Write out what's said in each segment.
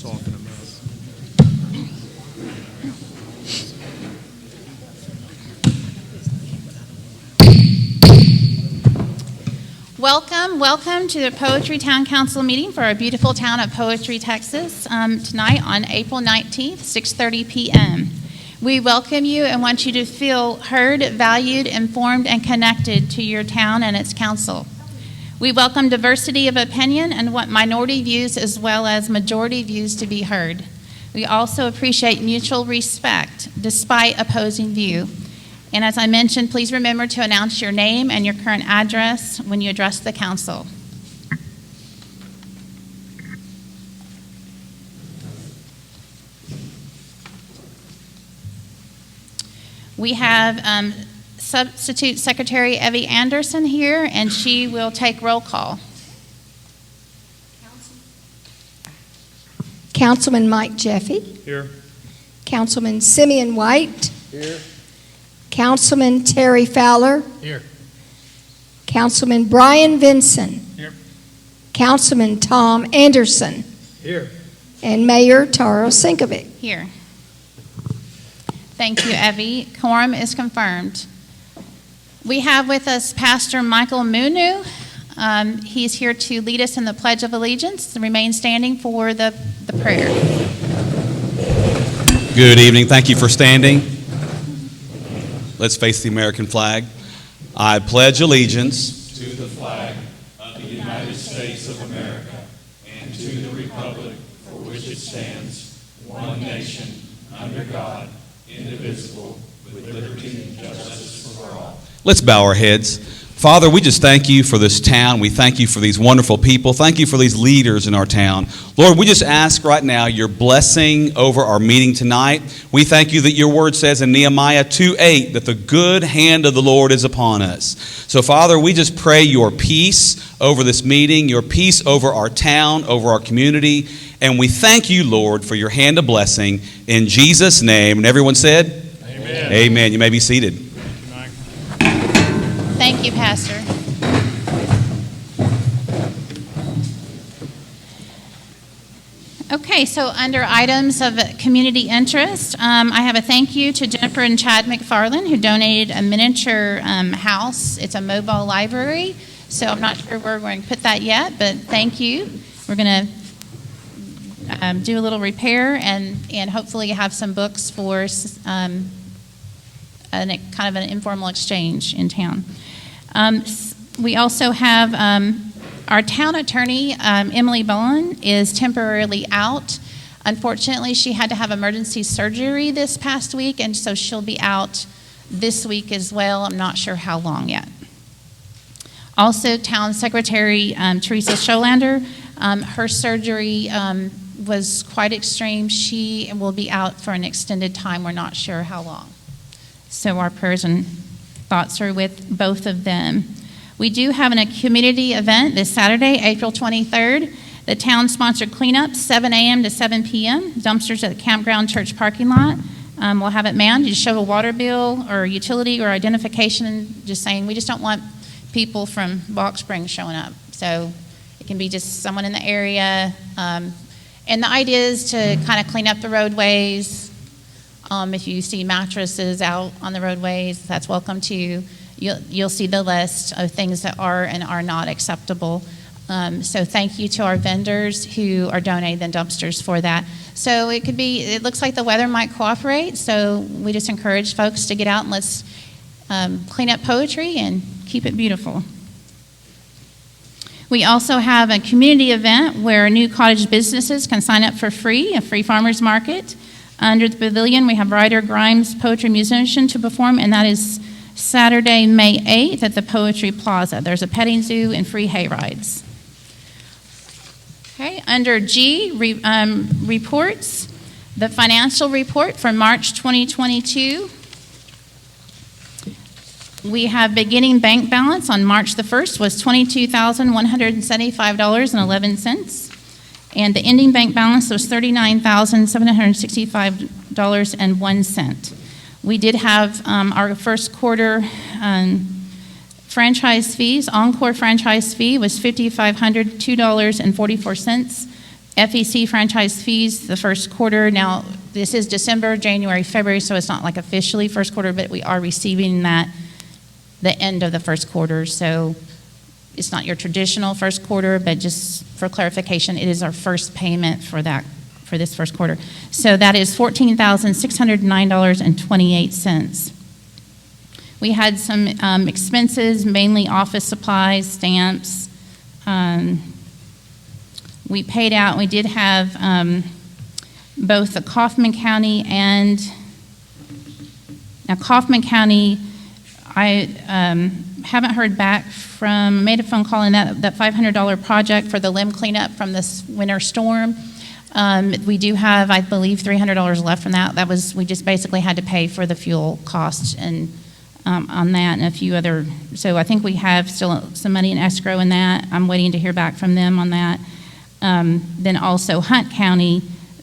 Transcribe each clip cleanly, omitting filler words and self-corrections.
soften them up. Welcome to the Poetry Town Council meeting for our beautiful town of Poetry, Texas, tonight on April 19th, 6:30 p.m. We welcome you and want you to feel heard, valued, informed, and connected to your town and its council. We welcome diversity of opinion and want minority views as well as majority views to be heard. We also appreciate mutual respect despite opposing view. And as I mentioned, please remember to announce your name and your current address when you address the council. We have Substitute Secretary Evie Anderson here, and she will take roll call. Councilman Mike Jeffy. Here. Councilman Simeon White. Here. Councilman Terry Fowler. Here. Councilman Brian Vinson. Here. Councilman Tom Anderson. Here. And Mayor Taro Sinkovic. Here. Thank you, Evie. Quorum is confirmed. We have with us Pastor Michael Munu. He's here to lead us in the Pledge of Allegiance and remain standing for the prayer. Good evening. Thank you for standing. Let's face the American flag. I pledge allegiance to the flag of the United States of America and to the republic for which it stands, one nation, under God, indivisible, with liberty and justice for all. Let's bow our heads. Father, we just thank you for this town. We thank you for these wonderful people. Thank you for these leaders in our town. Lord, we just ask right now your blessing over our meeting tonight. We thank you that your word says in Nehemiah 2:8 that the good hand of the Lord is upon us. So, Father, we just pray your peace over this meeting, your peace over our town, over our community. And we thank you, Lord, for your hand of blessing in Jesus' name. And everyone said, Amen. Amen. You may be seated. Thank you, Pastor. Okay, so under items of community interest, I have a thank you to Jennifer and Chad McFarland, who donated a miniature house. It's a mobile library, so I'm not sure where we're going to put that yet, but thank you. We're going to do a little repair and hopefully have some books for kind of an informal exchange in town. We also have our town attorney, Emily Bowen, is temporarily out. Unfortunately, she had to have emergency surgery this past week, and so she'll be out this week as well. I'm not sure how long yet. Also, Town Secretary Teresa Scholander, her surgery was quite extreme. She will be out for an extended time. We're not sure how long. So our prayers and thoughts are with both of them. We do have a community event this Saturday, April 23rd. The town-sponsored cleanup, 7 a.m. to 7 p.m. Dumpsters at the campground church parking lot. We'll have it manned. You show a water bill or utility or identification, just saying we just don't want people from Balk Springs showing up. So it can be just someone in the area. And the idea is to kind of clean up the roadways. If you see mattresses out on the roadways, that's welcome too. You'll see the list of things that are and are not acceptable. So thank you to our vendors who are donating the dumpsters for that. So it looks like the weather might cooperate, so we just encourage folks to get out and let's clean up poetry and keep it beautiful. We also have a community event where new cottage businesses can sign up for free, a free farmers market. Under the pavilion, we have Ryder Grimes, poetry musician, to perform, and that is Saturday, May 8th at the Poetry Plaza. There's a petting zoo and free hay rides. Okay, under G, reports, the financial report for March 2022. We have beginning bank balance on March the 1st was $22,175.11. And the ending bank balance was $39,765.01. We did have our first quarter franchise fees. Encore franchise fee was $5,502.44. FEC franchise fees, the first quarter. Now, this is December, January, February, so it's not like officially first quarter, but we are receiving that the end of the first quarter. So it's not your traditional first quarter, but just for clarification, it is our first payment for this first quarter. So that is $14,609.28. We had some expenses, mainly office supplies, stamps. We paid out, we did have both the Kaufman County and, now Kaufman County, I haven't heard back from, made a phone call on that $500 project for the limb cleanup from this winter storm. We do have, I believe, $300 left from that. We just basically had to pay for the fuel costs and on that and a few other, so I think we have still some money in escrow in that. I'm waiting to hear back from them on that. Then also Hunt County,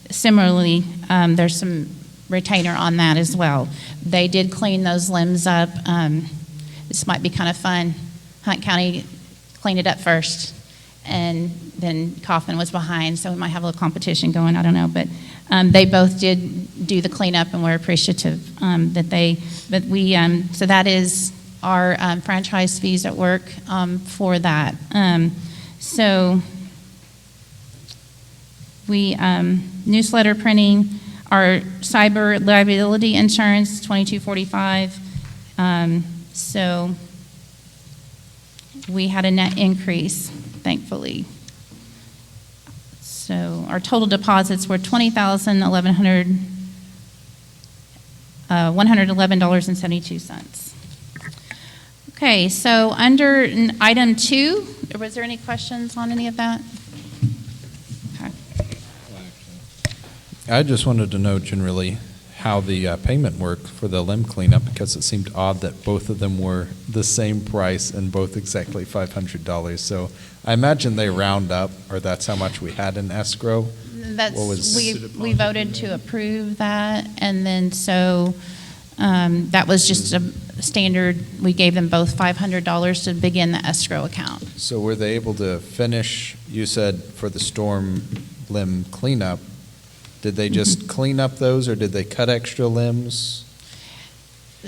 similarly, there's some retainer on that as well. They did clean those limbs up. This might be kind of fun. Hunt County cleaned it up first, and then Kaufman was behind, so we might have a little competition going, I don't know. But they both did do the cleanup, and we're appreciative so that is our franchise fees at work for that. So we, newsletter printing, our cyber liability insurance, $22.45. So we had a net increase, thankfully. So our total deposits were $111.72. Okay, so under item 2, was there any questions on any of that? Okay. I just wanted to know generally how the payment worked for the limb cleanup, because it seemed odd that both of them were the same price and both exactly $500. So I imagine they round up, or that's how much we had in escrow. We voted to approve that, and then so that was just a standard. We gave them both $500 to begin the escrow account. So were they able to finish, you said, for the storm limb cleanup, did they just clean up those, or did they cut extra limbs?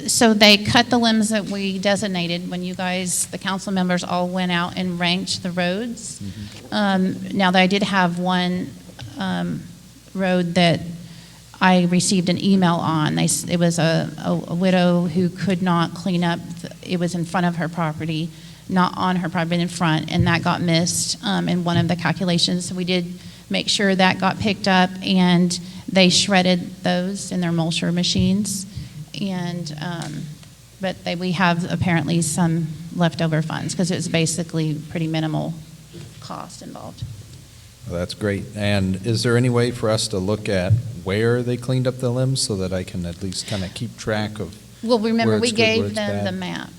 So they cut the limbs that we designated when you guys, the council members, all went out and ranked the roads. Now, I did have one road that I received an email on. It was a widow who could not clean up. It was in front of her property, not on her property, but in front, and that got missed in one of the calculations. So we did make sure that got picked up, and they shredded those in their mulcher machines. And but we have apparently some leftover funds, because it was basically pretty minimal cost involved. Well, that's great. And is there any way for us to look at where they cleaned up the limbs so that I can at least kind of keep track of? Well, remember, where we it's good, where gave it's them bad? the map.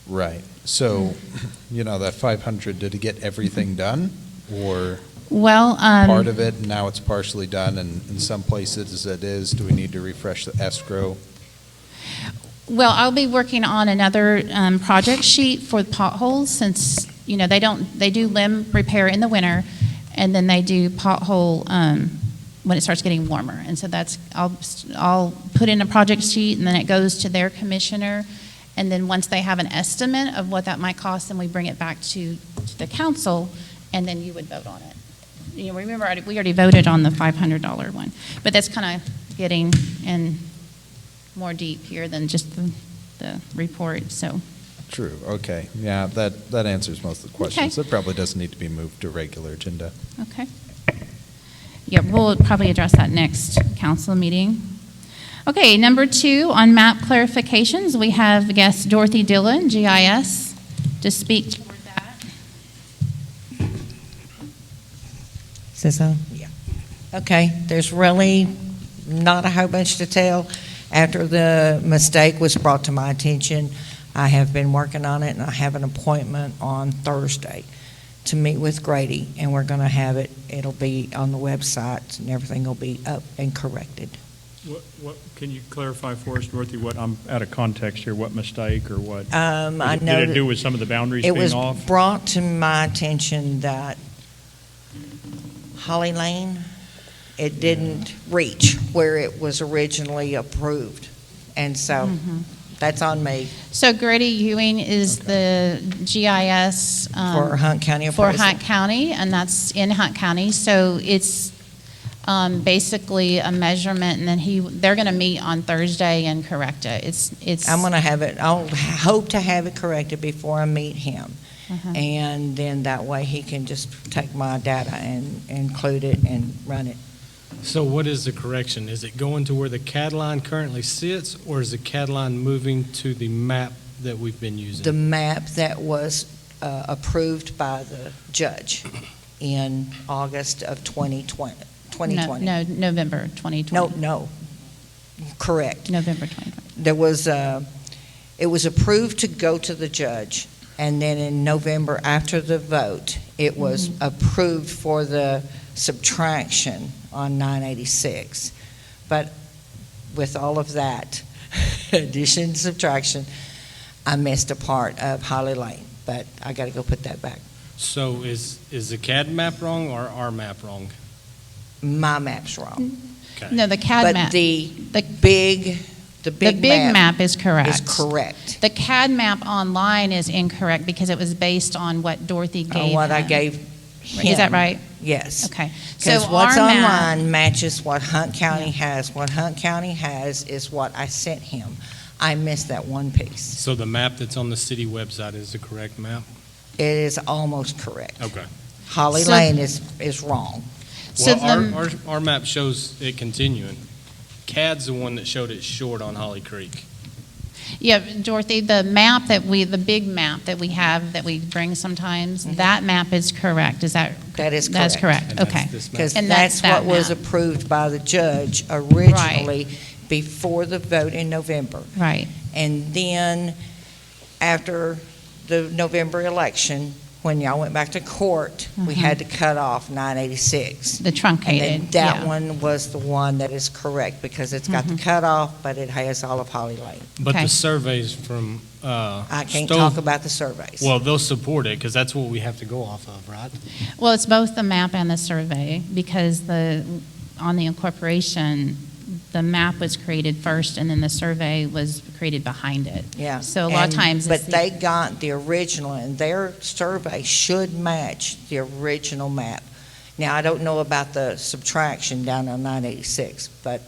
Right. So, that 500, did it get everything done, or Well, part of it, and now it's partially done, and in some places it is? Do we need to refresh the escrow? Well, I'll be working on another project sheet for potholes, since they do limb repair in the winter, and then they do pothole when it starts getting warmer. And so I'll put in a project sheet, and then it goes to their commissioner, and then once they have an estimate of what that might cost, then we bring it back to the council, and then you would vote on it. Remember, we already voted on the $500 one, but that's kind of getting in more deep here than just the report. So True. Okay. Yeah, that answers most of the questions. Okay. It probably doesn't need to be moved to regular agenda. Okay. Yeah, we'll probably address that next council meeting. Okay, number 2, on map clarifications, we have guest Dorothy Dillon, GIS, to speak toward that. Is this on? Yeah. Okay, there's really not a whole bunch to tell. After the mistake was brought to my attention, I have been working on it, and I have an appointment on Thursday to meet with Grady, and we're going to have it. It'll be on the website, and everything will be up and corrected. What can you clarify for us, Dorothy? What, I'm out of context here. What mistake or what? I know Did it do with some of the boundaries it being was off? brought to my attention that Holly Lane, it didn't reach where it was originally approved. And so that's on me So Grady Ewing is the GIS. for Hunt County For appraisal. Hunt County, and that's in Hunt County. So it's basically a measurement, and then they're going to meet on Thursday and correct it. It's. I'm going to have it, I'll hope to have it corrected before I meet him. Uh-huh. And then that way he can just take my data and include it and run it. So what is the correction? Is it going to where the CAD line currently sits, or is the CAD line moving to the map that we've been using? The map that was approved by the judge in August of 2020. No, November 2020. No, correct. November 2020. There was, it was approved to go to the judge, and then in November, after the vote, it was approved for the subtraction on 986. But with all of that, addition, subtraction, I missed a part of Holly Lane, but I got to go put that back. So is the CAD map wrong or our map wrong? My map's wrong. Okay. No, the CAD But map. the The big map is correct. is correct. The CAD map online is incorrect because it was based on what Dorothy gave What I him. gave him. Is that right? Yes. Okay. Because So what's our map- online matches what Hunt County has. What Hunt County has is what I sent him. I missed that one piece. So the map that's on the city website is the correct map? It is almost correct. Okay. Holly So- Lane is wrong. So Well, our map shows it continuing. CAD's the one that showed it short on Holly Creek. Yeah, Dorothy, the big map that we have that we bring sometimes, that map is correct. Is that? That is That's correct. correct. And Okay. that's this map. Because And that's that's what that was map. approved by the judge originally before the vote in November. Right. And then after the November election, when y'all went back to court, we had to cut off 986. The And truncated. then that yeah. one was the one that is correct because it's got the cutoff, but it has all of Holly Lane. But Okay. the surveys from I can't Stove- talk about the surveys. Well, they'll support it because that's what we have to go off of, right? Well, it's both the map and the survey because on the incorporation, the map was created first and then the survey was created behind it. Yeah. So a lot of times. But they got the original, and their survey should match the original map. Now, I don't know about the subtraction down on 986, but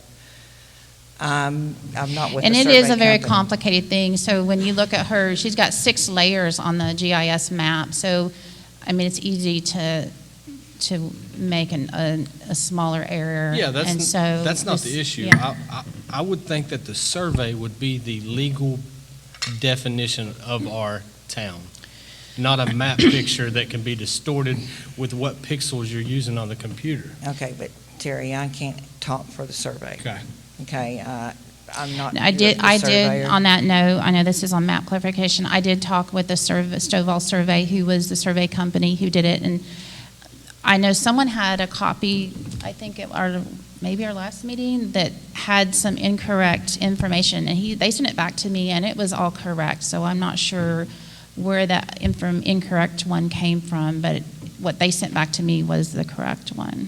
I'm not with the And survey it is a very company. complicated thing. So when you look at her, she's got 6 layers on the GIS map. So, I mean, it's easy to make a smaller error. Yeah, And so that's not this- the issue. yeah. I would think that the survey would be the legal definition of our town, not a map picture that can be distorted with what pixels you're using on the computer. Okay, but Terry, I can't talk for the survey. Okay. Okay, I'm not. I did, the I did, surveyor. on that note, I know this is on map clarification, I did talk with the Stovall Survey, who was the survey company who did it, and I know someone had a copy, I think maybe our last meeting, that had some incorrect information, and they sent it back to me, and it was all correct, so I'm not sure where that incorrect one came from, but what they sent back to me was the correct one.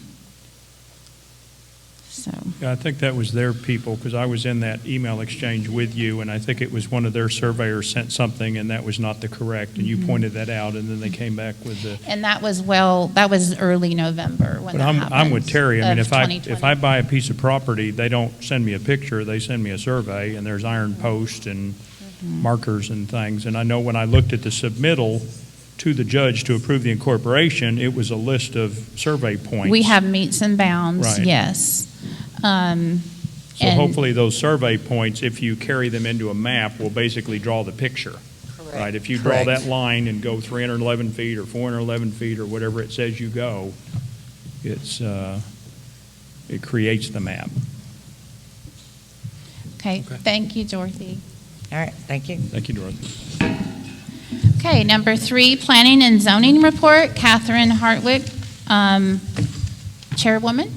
So, Yeah, I think that was their people, because I was in that email exchange with you, and I think it was one of their surveyors sent something, and that was not the correct, and you pointed that out, and then they came back with the. and that was early November when But that I'm happened. with Terry. I mean, of if I 2020. buy a piece of property, they don't send me a picture, they send me a survey, and there's iron posts and markers and things. And I know when I looked at the submittal to the judge to approve the incorporation, it was a list of survey points. We have meets and bounds, Right. yes. So and- hopefully those survey points, if you carry them into a map, will basically draw the picture. Correct. Right, if you draw Correct. that line and go 311 feet or 411 feet or whatever it says you go, it creates the map. Okay, thank you, Dorothy. All right, thank you. Thank you, Dorothy. Okay, number 3, Planning and Zoning Report, Catherine Hartwick, Chairwoman.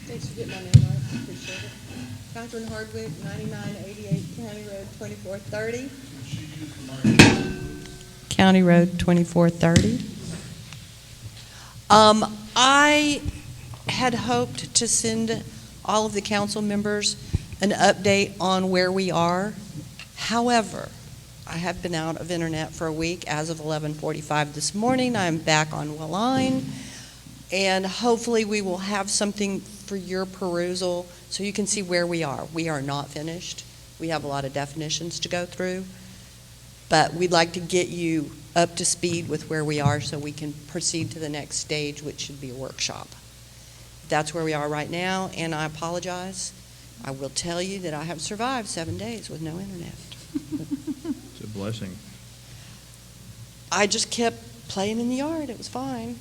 Thanks for getting my name right, I appreciate it. Catherine Hardwick, 9988 County Road 2430. County Road 2430. I had hoped to send all of the council members an update on where we are. However, I have been out of internet for a week. As of 11:45 this morning, I'm back on line, and hopefully we will have something for your perusal so you can see where we are. We are not finished. We have a lot of definitions to go through, but we'd like to get you up to speed with where we are so we can proceed to the next stage, which should be a workshop. That's where we are right now, and I apologize. I will tell you that I have survived 7 days with no internet. It's a blessing. I just kept playing in the yard. It was fine.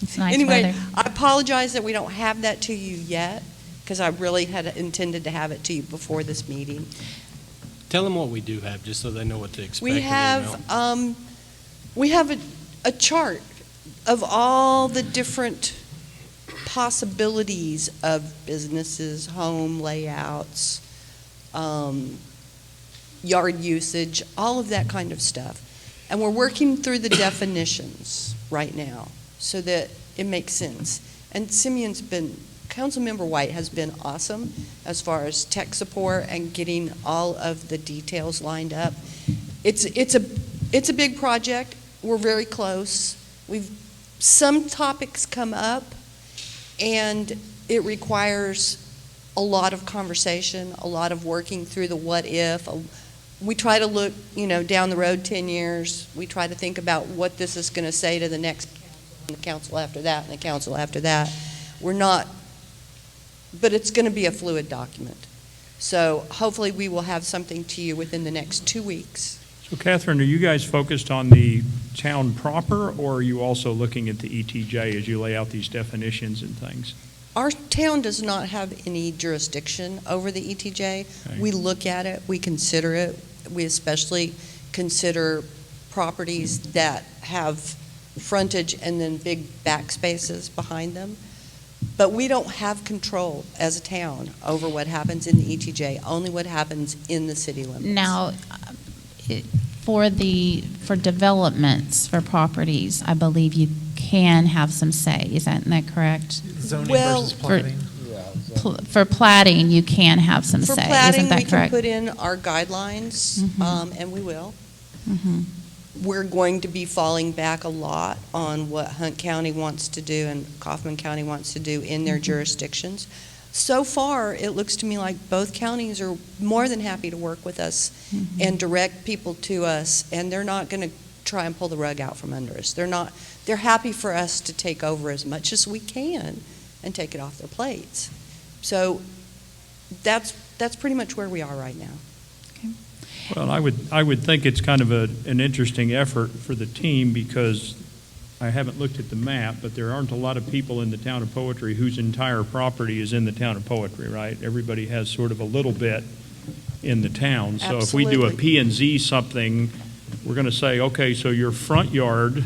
It's nice Anyway, weather. I apologize that we don't have that to you yet, because I really had intended to have it to you before this meeting. Tell them what we do have, just so they know what to expect. We in the email. have a chart of all the different possibilities of businesses, home layouts, yard usage, all of that kind of stuff. And we're working through the definitions right now so that it makes sense. And Councilmember White has been awesome as far as tech support and getting all of the details lined up. It's a big project. We're very close. Some topics come up, and it requires a lot of conversation, a lot of working through the what if. We try to look, down the road 10 years. We try to think about what this is going to say to the next council, and the council after that, and the council after that. But it's going to be a fluid document. So hopefully we will have something to you within the next 2 weeks. So Catherine, are you guys focused on the town proper, or are you also looking at the ETJ as you lay out these definitions and things? Our town does not have any jurisdiction over the ETJ. Okay. We look at it, we consider it. We especially consider properties that have frontage and then big back spaces behind them. But we don't have control as a town over what happens in the ETJ, only what happens in the city limits. Now, for developments, for properties, I believe you can have some say. Isn't that correct? Zoning Well, versus plating. For platting, you can have some For say. platting, Isn't that we can correct? put in our guidelines, Mhm. and we will. Mhm. We're going to be falling back a lot on what Hunt County wants to do and Kaufman County wants to do in their jurisdictions. So far, it looks to me like both counties are more than happy to work with us and direct people to us, and they're not going to try and pull the rug out from under us. They're happy for us to take over as much as we can and take it off their plates. So that's pretty much where we are right now. Well, I would think it's kind of an interesting effort for the team, because I haven't looked at the map, but there aren't a lot of people in the town of Poetry whose entire property is in the town of Poetry, right? Everybody has sort of a little bit in the town. So if we do a Absolutely. P&Z something, we're going to say, okay, so your front yard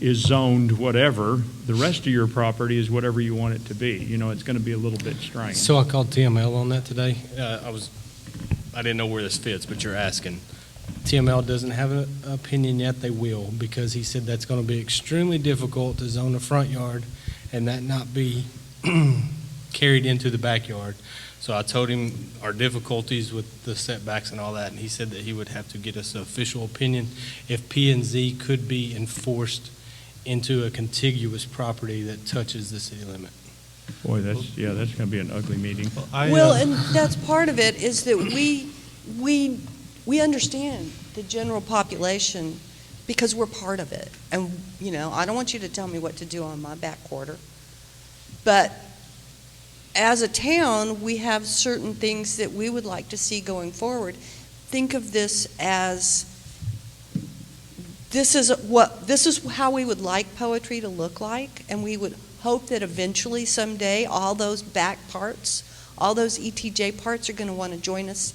is zoned whatever, the rest of your property is whatever you want it to be. It's going to be a little bit strange. So I called TML on that today. I didn't know where this fits, but you're asking. TML doesn't have an opinion yet. They will, because he said that's going to be extremely difficult to zone the front yard and that not be carried into the backyard. So I told him our difficulties with the setbacks and all that, and he said that he would have to get us an official opinion if P&Z could be enforced into a contiguous property that touches the city limit. Boy, that's going to be an ugly meeting. Well, and that's part of it, is that we understand the general population because we're part of it. And, I don't want you to tell me what to do on my back quarter. But as a town, we have certain things that we would like to see going forward. Think of this as, this is how we would like Poetry to look like, and we would hope that eventually someday all those back parts, all those ETJ parts are going to want to join us,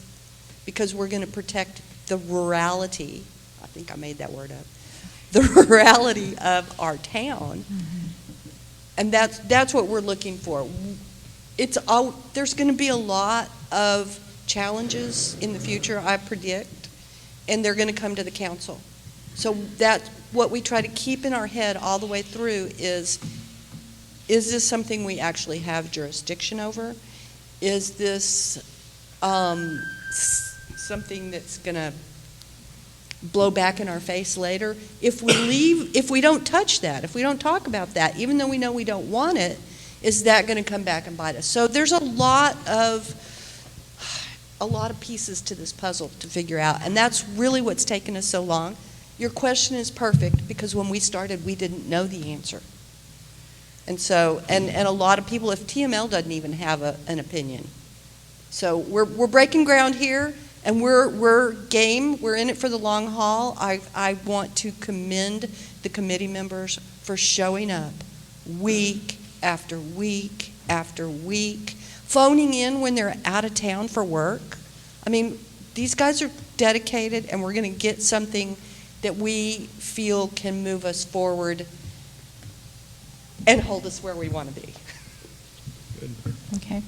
because we're going to protect the rurality. I think I made that word up. The rurality of our town. And that's what we're looking for. There's going to be a lot of challenges in the future, I predict, and they're going to come to the council. So what we try to keep in our head all the way through is this something we actually have jurisdiction over? Is this something that's going to blow back in our face later? If we don't touch that, if we don't talk about that, even though we know we don't want it, is that going to come back and bite us? So there's a lot of pieces to this puzzle to figure out, and that's really what's taken us so long. Your question is perfect, because when we started, we didn't know the answer. And so, and a lot of people, if TML doesn't even have an opinion. So we're breaking ground here, and we're game. We're in it for the long haul. I want to commend the committee members for showing up week after week after week, phoning in when they're out of town for work. I mean, these guys are dedicated, and we're going to get something that we feel can move us forward and hold us where we want to be. Okay.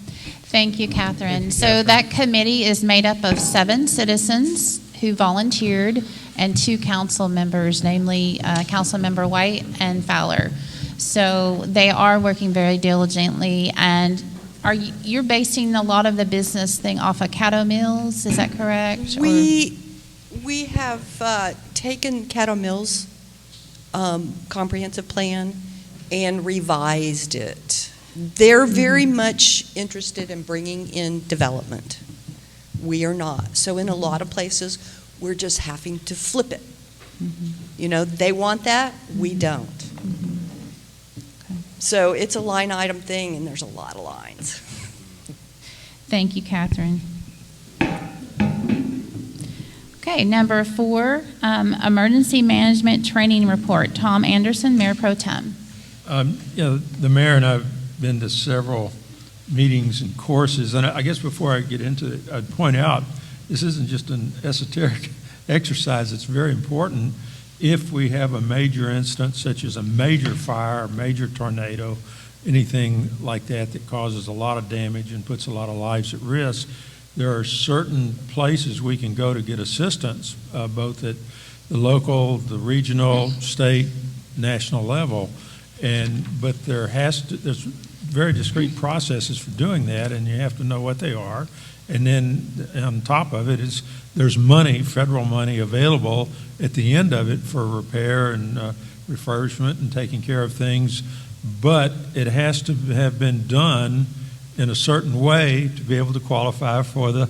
Thank you, Catherine. So that committee is made up of 7 citizens who volunteered and 2 council members, namely Councilmember White and Fowler. So they are working very diligently, and you're basing a lot of the business thing off of Caddo Mills, is that correct? We have taken Caddo Mills' comprehensive plan and revised it. They're very much interested in bringing in development. We are not. So in a lot of places, we're just having to flip it. You know, they want that, we don't. So it's a line item thing, and there's a lot of lines. Thank you, Catherine. Okay, number 4, Emergency Management Training Report. Tom Anderson, Mayor Pro Tem. The mayor and I have been to several meetings and courses, and I guess before I get into it, I'd point out this isn't just an esoteric exercise. It's very important if we have a major incident, such as a major fire, a major tornado, anything like that that causes a lot of damage and puts a lot of lives at risk. There are certain places we can go to get assistance, both at the local, the regional, state, national level. But there's very discrete processes for doing that, and you have to know what they are. And then on top of it there's money, federal money available at the end of it for repair and refurbishment and taking care of things. But it has to have been done in a certain way to be able to qualify for the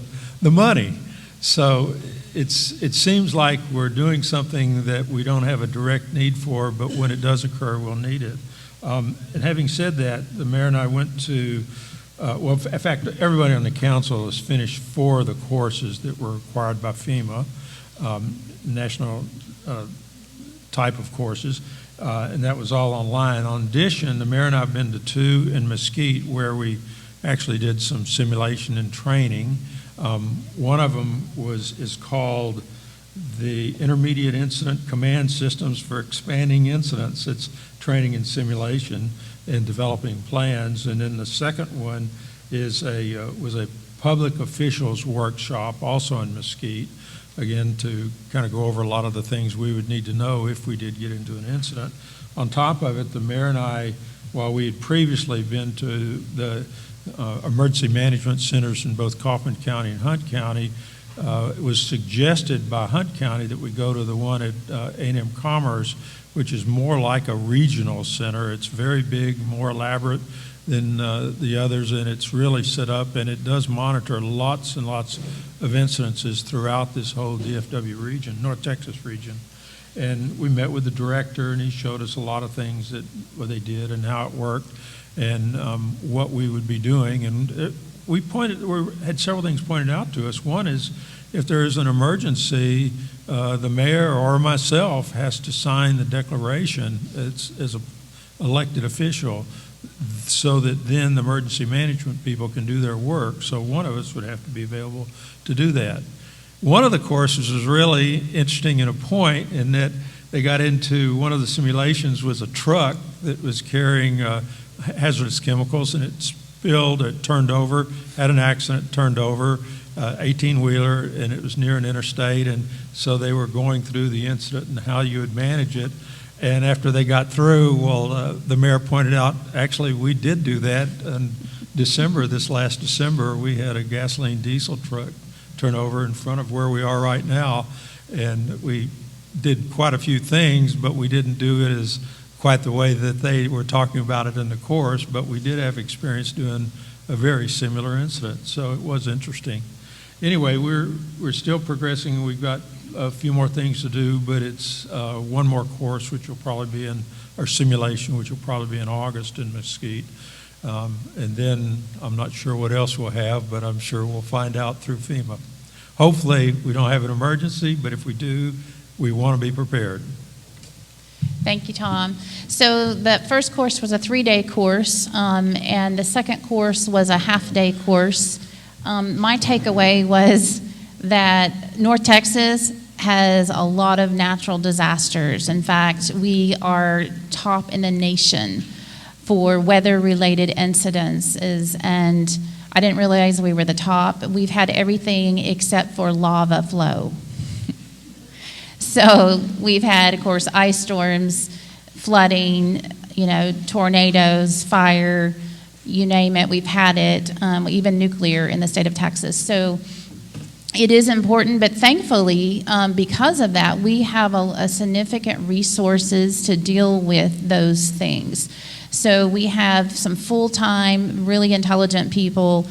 money. So it seems like we're doing something that we don't have a direct need for, but when it does occur, we'll need it. And having said that, the mayor and I went to, in fact, everybody on the council has finished 4 of the courses that were required by FEMA, national type of courses, and that was all online. In addition, the mayor and I have been to 2 in Mesquite where we actually did some simulation and training. One of them is called the Intermediate Incident Command Systems for Expanding Incidents. It's training and simulation and developing plans. And then the second one was a public officials workshop, also in Mesquite, again, to kind of go over a lot of the things we would need to know if we did get into an incident. On top of it, the mayor and I, while we had previously been to the emergency management centers in both Kaufman County and Hunt County, it was suggested by Hunt County that we go to the one at A&M Commerce, which is more like a regional center. It's very big, more elaborate than the others, and it's really set up, and it does monitor lots and lots of incidences throughout this whole DFW region, North Texas region. And we met with the director, and he showed us a lot of things what they did and how it worked, and what we would be doing. And we had several things pointed out to us. One is, if there is an emergency, the mayor or myself has to sign the declaration as an elected official, so that then the emergency management people can do their work. So one of us would have to be available to do that. One of the courses was really interesting in a point in that they got into, one of the simulations was a truck that was carrying hazardous chemicals, and it spilled, it turned over, had an accident, turned over, 18-wheeler, and it was near an interstate, and so they were going through the incident and how you would manage it. And after they got through, well, the mayor pointed out, actually, we did do that in December, this last December. We had a gasoline diesel truck turn over in front of where we are right now, and we did quite a few things, but we didn't do it as quite the way that they were talking about it in the course, but we did have experience doing a very similar incident, so it was interesting. Anyway, we're still progressing. We've got a few more things to do, but it's one more course, which will probably be in our simulation, which will probably be in August in Mesquite. And then I'm not sure what else we'll have, but I'm sure we'll find out through FEMA. Hopefully, we don't have an emergency, but if we do, we want to be prepared. Thank you, Tom. So the first course was a 3-day course, and the second course was a half-day course. My takeaway was that North Texas has a lot of natural disasters. In fact, we are top in the nation for weather-related incidences, and I didn't realize we were the top. We've had everything except for lava flow. So we've had, of course, ice storms, flooding, tornadoes, fire, you name it, we've had it, even nuclear in the state of Texas. So it is important, but thankfully, because of that, we have a significant resources to deal with those things. So we have some full-time, really intelligent people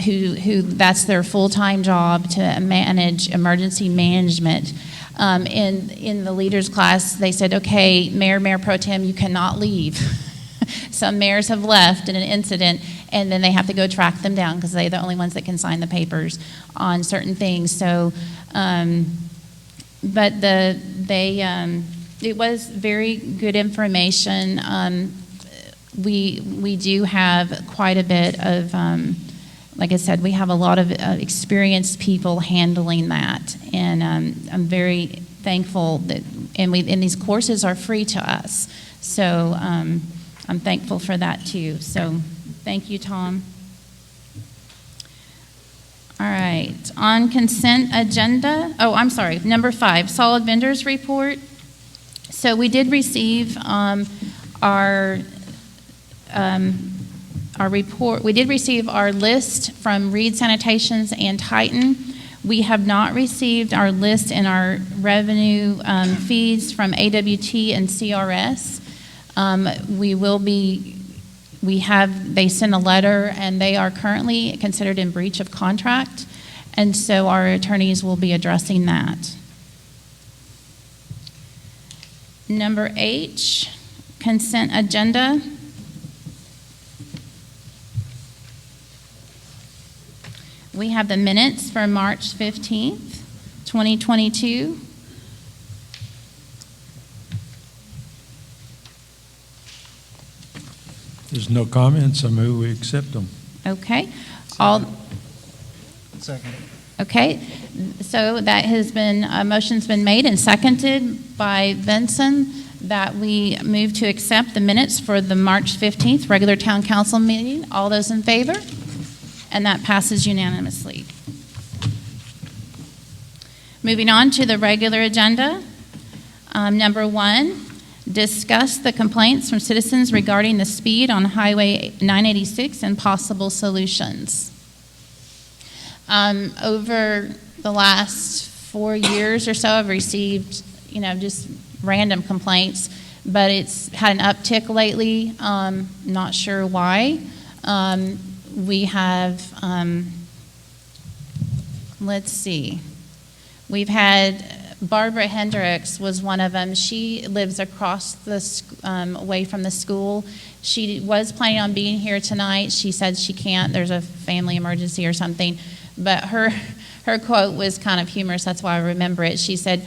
who that's their full-time job to manage emergency management. In the leaders class, they said, okay, Mayor Pro Tem, you cannot leave. Some mayors have left in an incident, and then they have to go track them down because they're the only ones that can sign the papers on certain things. So, but it was very good information. We do have quite a bit of, like I said, we have a lot of experienced people handling that, and I'm very thankful that, and these courses are free to us. So I'm thankful for that too. So thank you, Tom. All right, on consent agenda, I'm sorry, number 5, solid vendors report. So we did receive our report. We did receive our list from Reed Sanitations and Titan. We have not received our list and our revenue fees from AWT and CRS. They sent a letter, and they are currently considered in breach of contract, and so our attorneys will be addressing that. Number H, consent agenda. We have the minutes for March 15th, 2022. There's no comments. I move we accept them. Okay. Second. Okay. So that has been, a motion's been made and seconded by Vinson that we move to accept the minutes for the March 15th regular town council meeting. All those in favor? And that passes unanimously. Moving on to the regular agenda. Number 1, discuss the complaints from citizens regarding the speed on Highway 986 and possible solutions. Over the last 4 years or so, I've received, just random complaints, but it's had an uptick lately. Not sure why. We have, let's see. We've had Barbara Hendricks was one of them. She lives across away from the school. She was planning on being here tonight. She said she can't. There's a family emergency or something. But her quote was kind of humorous. That's why I remember it. She said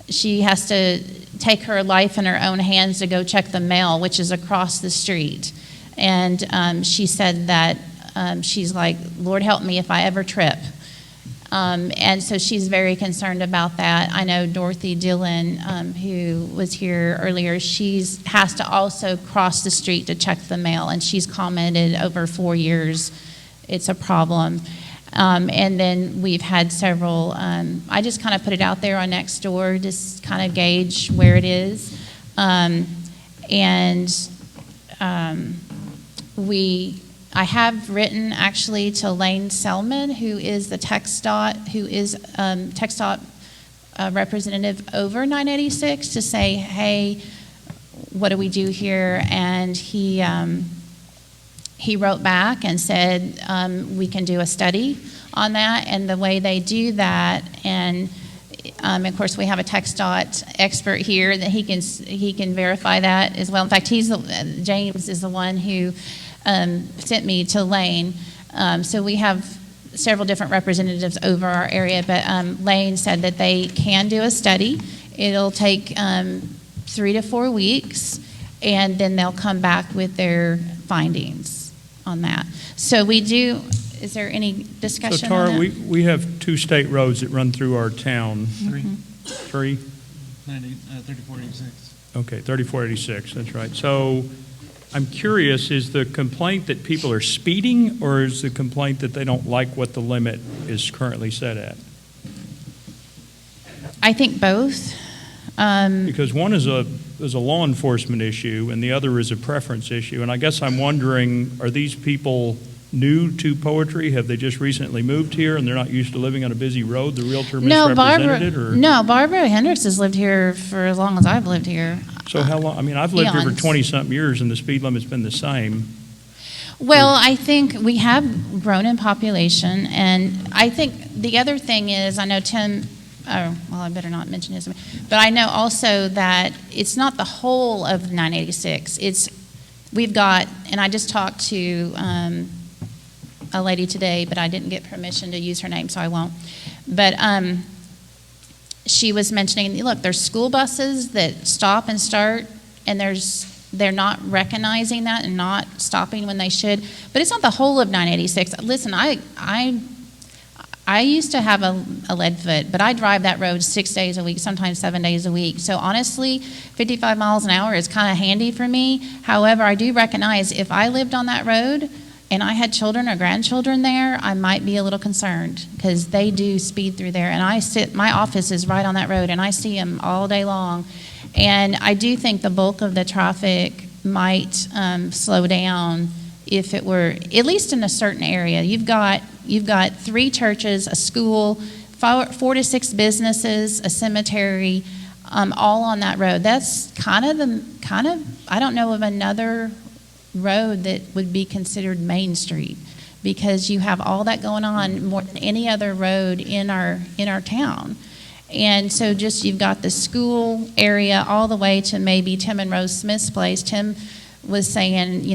she has to take her life in her own hands to go check the mail, which is across the street. And she said that she's like, Lord help me if I ever trip. And so she's very concerned about that. I know Dorothy Dillon, who was here earlier, has to also cross the street to check the mail, and she's commented over 4 years it's a problem. And then we've had several, I just kind of put it out there on Nextdoor, just kind of gauge where it is. I have written actually to Lane Selman, who is the TxDOT representative over 986, to say, hey, what do we do here? And he wrote back and said, we can do a study on that, and the way they do that, and of course we have a TxDOT expert here that he can verify that as well. In fact, James is the one who sent me to Lane. So we have several different representatives over our area, but Lane said that they can do a study. It'll take 3 to 4 weeks, and then they'll come back with their findings on that. So we do, is there any discussion So Tara, on that? we have 2 state roads that run through our town. Three? 3486. Okay, 3486, that's right. So I'm curious, is the complaint that people are speeding, or is the complaint that they don't like what the limit is currently set at? I think both. Because one is a law enforcement issue and the other is a preference issue. And I guess I'm wondering, are these people new to Poetry? Have they just recently moved here and they're not used to living on a busy road? The realtor misrepresented it? Or? No, Barbara Hendricks has lived here for as long as I've lived here. So how long? I mean, I've lived here for Eons. 20-something years and the speed limit's been the same. Well, I think we have grown in population, and I think the other thing is, I know Tim, oh, well, I better not mention his, but I know also that it's not the whole of 986. We've got, and I just talked to a lady today, but I didn't get permission to use her name, so I won't. But she was mentioning, look, there's school buses that stop and start, and they're not recognizing that and not stopping when they should. But it's not the whole of 986. Listen, I used to have a lead foot, but I drive that road 6 days a week, sometimes 7 days a week. So honestly, 55 miles an hour is kind of handy for me. However, I do recognize if I lived on that road and I had children or grandchildren there, I might be a little concerned, because they do speed through there. And my office is right on that road, and I see them all day long. And I do think the bulk of the traffic might slow down if it were, at least in a certain area. You've got 3 churches, a school, 4 to 6 businesses, a cemetery, all on that road. That's kind of I don't know of another road that would be considered Main Street, because you have all that going on more than any other road in our town. And so just you've got the school area all the way to maybe Tim and Rose Smith's place. Tim was saying,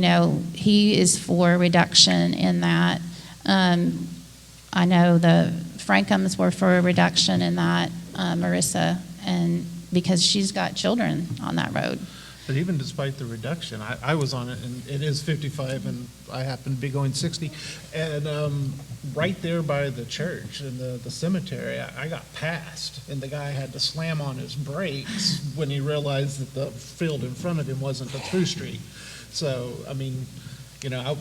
he is for reduction in that. I know the Frankums were for a reduction in that, Marissa, and because she's got children on that road. But even despite the reduction, I was on it, and it is 55, and I happen to be going 60. And right there by the church and the cemetery, I got passed, and the guy had to slam on his brakes when he realized that the field in front of him wasn't a through street. So, I mean, I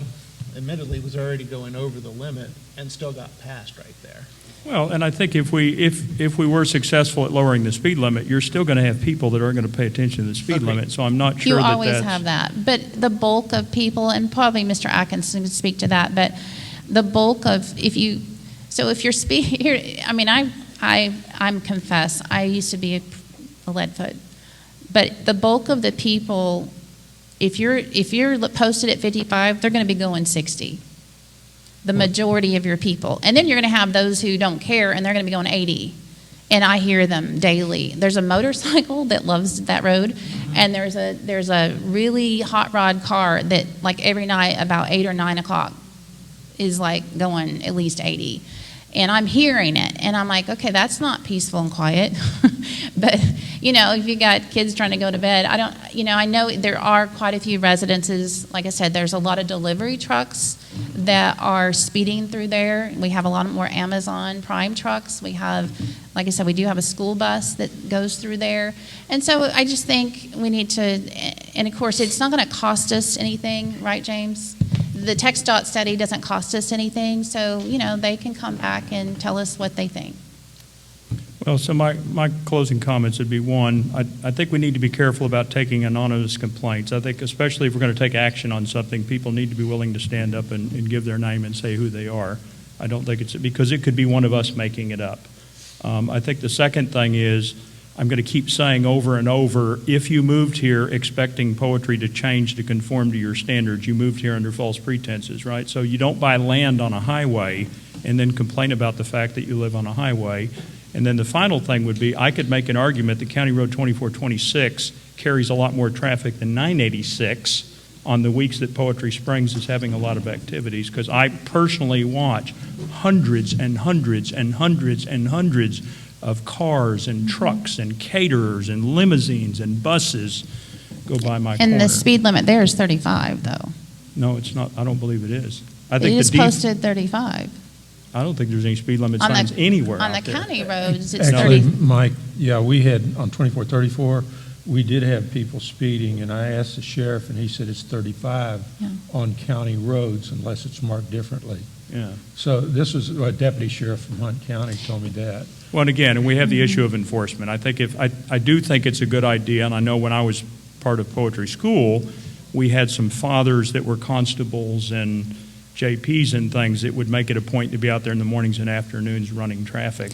admittedly was already going over the limit and still got passed right there. Well, and I think if we were successful at lowering the speed limit, you're still going to have people that aren't going to pay attention to the speed limit. So I'm not sure You that always that's... have that. But the bulk of people, and probably Mr. Atkinson could speak to that, but the bulk of, if you're speeding, I mean, I'm confess, I used to be a lead foot. But the bulk of the people, if you're posted at 55, they're going to be going 60. The majority of your people. And then you're going to have those who don't care, and they're going to be going 80. And I hear them daily. There's a motorcycle that loves that road, and there's a really hot rod car that, like, every night about 8 or 9 o'clock is like going at least 80. And I'm hearing it, and I'm like, okay, that's not peaceful and quiet. But, if you got kids trying to go to bed, I know there are quite a few residences. Like I said, there's a lot of delivery trucks that are speeding through there. We have a lot more Amazon Prime trucks. We have, like I said, we do have a school bus that goes through there. And so I just think we need to, and of course, it's not going to cost us anything, right, James? the TxDOT study doesn't cost us anything, so, they can come back and tell us what they think. Well, so my closing comments would be, one, I think we need to be careful about taking anonymous complaints. I think especially if we're going to take action on something, people need to be willing to stand up and give their name and say who they are. I don't think it's, because it could be one of us making it up. I think the second thing is, I'm going to keep saying over and over, if you moved here expecting poetry to change to conform to your standards, you moved here under false pretenses, right? So you don't buy land on a highway and then complain about the fact that you live on a highway. And then the final thing would be, I could make an argument that County Road 2426 carries a lot more traffic than 986 on the weeks that Poetry Springs is having a lot of activities, because I personally watch hundreds and hundreds and hundreds and hundreds of cars and trucks and caterers and limousines and buses go by my corner. And the speed limit there is 35, though. No, it's not. I don't believe it is. I It think is posted 35. I don't think there's any speed limit On the- signs anywhere On the out there. county roads, it's Actually, 30. Mike, yeah, we had, on 2434, we did have people speeding, and I asked the sheriff, and he said it's 35 Yeah. on county roads unless it's marked differently. Yeah. So this was, a deputy sheriff from Hunt County told me that. Well, and again, and we have the issue of enforcement. I think I do think it's a good idea, and I know when I was part of poetry school, we had some fathers that were constables and JPs and things. It would make it a point to be out there in the mornings and afternoons running traffic.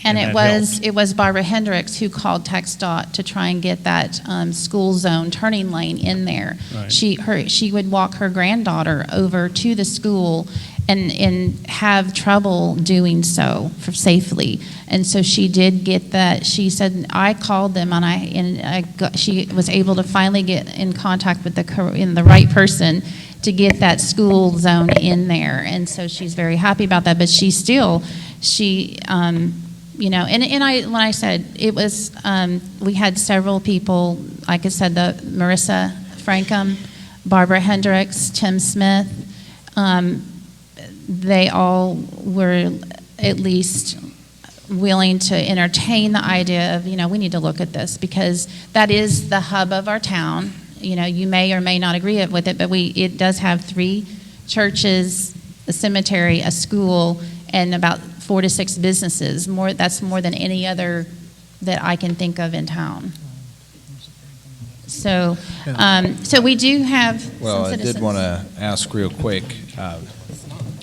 And that it was Barbara Hendricks who called TxDOT to try and get that school zone turning lane in there. Right. She would walk her granddaughter over to the school and have trouble doing so safely. And so she did get that. She said, I called them she was able to finally get in contact with the right person to get that school zone in there. And so she's very happy about that. But when I said it was, we had several people, like I said, Marissa Frankham, Barbara Hendricks, Tim Smith, they all were at least willing to entertain the idea of, we need to look at this, because that is the hub of our town. You may or may not agree with it, but it does have 3 churches, a cemetery, a school, and about 4 to 6 businesses. That's more than any other that I can think of in town. So we do have some Well, I citizens. did want to ask real quick,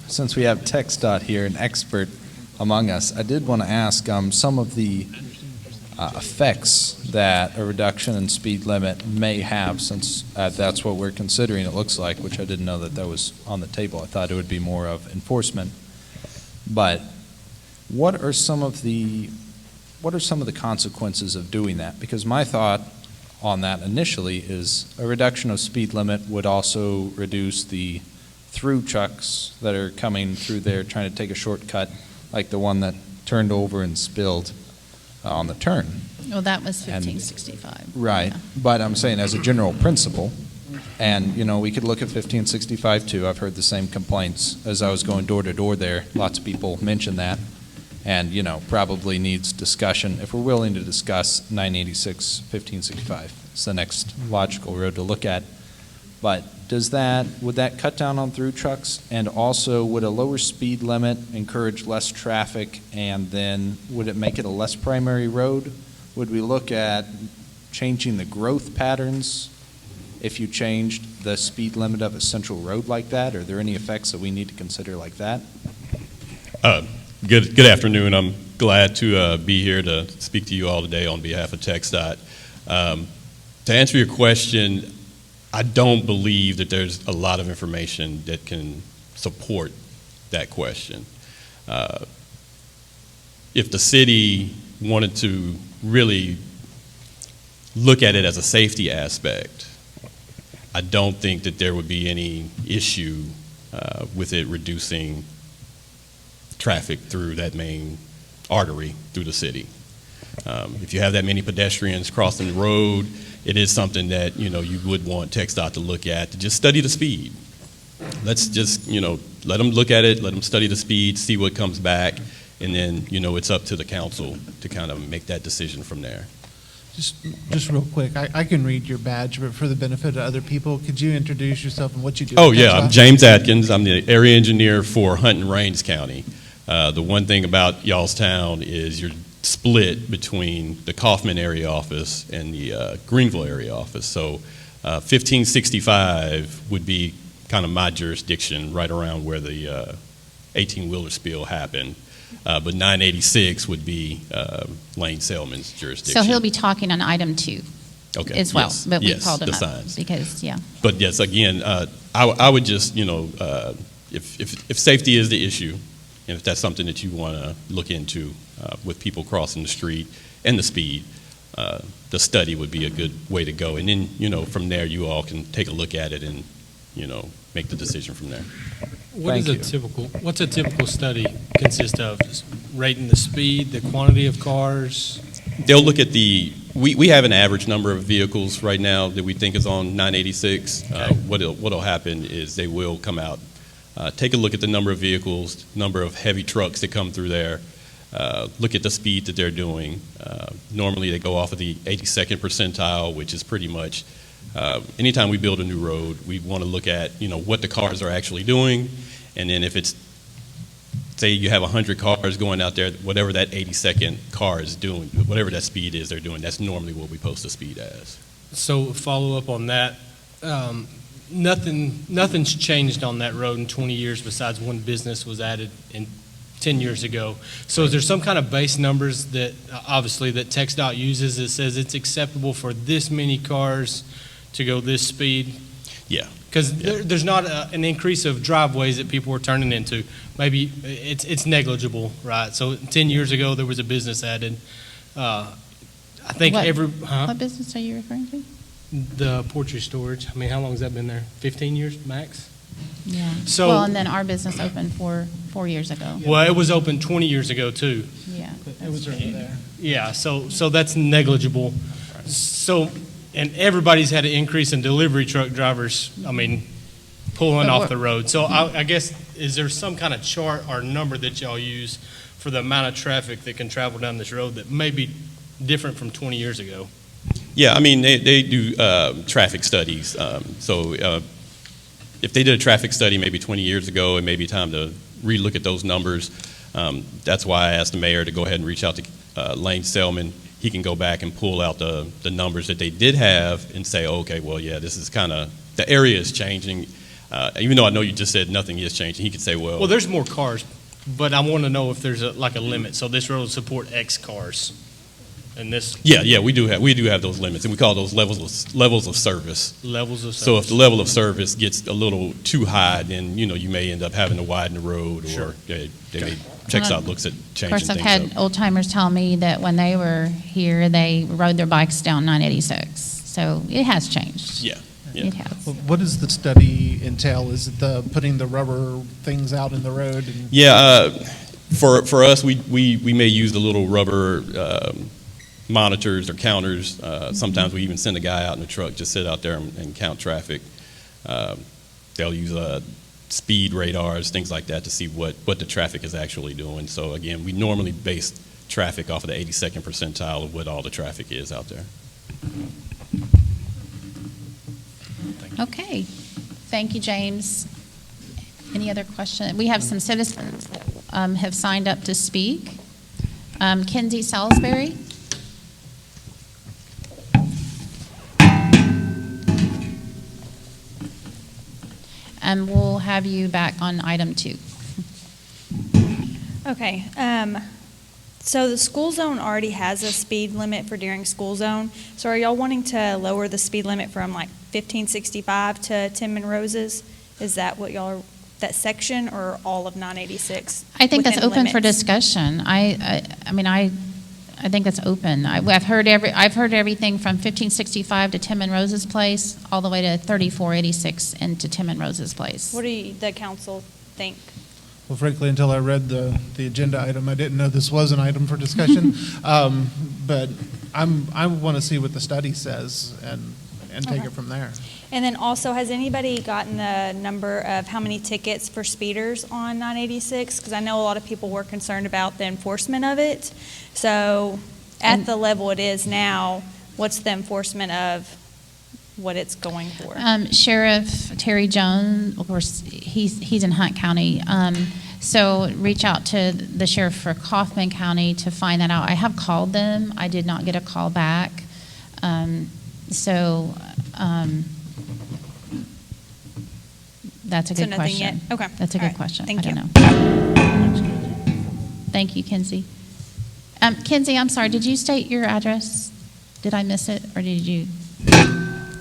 since we have TxDOT here, an expert among us, I did want to ask some of the effects that a reduction in speed limit may have, since that's what we're considering, it looks like, which I didn't know that was on the table. I thought it would be more of enforcement. But what are some of the consequences of doing that? Because my thought on that initially is a reduction of speed limit would also reduce the through trucks that are coming through there trying to take a shortcut, like the one that turned over and spilled on the turn. Well, that was 1565. Right, Yeah. but I'm saying as a general principle, and, we could look at 1565 too. I've heard the same complaints as I was going door to door there. Lots of people mention that, and, probably needs discussion. If we're willing to discuss 986, 1565, it's the next logical road to look at. But would that cut down on through trucks? And also, would a lower speed limit encourage less traffic, and then would it make it a less primary road? Would we look at changing the growth patterns if you changed the speed limit of a central road like that? Are there any effects that we need to consider like that? Good afternoon. I'm glad to be here to speak to you all today on behalf of TxDOT. To answer your question, I don't believe that there's a lot of information that can support that question. If the city wanted to really look at it as a safety aspect, I don't think that there would be any issue with it reducing traffic through that main artery through the city. If you have that many pedestrians crossing the road, it is something that you would want TxDOT to look at, to just study the speed. Let's just let them look at it, let them study the speed, see what comes back, and then it's up to the council to kind of make that decision from there. Just real quick, I can read your badge, but for the benefit of other people, could you introduce yourself and what you do? Oh, yeah, I'm James Atkins. I'm the area engineer for Hunt and Rains County. The one thing about y'all's town is you're split between the Kaufman area office and the Greenville area office. So 1565 would be kind of my jurisdiction, right around where the 18-wheeler spill happened. But 986 would be Lane Selman's jurisdiction. So he'll be talking on item 2 Okay, as well, yes, but we yes, called him the up signs. because, yeah. But yes, again, I would just, if safety is the issue, and if that's something that you want to look into with people crossing the street and the speed, the study would be a good way to go. And then, from there, you all can take a look at it and, make the decision from there. Thank you. What's a typical study consist of? Just rating the speed, the quantity of cars? They'll look at we have an average number of vehicles right now that we think is on 986. Okay. What'll happen is they will come out, take a look at the number of vehicles, number of heavy trucks that come through there, look at the speed that they're doing. Normally they go off of the 82nd percentile, which is pretty much anytime we build a new road, we want to look at what the cars are actually doing, and then if it's, say you have 100 cars going out there, whatever that 82nd car is doing, whatever that speed is they're doing, that's normally what we post the speed as. So follow up on that. Nothing's changed on that road in 20 years besides one business was added in 10 years ago. So is there some kind of base numbers that obviously that TxDOT uses that says it's acceptable for this many cars to go this speed? Yeah. Because there's not an increase of driveways that people were turning into. Maybe it's negligible, right? So 10 years ago there was a business added. I think What business are you referring to? The poultry storage. I mean, how long has that been there? 15 years max? Yeah. So- Well, and then our business opened 4 years ago. Well, it was open 20 years ago too. Yeah. It was right there. Yeah, so that's negligible. So, and everybody's had an increase in delivery truck drivers, pulling But off what- the road. So I guess, is there some kind of chart or number that y'all use for the amount of traffic that can travel down this road that may be different from 20 years ago? Yeah, they do traffic studies. If they did a traffic study maybe 20 years ago, it may be time to relook at those numbers. That's why I asked the mayor to go ahead and reach out to Lane Selman. He can go back and pull out the numbers that they did have and say, okay, well, yeah, this is kind of, the area is changing. Even though I know you just said nothing is changing, he could say, well, Well, there's more cars, but I want to know if there's a limit. So this road will support X cars. And this yeah, we do have those limits, and we call those levels of service. levels of service. So if the level of service gets a little too high, then you may end up having to widen the road, Sure. or TxDOT looks at Of changing course, I've things had up. old timers tell me that when they were here, they rode their bikes down 986. So it has changed. Yeah. It has. Well, what does the study entail? Is it the putting the rubber things out in the road? And Yeah, for us, we may use the little rubber monitors or counters. Sometimes we even send a guy out in the truck, just sit out there and count traffic. They'll use speed radars, things like that, to see what the traffic is actually doing. So again, we normally base traffic off of the 82nd percentile of what all the traffic is out there. Okay. Thank you, James. Any other questions? We have some citizens that have signed up to speak. Kenzie Salisbury. And we'll have you back on item 2. Okay, so the school zone already has a speed limit for during school zone. So are y'all wanting to lower the speed limit from like 1565 to Tinman Roses? Is that what y'all, that section, or all of 986? I think that's within open for limits? discussion. I think that's open. I've heard everything from 1565 to Tim and Rose's place, all the way to 3486 into Tim and Rose's place. What do the council think? well, frankly, until I read the agenda item, I didn't know this was an item for discussion. But I want to see what the study says and take Okay. it from there. And then also, has anybody gotten the number of how many tickets for speeders on 986? Because I know a lot of people were concerned about the enforcement of it. So at the level it is now, what's the enforcement of what it's going for? Sheriff Terry Jones, of course, he's in Hunt County. So reach out to the sheriff for Kaufman County to find that out. I have called them. I did not get a call back. That's a So good nothing question. yet? Okay. That's a All good right. question. Thank I don't you. know. Thank you, Kinsey. Kinsey, I'm sorry, did you state your address? Did I miss it, or did you?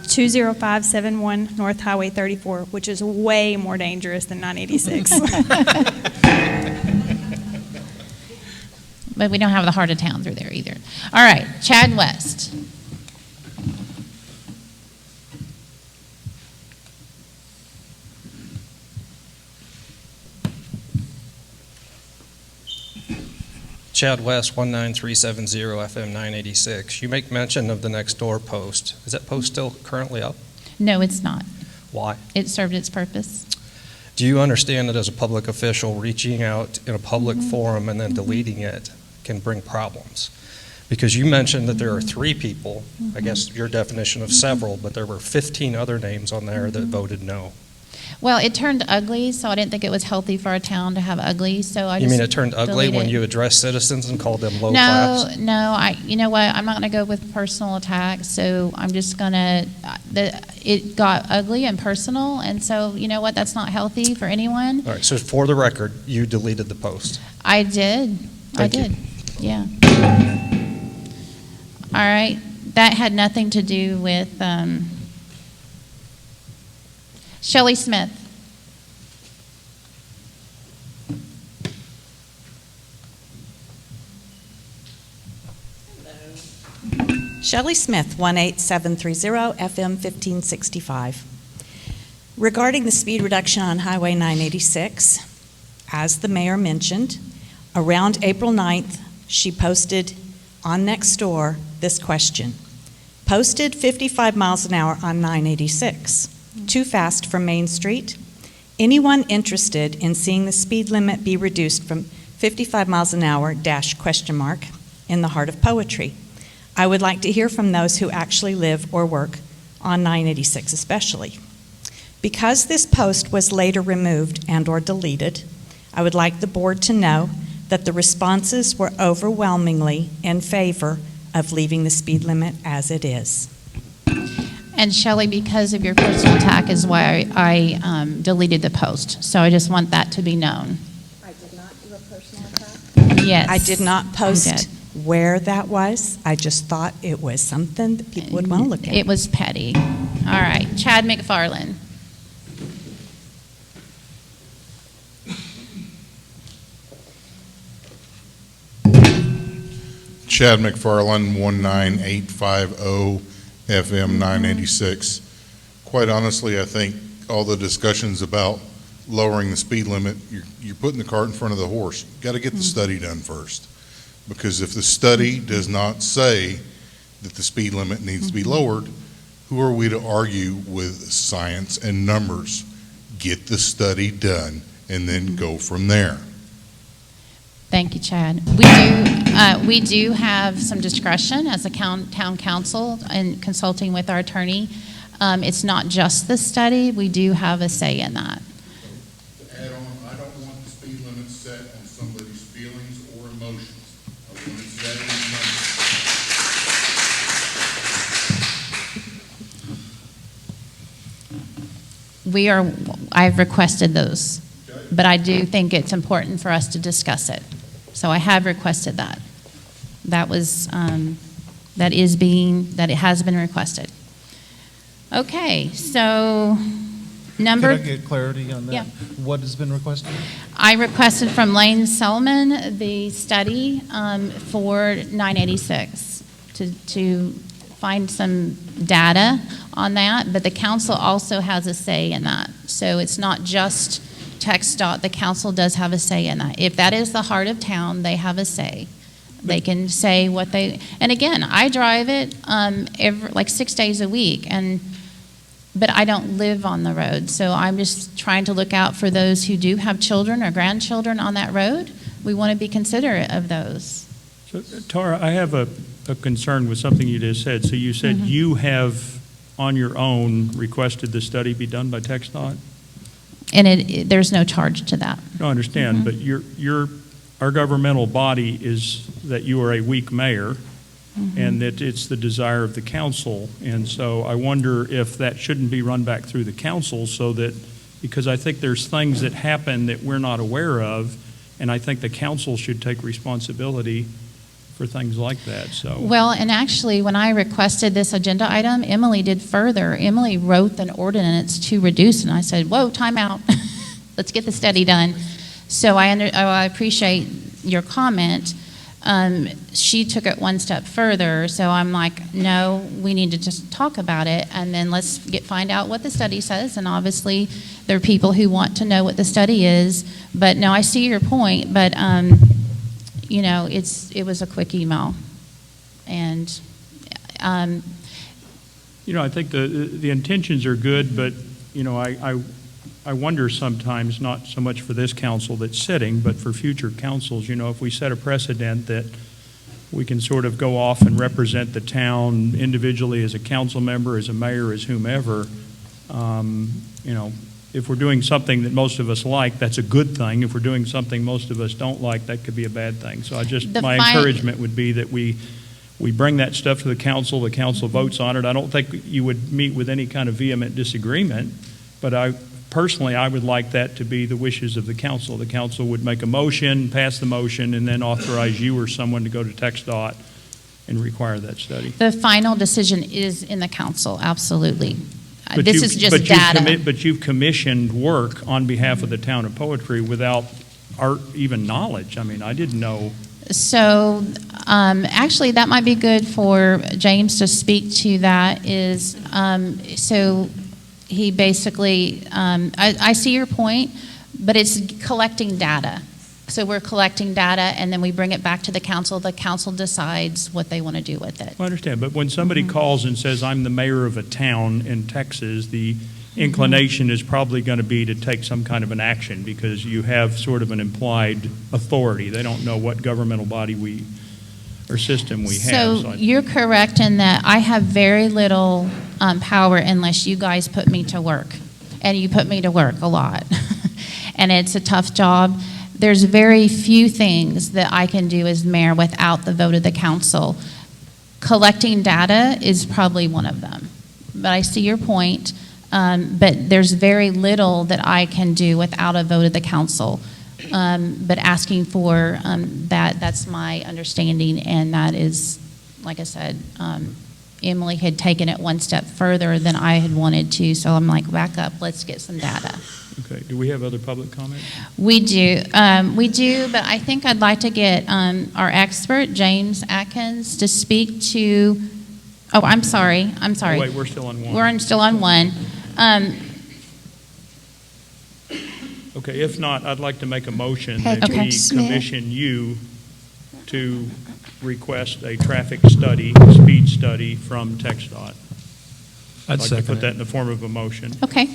20571 North Highway 34, which is way more dangerous than 986. But we don't have the heart of town through there either. All right, Chad West. Chad West, 19370 FM 986. You make mention of the next door post. Is that post still currently up? No, it's not. Why? It served its purpose. Do you understand that as a public official, reaching out in a public forum and then deleting it can bring problems? Because you mentioned that there are 3 people, I guess your definition of several, but there were 15 other names on there that voted no. Well, it turned ugly, so I didn't think it was healthy for our town to have ugly, so I You just mean it turned ugly when deleted. you addressed citizens and called them low class? No, you know what, I'm not gonna go with personal attacks, so I'm just gonna, it got ugly and personal, and so, you know what, that's not healthy for anyone. All right, so for the record, you deleted the post. I did, Thank you. yeah. All right, that had nothing to do with, Shelley Smith. Shelley Smith, 18730 FM 1565. Regarding the speed reduction on Highway 986, as the mayor mentioned, around April 9th, she posted on Nextdoor this question. Posted 55 miles an hour on 986. Too fast from Main Street? Anyone interested in seeing the speed limit be reduced from 55 miles an hour dash question mark in the heart of poetry? I would like to hear from those who actually live or work on 986 especially. Because this post was later removed and or deleted, I would like the board to know that the responses were overwhelmingly in favor of leaving the speed limit as it is. And Shelley, because of your personal attack is why I deleted the post. So I just want that to be known. I did not do a personal attack? Yes. I did not you post did. where that was. I just thought it was something that people would want to look at. It was petty. All right, Chad McFarland. Chad McFarland, 19850 FM 986. Quite honestly, I think all the discussions about lowering the speed limit, you're putting the cart in front of the horse. You've got to get the study done first. Because if the study does not say that the speed limit needs to be lowered, who are we to argue with science and numbers? Get the study done and then go from there. Thank you, Chad. We do have some discretion as a town council in consulting with our attorney. It's not just the study. We do have a say in that. To add on, I don't want the speed limit set on somebody's feelings or emotions. I want it set in numbers. I've requested those, but I do think it's important for us to discuss it. So I have requested that. That it has been requested. Okay, so Could I get clarity on that? Yeah. What has been requested? I requested from Lane Selman the study for 986 to find some data on that, but the council also has a say in that. So it's not just TxDOT, the council does have a say in that. If that is the heart of town, they have a say. They can say what they, and again, I drive it like 6 days a week, but I don't live on the road. So I'm just trying to look out for those who do have children or grandchildren on that road. We want to be considerate of those. So, Tara, I have a a concern with something you just said. So you said you have, on your own, requested the study be done by TxDOT? And there's no charge to that. No, I understand, but our governmental body is that you are a weak mayor, and that it's the desire of the council. And so I wonder if that shouldn't be run back through the council so that, because I think there's things that happen that we're not aware of, and I think the council should take responsibility for things like that, so. Well, and actually, when I requested this agenda item, Emily did further. Emily wrote an ordinance to reduce, and I said, whoa, time out. Let's get the study done. So I appreciate your comment. She took it one step further, so I'm like, no, we need to just talk about it, and then let's find out what the study says, and obviously, there are people who want to know what the study is, but no, I see your point, but, you know, it was a quick email, and, You know, I think the intentions are good, but, you know, I wonder sometimes, not so much for this council that's sitting, but for future councils, you know, if we set a precedent that we can sort of go off and represent the town individually as a council member, as a mayor, as whomever, you know, if we're doing something that most of us like, that's a good thing. If we're doing something most of us don't like, that could be a bad thing. So my encouragement would be that we bring that stuff to the council votes on it. I don't think you would meet with any kind of vehement disagreement, but personally, I would like that to be the wishes of the council. The council would make a motion, pass the motion, and then authorize you or someone to go to TxDOT and require that study. the final decision is in the council, absolutely. This is just data. But you've commissioned work on behalf of the town of Poetry without our even knowledge. I mean, I didn't know. So, actually, that might be good for James to speak to that is, so he basically, I see your point, but it's collecting data. So we're collecting data, and then we bring it back to the council. The council decides what they want to do with it. I understand, but when somebody calls and says, I'm the mayor of a town in Texas, the inclination is probably going to be to take some kind of an action because you have sort of an implied authority. They don't know what governmental body or system we have. So you're correct in that I have very little power unless you guys put me to work. And you put me to work a lot. And it's a tough job. There's very few things that I can do as mayor without the vote of the council. Collecting data is probably one of them. But I see your point. But there's very little that I can do without a vote of the council. But asking for that's my understanding, and that is, like I said, Emily had taken it one step further than I had wanted to, so I'm like, back up, let's get some data. Okay, do we have other public comment? We do, but I think I'd like to get our expert, James Atkins, to speak to, I'm sorry. Oh, wait, we're still on one. We're still on one. Okay, if not, I'd like to make a motion that we commission you to request a traffic study, speed study from TxDOT. I'd like to put that in the form of a motion. Okay.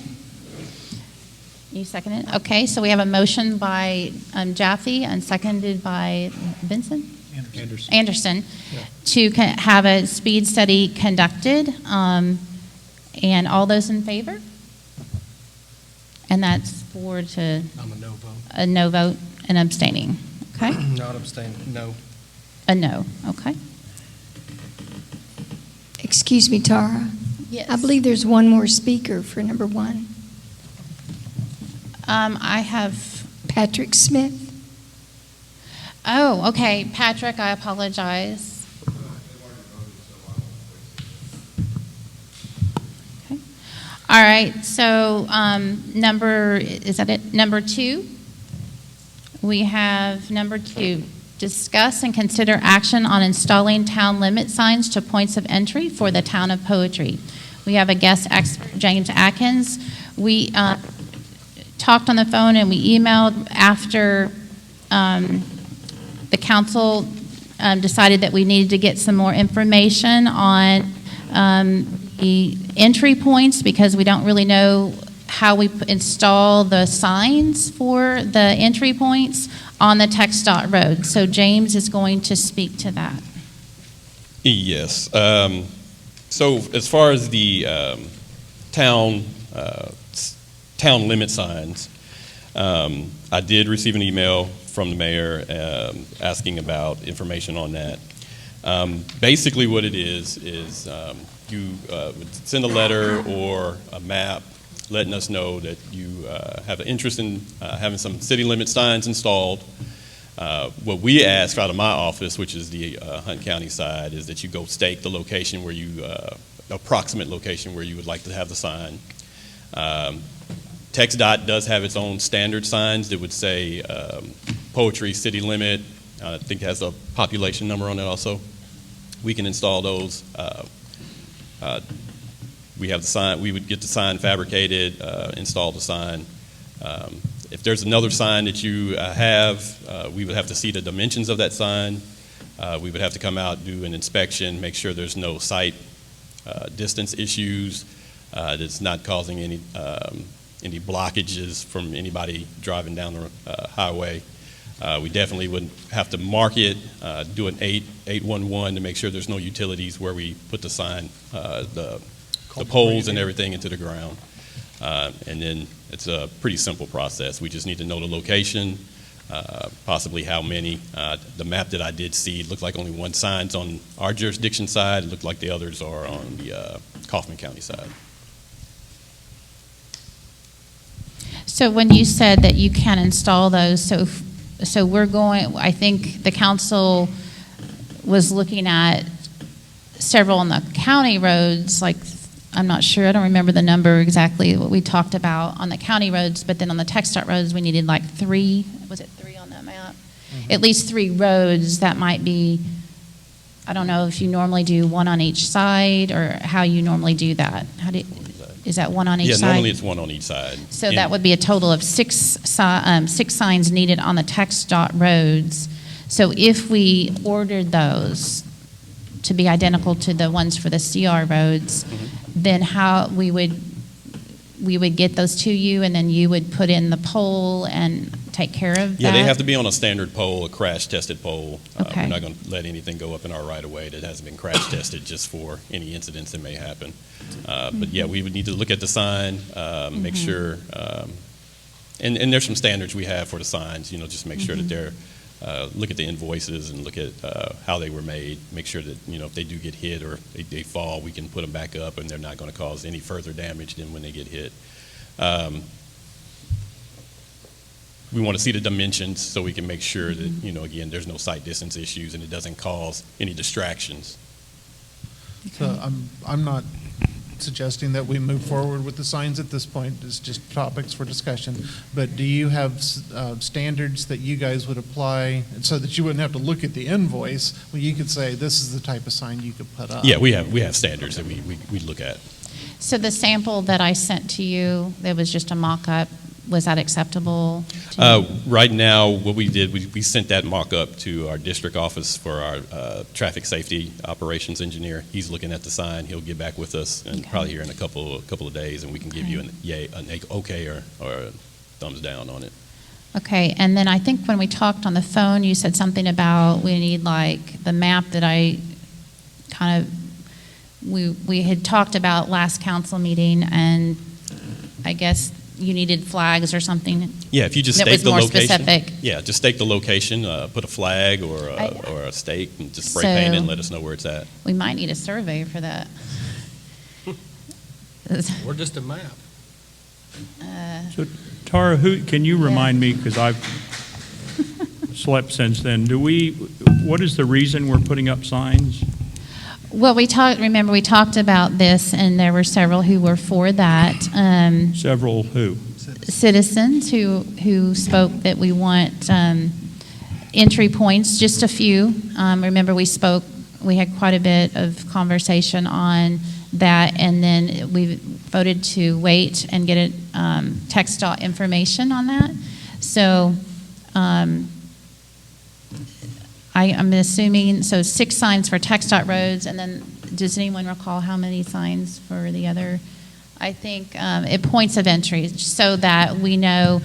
You second it? Okay, so we have a motion by Jaffe and seconded by Benson? Anderson. Yeah. To have a speed study conducted. And all those in favor? And that's 4 to... I'm a no vote. A no vote and abstaining. Okay? Not abstaining, no. A no, okay. Excuse me, Tara. Yes. I believe there's one more speaker for number 1. I have... Patrick Smith. Oh, okay. Patrick, I apologize. Okay. All right, so is that it? Number 2? We have number 2. Discuss and consider action on installing town limit signs to points of entry for the town of Poetry. We have a guest expert, James Atkins. We talked on the phone and we emailed after the council decided that we needed to get some more information on the entry points because we don't really know how we install the signs for the entry points on the TxDOT road. So James is going to speak to that. Yes. So as far as the town limit signs, I did receive an email from the mayor asking about information on that. Basically what it is you would send a letter or a map letting us know that you have an interest in having some city limit signs installed. What we ask out of my office, which is the Hunt County side, is that you go stake the location where you, approximate location where you would like to have the sign. TxDOT does have its own standard signs that would say poetry, city limit. I think it has a population number on it also. We can install those. We have the sign. We would get the sign fabricated, install the sign. If there's another sign that you have, we would have to see the dimensions of that sign. We would have to come out, do an inspection, make sure there's no sight distance issues, that's not causing any blockages from anybody driving down the highway. We definitely would have to mark it, do an 811 to make sure there's no utilities where we put the sign, the poles and everything into the ground. And then it's a pretty simple process. We just need to know the location, possibly how many. The map that I did see looked like only one sign's on our jurisdiction side. It looked like the others are on the Kaufman County side. So when you said that you can install those, so we're going, I think the council was looking at several on the county roads, like, I'm not sure, I don't remember the number exactly what we talked about on the county roads, but then on the TxDOT roads, we needed like 3, was it 3 on that map? Mm-hmm. At least 3 roads that might be, I don't know if you normally do 1 on each side or how you normally do that. Is that 1 on each side? Yeah, normally it's 1 on each side. So that would be a total of 6 signs needed on the TxDOT roads. So if we ordered those to be identical to the ones for the CR roads, then how we would get those to you, and then you would put in the pole and take care of that? Yeah, they have to be on a standard pole, a crash-tested pole. Okay. We're not going to let anything go up in our right-of-way that hasn't been crash-tested just for any incidents that may happen. But yeah, we would need to look at the sign, make sure, and there's some standards we have for the signs, just make sure that they're, look at the invoices and look at how they were made, make sure that, if they do get hit or they fall, we can put them back up and they're not going to cause any further damage than when they get hit. We want to see the dimensions so we can make sure that, again, there's no sight distance issues and it doesn't cause any distractions. So I'm not suggesting that we move forward with the signs at this point. It's just topics for discussion. But do you have standards that you guys would apply so that you wouldn't have to look at the invoice? Well, you could say this is the type of sign you could put up. Yeah, we have standards that we look at. So the sample that I sent to you, that was just a mock-up, was that acceptable to you? Right now, what we did, we sent that mock-up to our district office for our traffic safety operations engineer. He's looking at the sign. He'll get back with us and probably here in a couple of days, and we can give you an okay or a thumbs down on it. Okay, and then I think when we talked on the phone, you said something about we need like the map that I kind of, we had talked about last council meeting, and I guess you needed flags or something. Yeah, if you just that stake was the more location. Specific. Yeah, just stake the location, put a flag or a stake, and just spray paint it and let us know where it's at. We might need a survey for that. Or just a map. So, Tara, can you remind me, because I've slept since then, what is the reason we're putting up signs? Well, we talked about this, and there were several who were for that. Several who? Citizens who spoke that we want entry points, just a few. Remember, we had quite a bit of conversation on that, and then we voted to wait and get TxDOT information on that. So I'm assuming, 6 signs for TxDOT roads, and then does anyone recall how many signs for the other? I think at points of entry, so that we know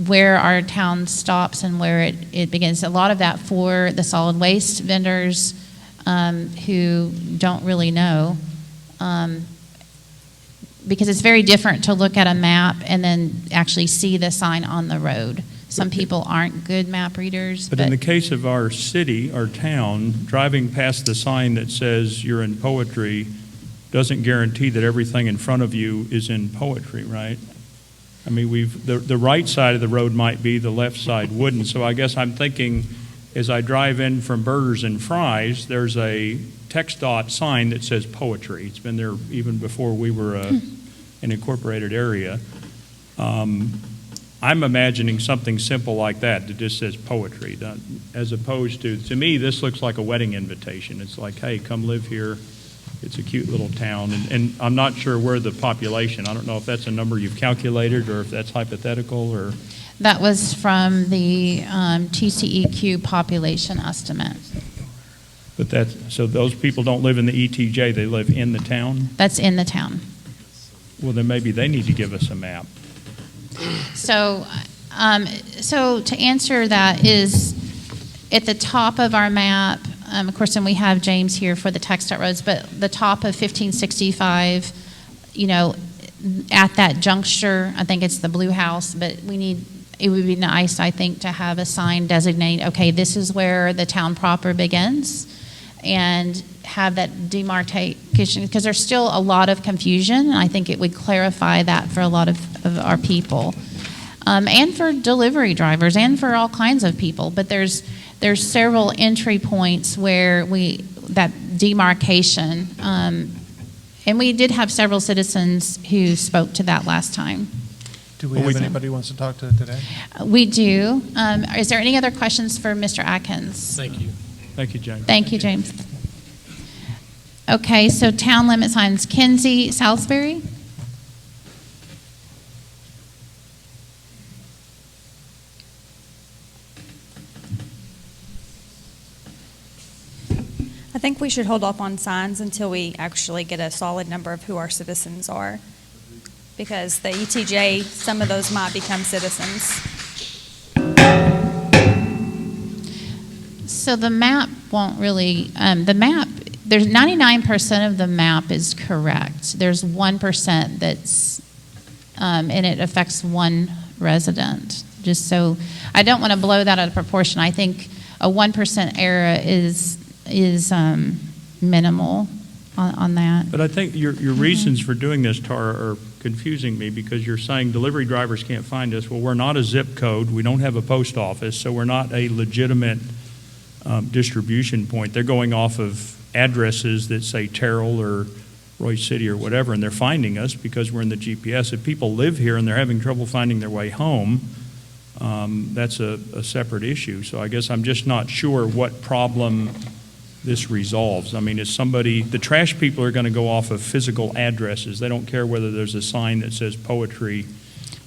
where our town stops and where it begins. A lot of that for the solid waste vendors, who don't really know. Because it's very different to look at a map and then actually see the sign on the road. Some people aren't good map readers. But in the case of our city, our town, driving past the sign that says you're in poetry doesn't guarantee that everything in front of you is in poetry, right? I mean, the right side of the road might be, the left side wouldn't. So I guess I'm thinking, as I drive in from Burgers and Fries, there's a text dot sign that says poetry. It's been there even before we were an incorporated area. I'm imagining something simple like that just says poetry, as opposed to me, this looks like a wedding invitation. It's like, hey, come live here. It's a cute little town. And I'm not sure where the population, I don't know if that's a number you've calculated or if that's hypothetical or. That was from the TCEQ population estimate. But so those people don't live in the ETJ, they live in the town? That's in the town. Well, then maybe they need to give us a map. So to answer that is, at the top of our map, of course, and we have James here for the text dot roads, but the top of 1565, at that juncture, I think it's the blue house, but it would be nice, I think, to have a sign designate, okay, this is where the town proper begins, and have that demarcation, because there's still a lot of confusion, and I think it would clarify that for a lot of our people, and for delivery drivers, and for all kinds of people. But there's several entry points where that demarcation, and we did have several citizens who spoke to that last time. Do we have anybody who wants to talk to today? We do. Is there any other questions for Mr. Atkins? Thank you. Thank you, James. Thank you, James. Okay, so town limit signs, Kinsey, Salisbury. I think we should hold off on signs until we actually get a solid number of who our citizens are. Because the ETJ, some of those might become citizens. So the map won't really, there's 99% of the map is correct. There's 1% that's, and it affects one resident. Just so, I don't want to blow that out of proportion. I think a 1% error is minimal on that. But I think your reasons for doing this, Tara, are confusing me, because you're saying delivery drivers can't find us. Well, we're not a zip code. We don't have a post office, so we're not a legitimate distribution point. They're going off of addresses that say Terrell or Royce City or whatever, and they're finding us because we're in the GPS. If people live here and they're having trouble finding their way home, that's a separate issue. So I guess I'm just not sure what problem this resolves. I mean, the trash people are going to go off of physical addresses. They don't care whether there's a sign that says poetry.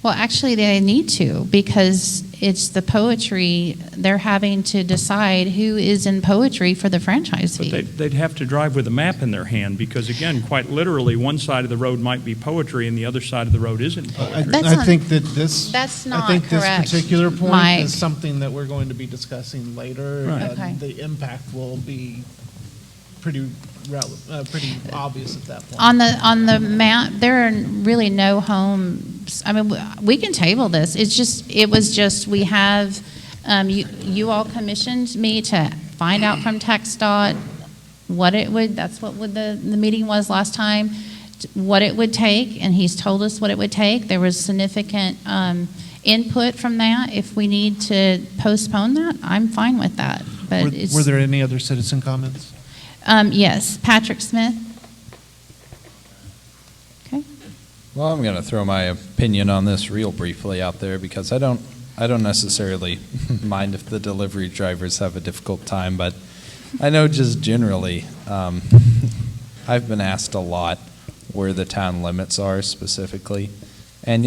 Well, actually, they need to, because it's the poetry. They're having to decide who is in poetry for the franchise fee. But they'd have to drive with a map in their hand, because, again, quite literally, one side of the road might be poetry and the other side of the road isn't poetry. I think that this particular point Mike. is something that we're going to be discussing later. Right. And Okay. the impact will be pretty obvious at that point. On the map, there are really no homes. I mean, we can table this. It was just we have, you all commissioned me to find out from TxDOT what it would, that's what the meeting was last time, what it would take, and he's told us what it would take. There was significant input from that. If we need to postpone that, I'm fine with that. But Were there any other citizen comments? Yes, Patrick Smith. Okay. Well, I'm going to throw my opinion on this real briefly out there, because I don't necessarily mind if the delivery drivers have a difficult time, but I know just generally, I've been asked a lot where the town limits are specifically, and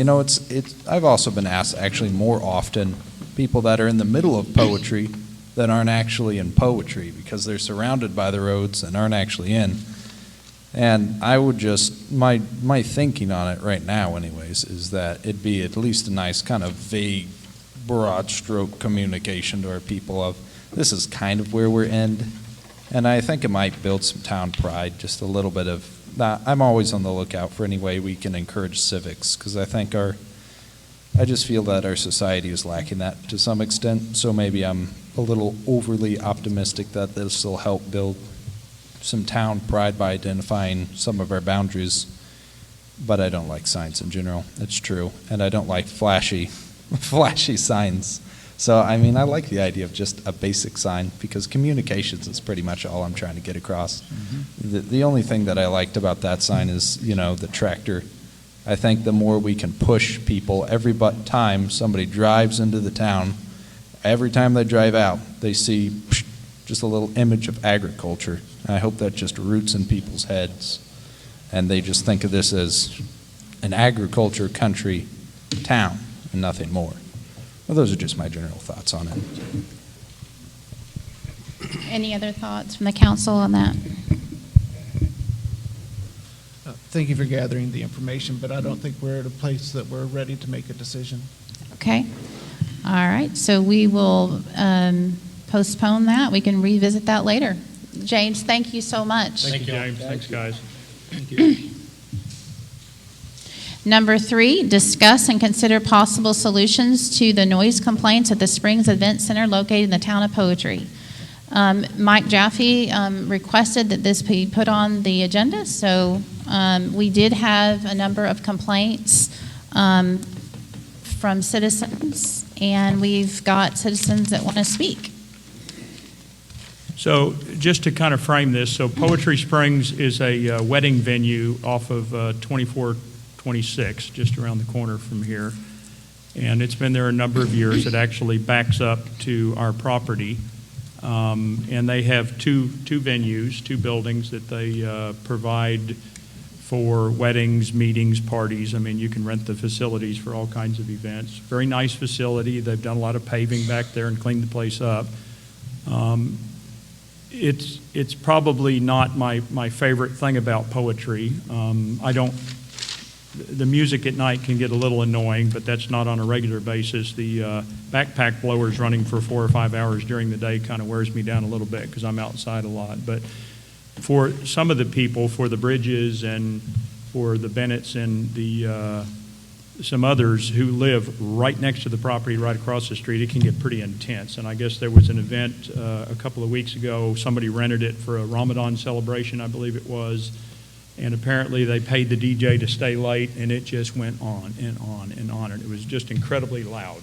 I've also been asked actually more often people that are in the middle of poetry that aren't actually in poetry, because they're surrounded by the roads and aren't actually in. And I would just, my thinking on it right now anyways, is that it'd be at least a nice kind of vague, broad stroke communication to our people of, this is kind of where we're end, And I think it might build some town pride, just a little bit of that. I'm always on the lookout for any way we can encourage civics, because I just feel that our society is lacking that to some extent. So maybe I'm a little overly optimistic that this will help build some town pride by identifying some of our boundaries. But I don't like signs in general. It's true. And I don't like flashy signs. So, I mean, I like the idea of just a basic sign, because communications is pretty much all I'm trying to get across. The only thing that I liked about that sign is, the tractor. I think the more we can push people, every time somebody drives into the town, every time they drive out, they see just a little image of agriculture. And I hope that just roots in people's heads, and they just think of this as an agriculture country town and nothing more. Well, those are just my general thoughts on it. Any other thoughts from the council on that? Thank you for gathering the information, but I don't think we're at a place that we're ready to make a decision. Okay. All right. So we will postpone that. We can revisit that later. James, thank you so much. Thank you, James. Thanks, guys. Thank you. Number 3, discuss and consider possible solutions to the noise complaints at the Springs Event Center located in the town of Poetry. Mike Jaffe requested that this be put on the agenda, so we did have a number of complaints from citizens, and we've got citizens that want to speak. So just to kind of frame this, so Poetry Springs is a wedding venue off of 2426, just around the corner from here. And it's been there a number of years. It actually backs up to our property. And they have two venues, 2 buildings that they provide for weddings, meetings, parties. I mean, you can rent the facilities for all kinds of events. Very nice facility. They've done a lot of paving back there and cleaned the place up. It's probably not my favorite thing about Poetry. The music at night can get a little annoying, but that's not on a regular basis. The backpack blowers running for 4 or 5 hours during the day kind of wears me down a little bit because I'm outside a lot. But for some of the people, for the Bridges and for the Bennetts and some others who live right next to the property, right across the street, it can get pretty intense. And I guess there was an event a couple of weeks ago. Somebody rented it for a Ramadan celebration, I believe it was. And apparently they paid the DJ to stay late, and it just went on and on and on. And it was just incredibly loud,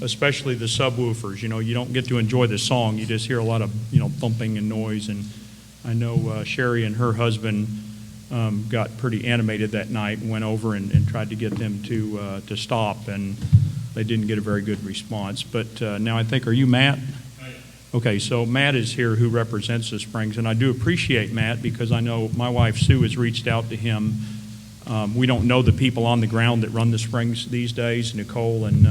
especially the subwoofers. You don't get to enjoy the song. You just hear a lot of, thumping and noise. And I know Sherry and her husband got pretty animated that night and went over and tried to get them to stop, and they didn't get a very good response. But now I think, are you Matt? Okay, so Matt is here who represents the Springs, and I do appreciate Matt because I know my wife Sue has reached out to him. We don't know the people on the ground that run the Springs these days. Nicole and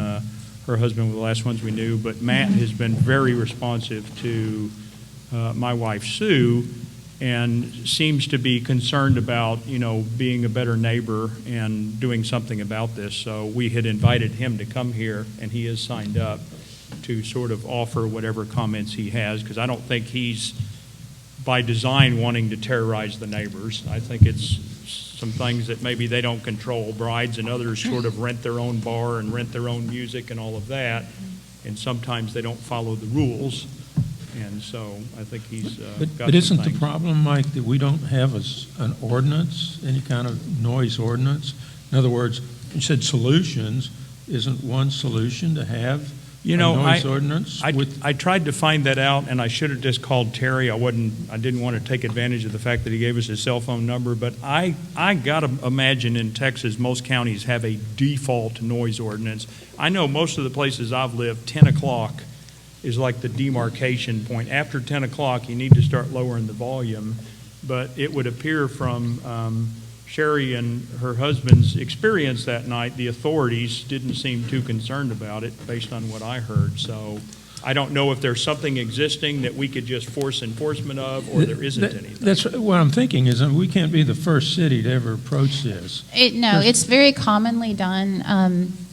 her husband were the last ones we knew, but Matt has been very responsive to my wife Sue and seems to be concerned about, being a better neighbor and doing something about this. So we had invited him to come here, and he has signed up to sort of offer whatever comments he has, because I don't think he's, by design, wanting to terrorize the neighbors. I think it's some things that maybe they don't control. Brides and others sort of rent their own bar and rent their own music and all of that, and sometimes they don't follow the rules. And so I think he's But isn't the problem, Mike, that we don't have an ordinance, any kind of noise ordinance? In other words, you said solutions. Isn't one solution to have a noise ordinance? I tried to find that out, and I should have just called Terry. I didn't want to take advantage of the fact that he gave us his cell phone number, but I got to imagine in Texas most counties have a default noise ordinance. I know most of the places I've lived, 10 o'clock is like the demarcation point. After 10 o'clock, you need to start lowering the volume, but it would appear from Sherry and her husband's experience that night, the authorities didn't seem too concerned about it based on what I heard. So I don't know if there's something existing that we could just force enforcement of, or there isn't anything. That's what I'm thinking is we can't be the first city to ever approach this. It's very commonly done.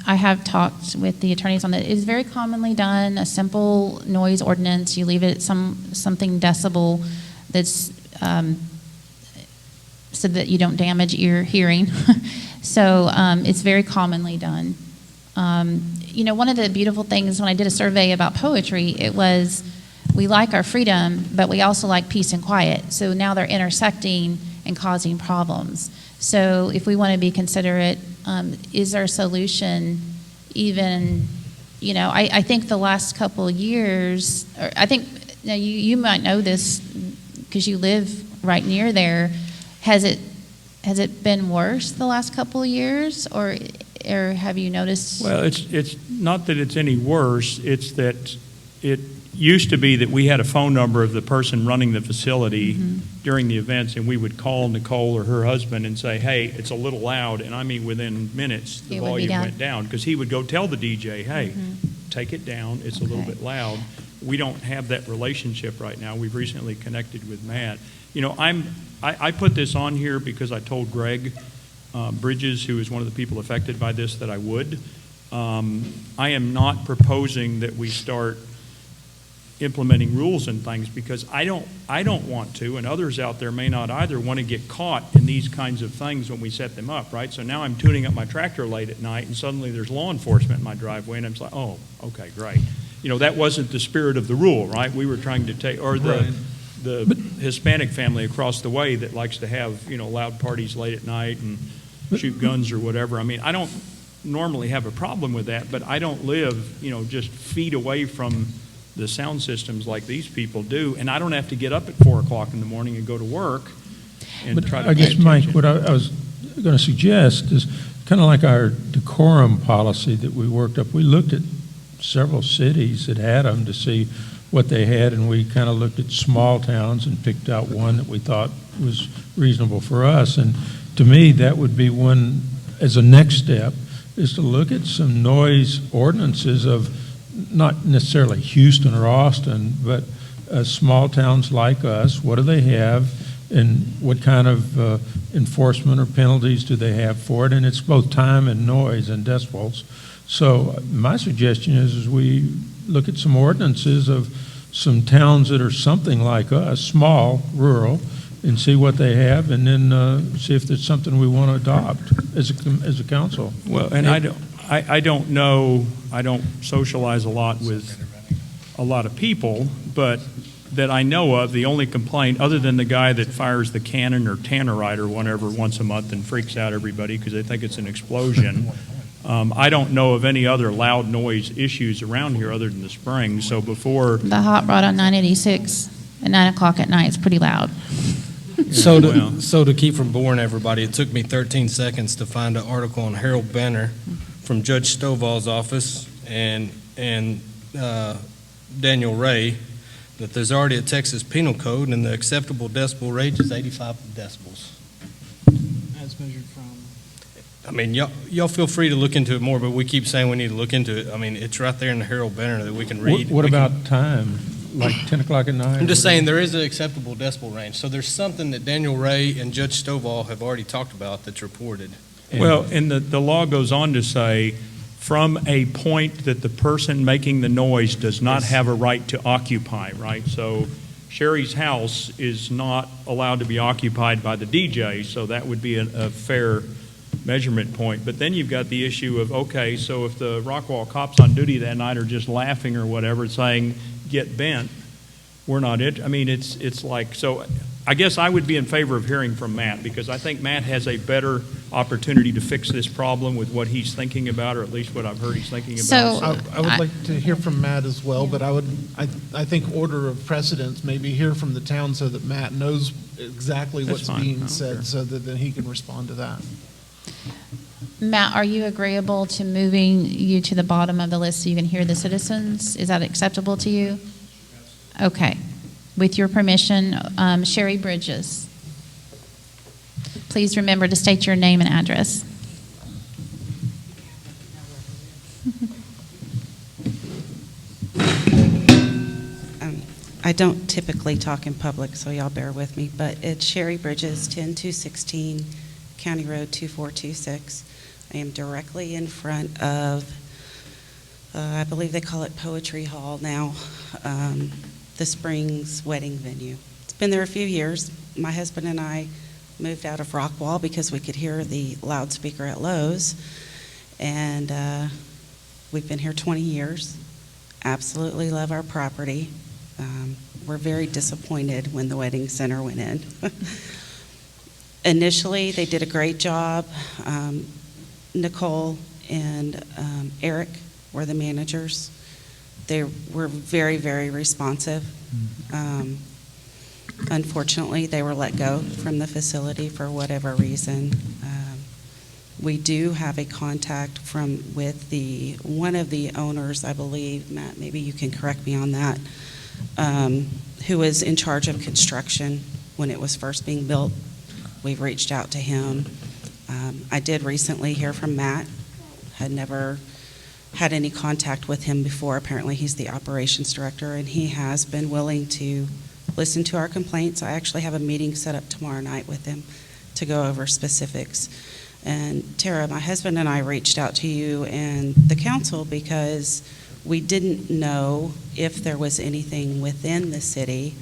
I have talked with the attorneys on that. It's very commonly done, a simple noise ordinance. You leave it at something decibel that's so that you don't damage ear hearing. So it's very commonly done. One of the beautiful things when I did a survey about poetry, it was we like our freedom, but we also like peace and quiet. So now they're intersecting and causing problems. So if we want to be considerate, is our solution even, I think the last couple of years, or I think now you might know this because you live right near there. Has it been worse the last couple of years, or have you noticed? Well, it's not that it's any worse. It's that it used to be that we had a phone number of the person running the facility during the events, and we would call Nicole or her husband and say, hey, it's a little loud. And I mean, within minutes, the volume went down, because he would go tell the DJ, hey, take it down. It's a little bit loud. We don't have that relationship right now. We've recently connected with Matt. I put this on here because I told Greg Bridges, who is one of the people affected by this, that I would. I am not proposing that we start implementing rules and things, because I don't want to, and others out there may not either, want to get caught in these kinds of things when we set them up, right? So now I'm tuning up my tractor late at night, and suddenly there's law enforcement in my driveway, and I'm just like, oh, okay, great. That wasn't the spirit of the rule, right? We were trying to take, or the Hispanic family across the way that likes to have, loud parties late at night and shoot guns or whatever. I mean, I don't normally have a problem with that, but I don't live, just feet away from the sound systems like these people do, and I don't have to get up at 4 o'clock in the morning and go to work and try to. I guess, Mike, what I was going to suggest is kind of like our decorum policy that we worked up. We looked at several cities that had them to see what they had, and we kind of looked at small towns and picked out one that we thought was reasonable for us. And to me, that would be one, as a next step, is to look at some noise ordinances of not necessarily Houston or Austin, but small towns like us. What do they have, and what kind of enforcement or penalties do they have for it? And it's both time and noise and decibels. So my suggestion is we look at some ordinances of some towns that are something like us, small, rural, and see what they have, and then see if there's something we want to adopt as a council. Well, and I don't know, I don't socialize a lot with a lot of people, but that I know of, the only complaint, other than the guy that fires the cannon or tannerite or whatever once a month and freaks out everybody because they think it's an explosion, I don't know of any other loud noise issues around here other than the spring. So before the hot rod on 986 at 9 o'clock at night is pretty loud. So to keep from boring everybody, it took me 13 seconds to find an article on Harold Benner from Judge Stovall's office and Daniel Ray that there's already a Texas penal code and the acceptable decibel range is 85 decibels. As measured from. I mean, y'all feel free to look into it more, but we keep saying we need to look into it. I mean, it's right there in the Harold Benner that we can read. What about time? Like 10 o'clock at night? I'm just saying there is an acceptable decibel range. So there's something that Daniel Ray and Judge Stovall have already talked about that's reported. Well, and the law goes on to say, from a point that the person making the noise does not have a right to occupy, right? So Sherry's house is not allowed to be occupied by the DJ, so that would be a fair measurement point. But then you've got the issue of, okay, so if the Rockwall cops on duty that night are just laughing or whatever, saying, get bent, we're not it. I mean, it's like, so I guess I would be in favor of hearing from Matt, because I think Matt has a better opportunity to fix this problem with what he's thinking about, or at least what I've heard he's thinking about. So I would like to hear from Matt as well, but I think order of precedence, maybe hear from the town so that Matt knows exactly what's being said, so that then he can respond to that. Matt, are you agreeable to moving you to the bottom of the list so you can hear the citizens? Is that acceptable to you? Okay. With your permission, Sherry Bridges. Please remember to state your name and address. I don't typically talk in public, so y'all bear with me, but it's Sherry Bridges, 10216 County Road 2426. I am directly in front of, I believe they call it Poetry Hall now, the Springs wedding venue. It's been there a few years. My husband and I moved out of Rockwall because we could hear the loudspeaker at Lowe's, and we've been here 20 years. Absolutely love our property. We're very disappointed when the wedding center went in. Initially, they did a great job. Nicole and Eric were the managers. They were very, very responsive. Unfortunately, they were let go from the facility for whatever reason. We do have a contact with one of the owners, I believe, Matt, maybe you can correct me on that, who was in charge of construction when it was first being built. We've reached out to him. I did recently hear from Matt. Had never had any contact with him before. Apparently he's the operations director, and he has been willing to listen to our complaints. I actually have a meeting set up tomorrow night with him to go over specifics. And Tara, my husband and I reached out to you and the council because we didn't know if there was anything within the city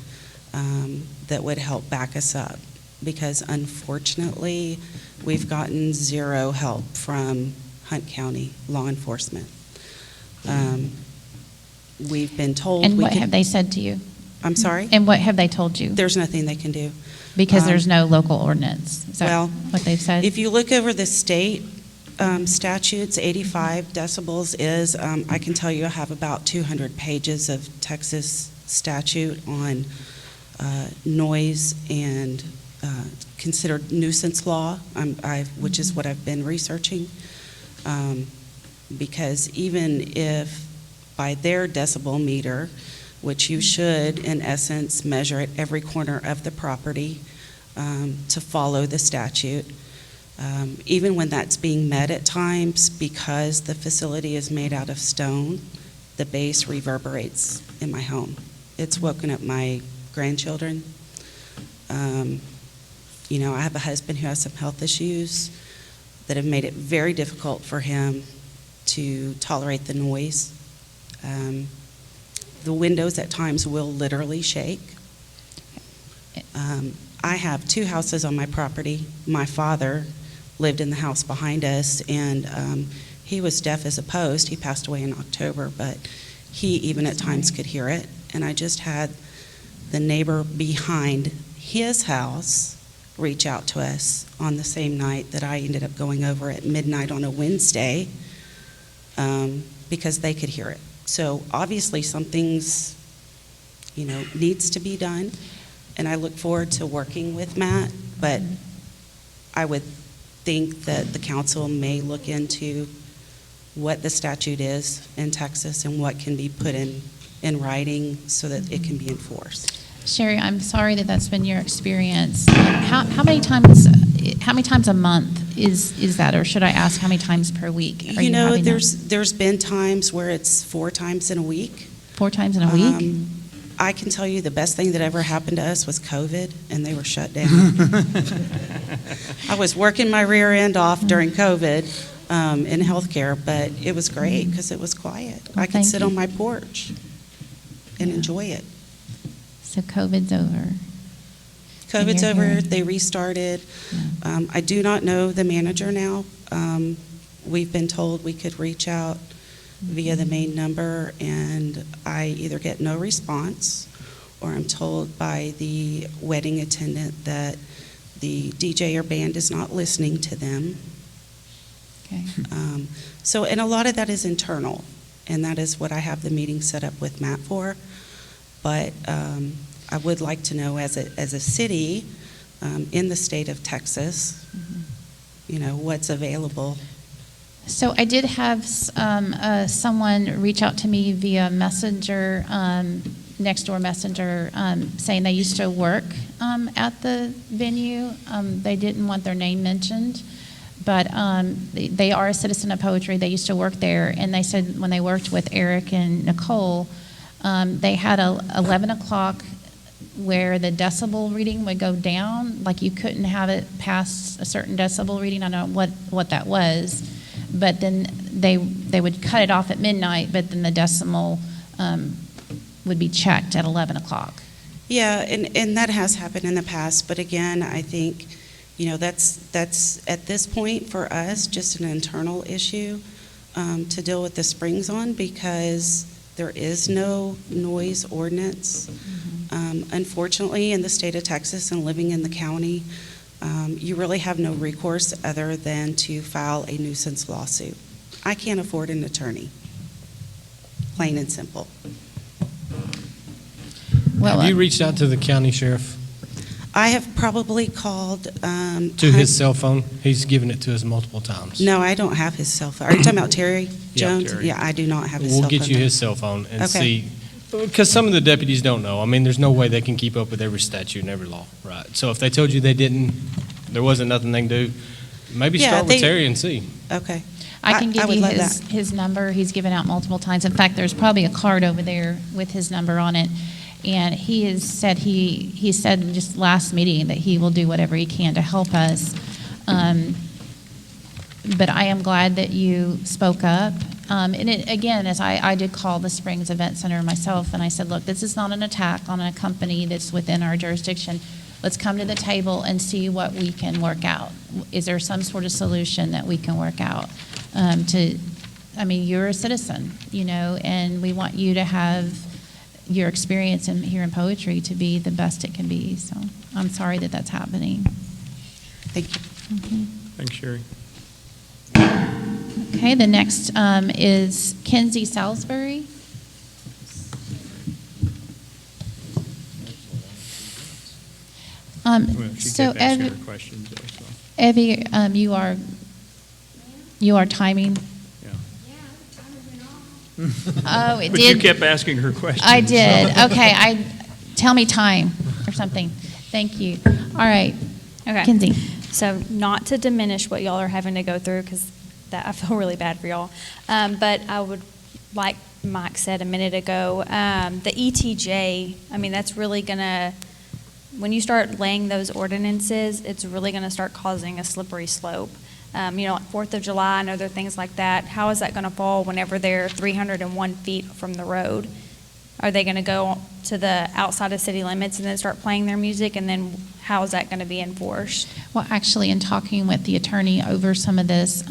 that would help back us up. Because unfortunately, we've gotten zero help from Hunt County law enforcement. We've been told. And what have they said to you? I'm sorry? And what have they told you? There's nothing they can do. Because there's no local ordinance. Is that Well, what they've said? if you look over the state statutes, 85 decibels is, I can tell you I have about 200 pages of Texas statute on noise and considered nuisance law, which is what I've been researching. Because even if by their decibel meter, which you should, in essence, measure at every corner of the property to follow the statute. Even when that's being met at times, because the facility is made out of stone, the bass reverberates in my home. It's woken up my grandchildren. You know, I have a husband who has some health issues that have made it very difficult for him to tolerate the noise. The windows at times will literally shake. I have 2 houses on my property. My father lived in the house behind us, and he was deaf as a post. He passed away in October, but he even at times could hear it. And I just had the neighbor behind his house reach out to us on the same night that I ended up going over at midnight on a Wednesday because they could hear it. So obviously something's, needs to be done, and I look forward to working with Matt, but I would think that the council may look into what the statute is in Texas and what can be put in writing so that it can be enforced. Sherry, I'm sorry that that's been your experience. How many times a month is that, or should I ask how many times per week? Are you having that? There's been times where it's 4 times in a week. 4 times in a week? I can tell you the best thing that ever happened to us was COVID, and they were shut down. I was working my rear end off during COVID in healthcare, but it was great because it was quiet. I could sit on my porch and enjoy it. So COVID's over. COVID's over. They restarted. Yeah. I do not know the manager now. We've been told we could reach out via the main number, and I either get no response or I'm told by the wedding attendant that the DJ or band is not listening to them. Okay. And a lot of that is internal, and that is what I have the meeting set up with Matt for. But I would like to know, as a city in the state of Texas, what's available. So I did have someone reach out to me via Messenger, Nextdoor Messenger, saying they used to work at the venue. They didn't want their name mentioned, but they are a citizen of Poetry. They used to work there, and they said when they worked with Eric and Nicole, They had a 11 o'clock where the decibel reading would go down, like you couldn't have it past a certain decibel reading. I don't know what that was, but then they would cut it off at midnight, but then the decimal would be checked at 11 o'clock. Yeah, and that has happened in the past, but again, I think, that's at this point for us just an internal issue to deal with the Springs on, because there is no noise ordinance. Unfortunately, in the state of Texas and living in the county, you really have no recourse other than to file a nuisance lawsuit. I can't afford an attorney, plain and simple. Well, Have you reached out to the county sheriff? I have probably called. To his cell phone? He's given it to us multiple times. No, I don't have his cell phone. Are you talking about Terry Jones? Terry. Yeah, I do not have his cell We'll phone. get you his cell phone and Okay. see, because some of the deputies don't know. I mean, there's no way they can keep up with every statute and every law, right? So if they told you they didn't, there wasn't nothing they can do, maybe Yeah, start with Terry and see. Okay. I can give would you love his number. He's given out multiple times. In fact, there's probably a card over there with his number on it. And he has said he said just last meeting that he will do whatever he can to help us. But I am glad that you spoke up. And it, again, as I did call the Springs Event Center myself, and I said, look, this is not an attack on a company that's within our jurisdiction. Let's come to the table and see what we can work out. Is there some sort of solution that we can work out? You're a citizen, and we want you to have your experience here in poetry to be the best it can be. So I'm sorry that that's happening. Thank you. Thanks, Sherry. Okay, the next is Kenzie Salisbury. Well, she So kept asking Evie, her questions, though, so. Evie, you are timing. Oh, it But did. you kept asking her questions. I did. Okay, tell me time or something. Thank you. All right. Okay. Kenzie. So not to diminish what y'all are having to go through, because I feel really bad for y'all. But I would, like Mike said a minute ago, the ETJ, that's really going to, when you start laying those ordinances, it's really going to start causing a slippery slope. Like 4th of July and other things like that. How is that going to fall whenever they're 301 feet from the road? Are they going to go to the outside of city limits and then start playing their music? And then how is that going to be enforced? Well, actually, in talking with the attorney over some of this,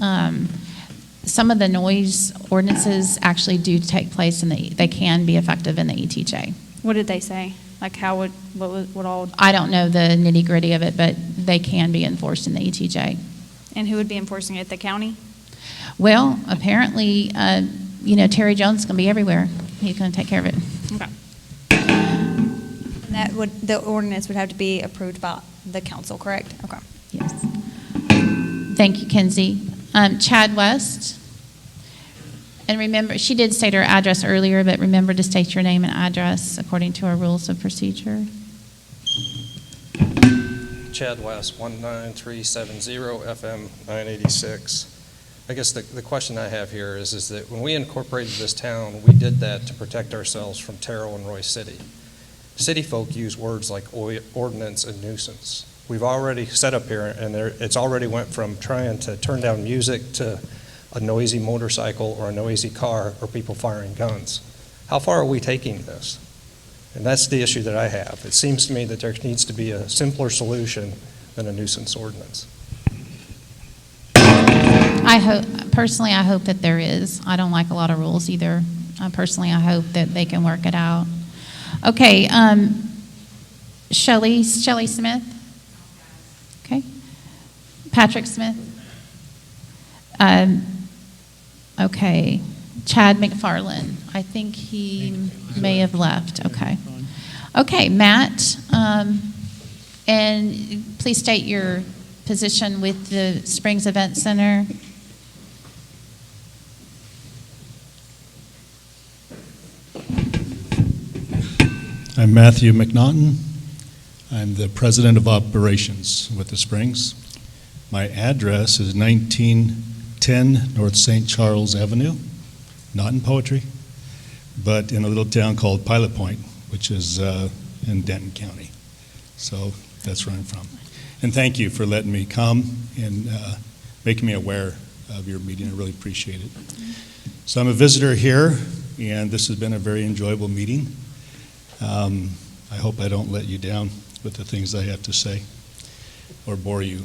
some of the noise ordinances actually do take place they can be effective in the ETJ. What did they say? Like what all? I don't know the nitty gritty of it, but they can be enforced in the ETJ. And who would be enforcing it? The county? Well, apparently, Terry Jones is going to be everywhere. He's going to take care of it. Okay. The ordinance would have to be approved by the council, correct? Okay. Yes. Thank you, Kenzie. Chad West. And remember, she did state her address earlier, but remember to state your name and address according to our rules of procedure. Chad West, 19370 FM 986. I guess the question I have here is that when we incorporated this town, we did that to protect ourselves from Terrell and Royce City. City folk use words like ordinance and nuisance. We've already set up here, and it's already went from trying to turn down music to a noisy motorcycle or a noisy car or people firing guns. How far are we taking this? And that's the issue that I have. It seems to me that there needs to be a simpler solution than a nuisance ordinance. I hope that there is. I don't like a lot of rules either. Personally, I hope that they can work it out. Okay, Shelley Smith. Okay. Patrick Smith. Okay. Chad McFarland. I think he may have left. Okay. Okay, Matt. And please state your position with the Springs Event Center. I'm Matthew McNaughton. I'm the president of operations with the Springs. My address is 1910 North St. Charles Avenue, not in poetry. but in a little town called Pilot Point, which is in Denton County. So that's where I'm from. And thank you for letting me come and making me aware of your meeting. I really appreciate it. So I'm a visitor here, and this has been a very enjoyable meeting. I hope I don't let you down with the things I have to say or bore you.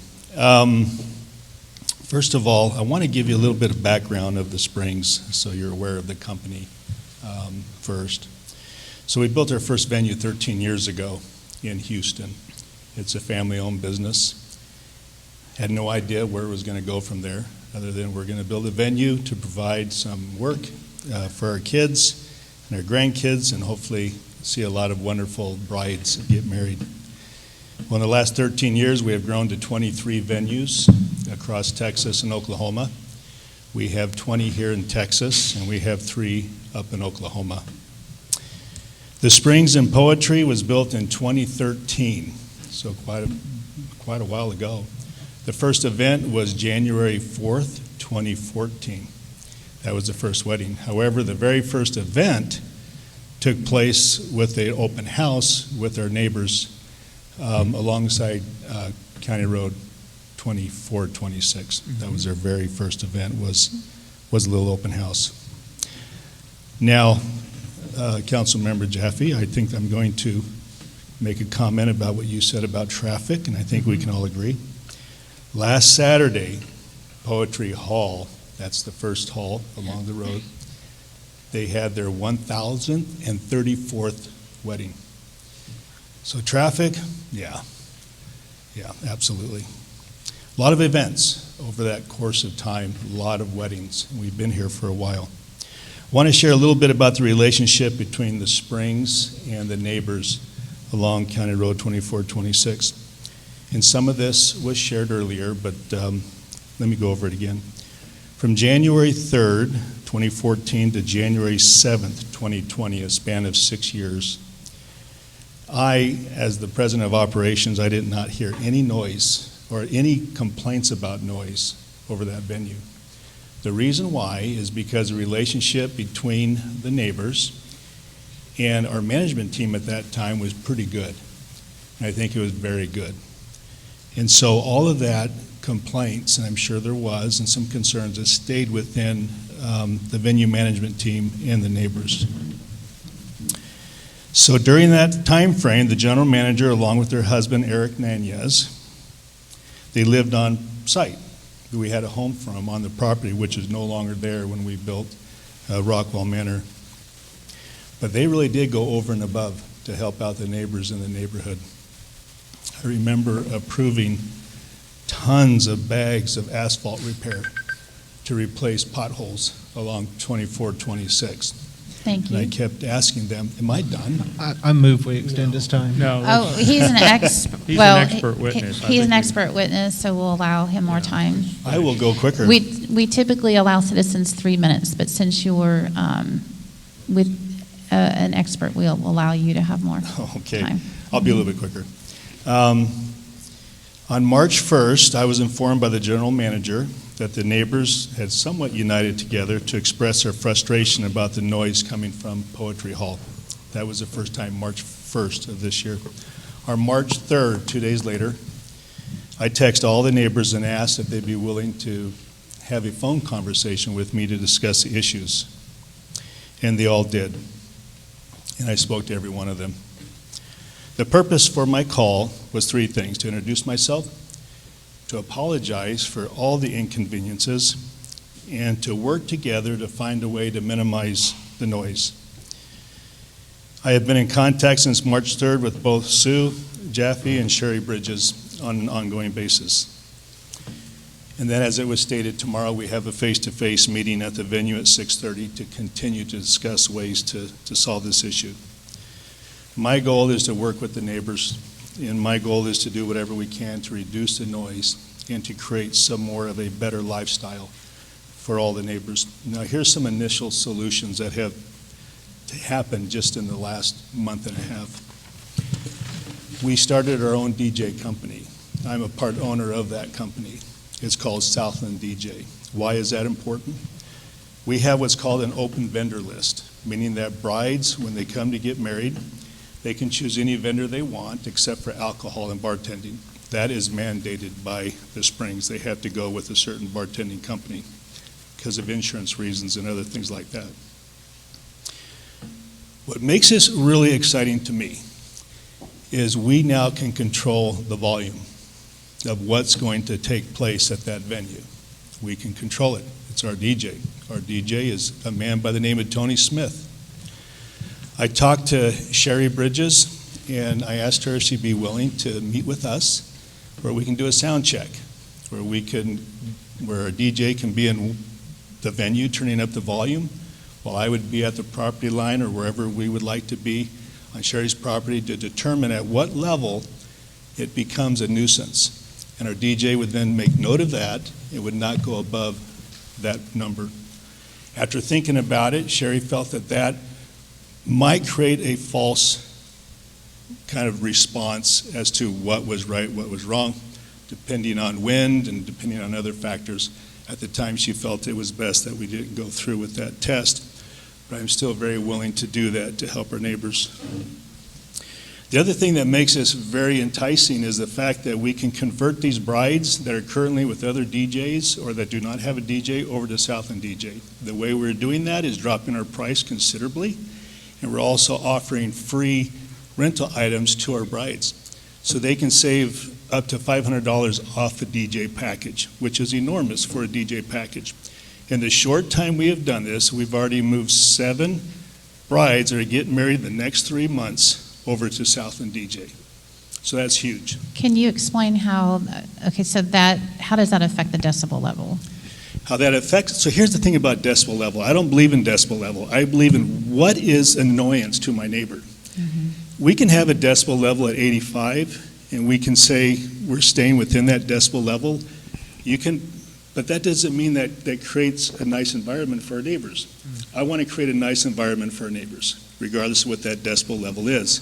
First of all, I want to give you a little bit of background of the Springs so you're aware of the company first. So we built our first venue 13 years ago in Houston. It's a family-owned business. Had no idea where it was going to go from there, other than we're going to build a venue to provide some work for our kids and our grandkids, and hopefully see a lot of wonderful brides get married. Well, in the last 13 years, we have grown to 23 venues across Texas and Oklahoma. We have 20 here in Texas, and we have 3 up in Oklahoma. The Springs in Poetry was built in 2013, so quite a while ago. The first event was January 4th, 2014. That was the first wedding. However, the very first event took place with an open house with our neighbors alongside County Road 2426. That was our very first event, was a little open house. Now, Councilmember Jaffe, I think I'm going to make a comment about what you said about traffic, and I think we can all agree. Last Saturday, Poetry Hall, that's the first hall along the road, they had their 1,034th wedding. So traffic, yeah, absolutely. A lot of events over that course of time, a lot of weddings. We've been here for a while. I want to share a little bit about the relationship between the Springs and the neighbors along County Road 2426. And some of this was shared earlier, but let me go over it again. From January 3rd, 2014 to January 7th, 2020, a span of 6 years, I, as the president of operations, I did not hear any noise or any complaints about noise over that venue. The reason why is because the relationship between the neighbors and our management team at that time was pretty good. And I think it was very good. And so all of that complaints, and I'm sure there was, and some concerns that stayed within the venue management team and the neighbors. So during that time frame, the general manager, along with her husband, Eric Nanez, they lived on site. We had a home for them on the property, which is no longer there when we built Rockwell Manor. But they really did go over and above to help out the neighbors in the neighborhood. I remember approving tons of bags of asphalt repair to replace potholes along 2426. Thank you. And I kept asking them, am I done? I move we extend his time. No. Oh, he's an expert. He's Well, an expert witness. He's an expert witness, so we'll allow him more time. I will go quicker. We typically allow citizens 3 minutes, but since you're with an expert, we'll allow you to have more Okay, time. I'll be a little bit quicker. On March 1st, I was informed by the general manager that the neighbors had somewhat united together to express their frustration about the noise coming from Poetry Hall. That was the first time, March 1st of this year. On March 3rd, 2 days later, I texted all the neighbors and asked if they'd be willing to have a phone conversation with me to discuss the issues. And they all did. And I spoke to every one of them. The purpose for my call was 3 things: to introduce myself, to apologize for all the inconveniences, and to work together to find a way to minimize the noise. I have been in contact since March 3rd with both Sue Jaffe and Sherry Bridges on an ongoing basis. And then, as it was stated, tomorrow we have a face-to-face meeting at the venue at 6:30 to continue to discuss ways to solve this issue. My goal is to work with the neighbors, and my goal is to do whatever we can to reduce the noise and to create some more of a better lifestyle for all the neighbors. Now, here's some initial solutions that have happened just in the last month and a half. We started our own DJ company. I'm a part owner of that company. It's called Southland DJ. Why is that important? We have what's called an open vendor list. meaning that brides, when they come to get married, they can choose any vendor they want except for alcohol and bartending. That is mandated by the Springs. They have to go with a certain bartending company because of insurance reasons and other things like that. What makes this really exciting to me is we now can control the volume of what's going to take place at that venue. We can control it. It's our DJ. Our DJ is a man by the name of Tony Smith. I talked to Sherry Bridges, and I asked her if she'd be willing to meet with us where we can do a sound check, where our DJ can be in the venue turning up the volume, while I would be at the property line or wherever we would like to be on Sherry's property to determine at what level it becomes a nuisance. And our DJ would then make note of that. It would not go above that number. After thinking about it, Sherry felt that that might create a false kind of response as to what was right, what was wrong, depending on wind and depending on other factors. At the time, she felt it was best that we didn't go through with that test, but I'm still very willing to do that to help our neighbors. The other thing that makes this very enticing is the fact that we can convert these brides that are currently with other DJs or that do not have a DJ over to Southland DJ. The way we're doing that is dropping our price considerably, and we're also offering free rental items to our brides. So they can save up to $500 off the DJ package, which is enormous for a DJ package. In the short time we have done this, we've already moved 7 brides that are getting married the next 3 months over to Southland DJ. So that's huge. Can you explain how, okay, so how does that affect the decibel level? How that affects, so here's the thing about decibel level. I don't believe in decibel level. I believe in what is annoyance to my neighbor. Mm-hmm. We can have a decibel level at 85, and we can say we're staying within that decibel level. But that doesn't mean that creates a nice environment for our neighbors. I want to create a nice environment for our neighbors, regardless of what that decibel level is.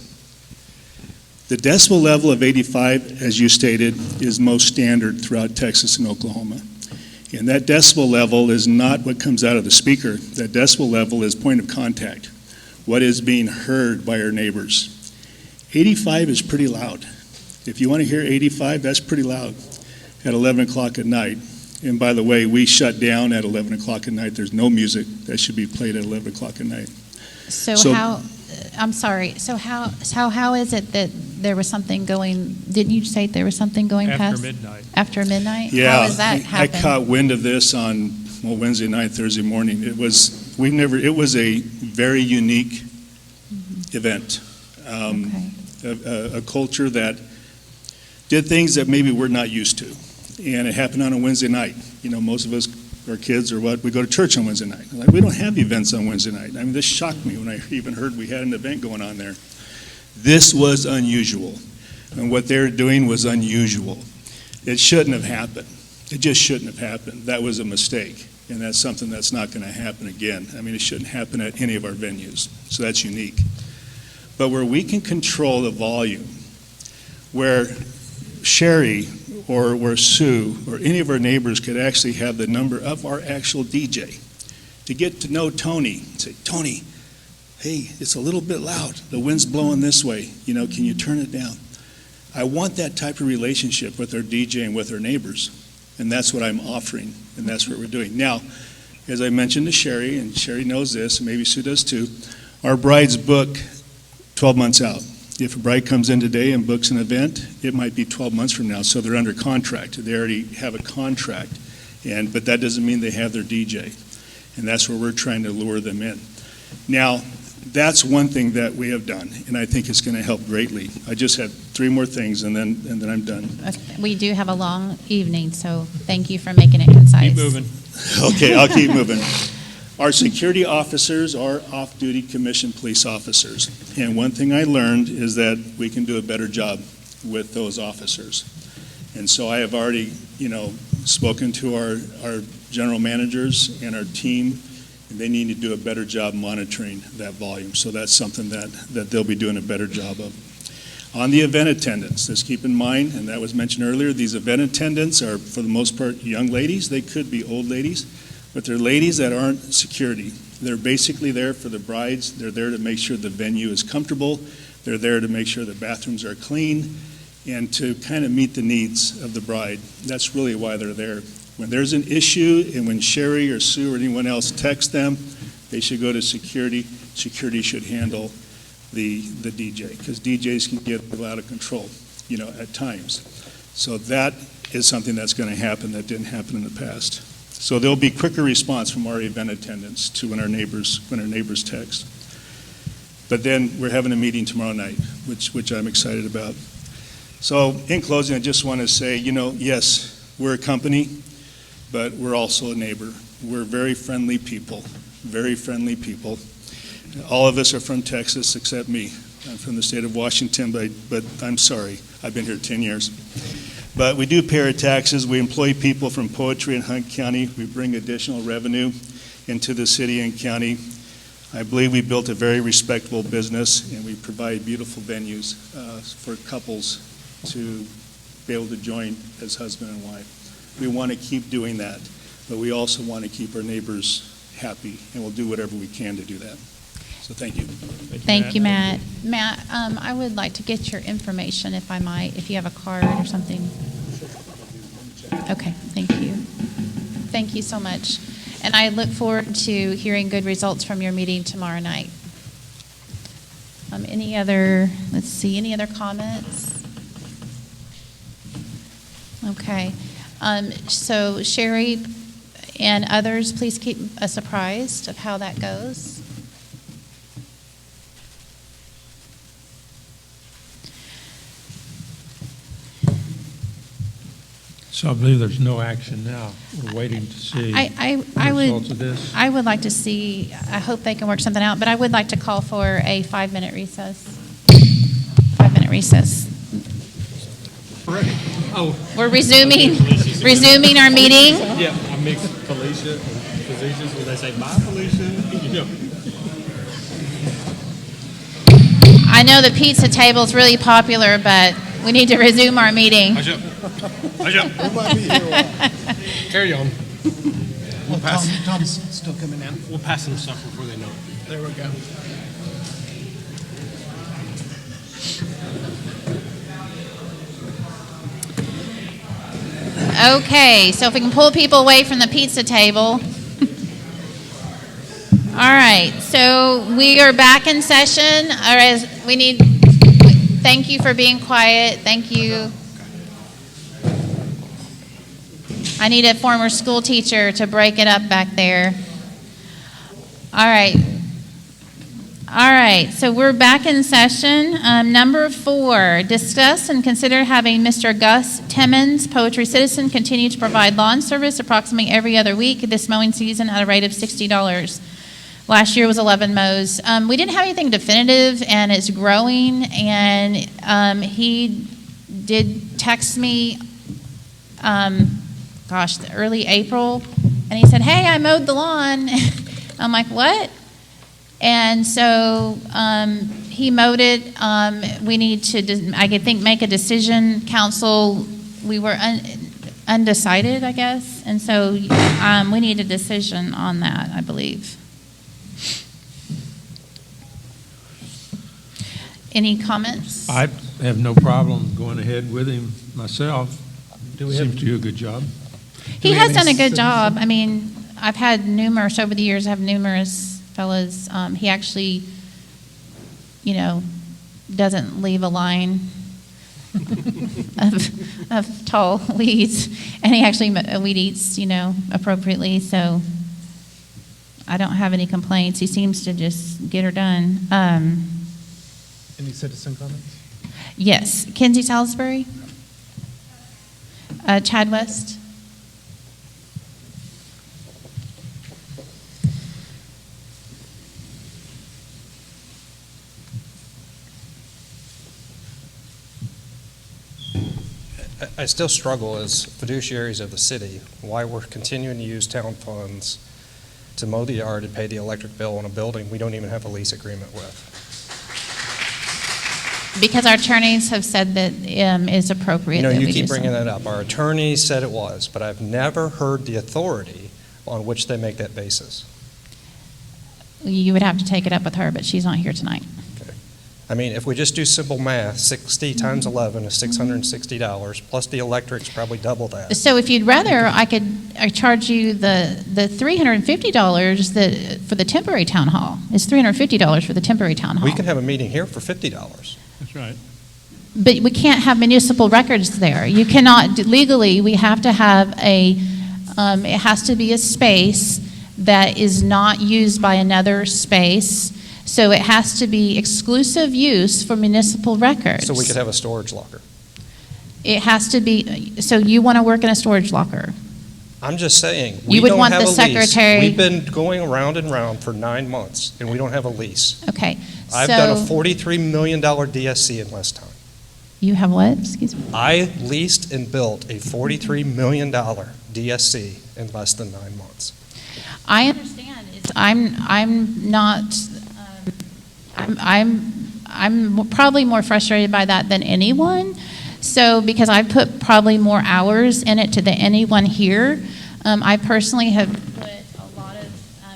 The decibel level of 85, as you stated, is most standard throughout Texas and Oklahoma. And that decibel level is not what comes out of the speaker. That decibel level is point of contact, what is being heard by our neighbors. 85 is pretty loud. If you want to hear 85, that's pretty loud at 11 o'clock at night. And by the way, we shut down at 11 o'clock at night. There's no music that should be played at 11 o'clock at night. So how, I'm sorry, so how is it that there was something going, didn't you say there was something going after past? Midnight. After midnight? Yeah, How does that happen? I caught wind of this on Wednesday night, Thursday morning. It was a very unique event. A culture that did things that maybe we're not used to. And it happened on a Wednesday night. You know, most of us, our kids or what, we go to church on Wednesday night. Like, we don't have events on Wednesday night. I mean, this shocked me when I even heard we had an event going on there. This was unusual. And what they were doing was unusual. It shouldn't have happened. It just shouldn't have happened. That was a mistake. And that's something that's not going to happen again. I mean, it shouldn't happen at any of our venues. So that's unique. But where we can control the volume, where Sherry or where Sue or any of our neighbors could actually have the number of our actual DJ to get to know Tony. Say, Tony, hey, it's a little bit loud. The wind's blowing this way. You know, can you turn it down? I want that type of relationship with our DJ and with our neighbors. And that's what I'm offering, and that's what we're doing. Now, as I mentioned to Sherry, and Sherry knows this, and maybe Sue does too, our brides book 12 months out. If a bride comes in today and books an event, it might be 12 months from now, so they're under contract. They already have a contract, but that doesn't mean they have their DJ, and that's where we're trying to lure them in. Now, that's one thing that we have done, and I think it's going to help greatly. I just have 3 more things, and then I'm done. We do have a long evening, so thank you for making it concise. Keep moving. Okay, I'll keep moving. Our security officers are off-duty commissioned police officers, and one thing I learned is that we can do a better job with those officers. And so I have already, spoken to our general managers and our team, and they need to do a better job monitoring that volume. So that's something that they'll be doing a better job of. On the event attendants, let's keep in mind, and that was mentioned earlier, these event attendants are, for the most part, young ladies. They could be old ladies, but they're ladies that aren't security. They're basically there for the brides. They're there to make sure the venue is comfortable. They're there to make sure the bathrooms are clean and to kind of meet the needs of the bride. That's really why they're there. When there's an issue and when Sherry or Sue or anyone else texts them, they should go to security. Security should handle the DJ, because DJs can get a little out of control, at times. So that is something that's going to happen that didn't happen in the past. So there'll be quicker response from our event attendants to when our neighbors text. But then we're having a meeting tomorrow night, which I'm excited about. So in closing, I just want to say, yes, we're a company, but we're also a neighbor. We're very friendly people, very friendly people. All of us are from Texas except me. I'm from the state of Washington, but I'm sorry. I've been here 10 years. But we do pay our taxes. We employ people from Poetry and Hunt County. We bring additional revenue into the city and county. I believe we built a very respectable business, and we provide beautiful venues for couples to be able to join as husband and wife. We want to keep doing that, but we also want to keep our neighbors happy, and we'll do whatever we can to do that. So thank you. Thank you, Matt. Matt, I would like to get your information, if I might, if you have a card or something. Okay, thank you. Thank you so much. And I look forward to hearing good results from your meeting tomorrow night. Any other comments? Okay. So Sherry and others, please keep us apprised of how that goes. So I believe there's no action now. We're waiting to see the results of this. I would like to see, I hope they can work something out, but I would like to call for a 5-minute recess. 5-minute recess. We're resuming our meeting. Yeah, I mixed Felicia and Felicia, so they say, bye, Felicia. I know the pizza table is really popular, but we need to resume our meeting. Carry on. Well, Tom's still coming in. We'll pass them stuff before they know it. There we go. Okay, so if we can pull people away from the pizza table. All right, so we are back in session. Thank you for being quiet. Thank you. I need a former school teacher to break it up back there. All right, so we're back in session. Number 4, discuss and consider having Mr. Gus Timmons, Poetry Citizen, continue to provide lawn service approximately every other week this mowing season at a rate of $60. Last year was 11 mows. We didn't have anything definitive, and it's growing, and he did text me, early April, and he said, hey, I mowed the lawn. I'm like, what? And so he mowed it. We need to, I think, make a decision. Council, we were undecided, I guess, and so we need a decision on that, I believe. Any comments? I have no problem going ahead with him myself. Seems to do a good job. He has done a good job. I mean, I've had numerous, over the years, I have numerous fellas. He actually, doesn't leave a line of tall weeds. And he actually weed eats, appropriately. So I don't have any complaints. He seems to just get her done. Any citizen comments? Yes. Kenzie Salisbury? Chad West? I still struggle as fiduciaries of the city, why we're continuing to use town funds to mow the yard and pay the electric bill on a building we don't even have a lease agreement with. Because our attorneys have said that is appropriate. You keep bringing that up. Our attorneys said it was, but I've never heard the authority on which they make that basis. you would have to take it up with her, but she's not here tonight. I mean, if we just do simple math, 60 times 11 is $660, plus the electric's probably double that. So if you'd rather, I charge you the $350 that, for the temporary town hall. It's $350 for the temporary town hall. We can have a meeting here for $50. That's right. But we can't have municipal records there. You cannot, legally, we have to have it has to be a space that is not used by another space. So it has to be exclusive use for municipal records. So we could have a storage locker. It has to be, so you want to work in a storage locker? I'm just saying, You we would don't want have the a lease. secretary- We've been going around and round for 9 months, and we don't have a lease. Okay. I've done a so $43 million DSC in less time. You have what? Excuse me. I leased and built a $43 million DSC in less than 9 months. I understand. I'm not. I'm probably more frustrated by that than anyone. So because I put probably more hours in it than anyone here. I personally have put a lot of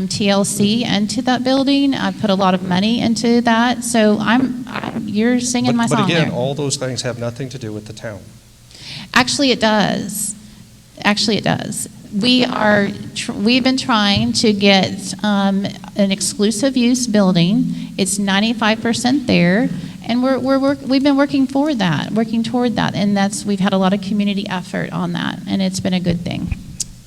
TLC into that building. I've put a lot of money into that. So you're singing my song But again, there. all those things have nothing to do with the town. Actually, it does. Actually, it does. We've been trying to get an exclusive use building. It's 95% there, and we've been working toward that, and we've had a lot of community effort on that, and it's been a good thing.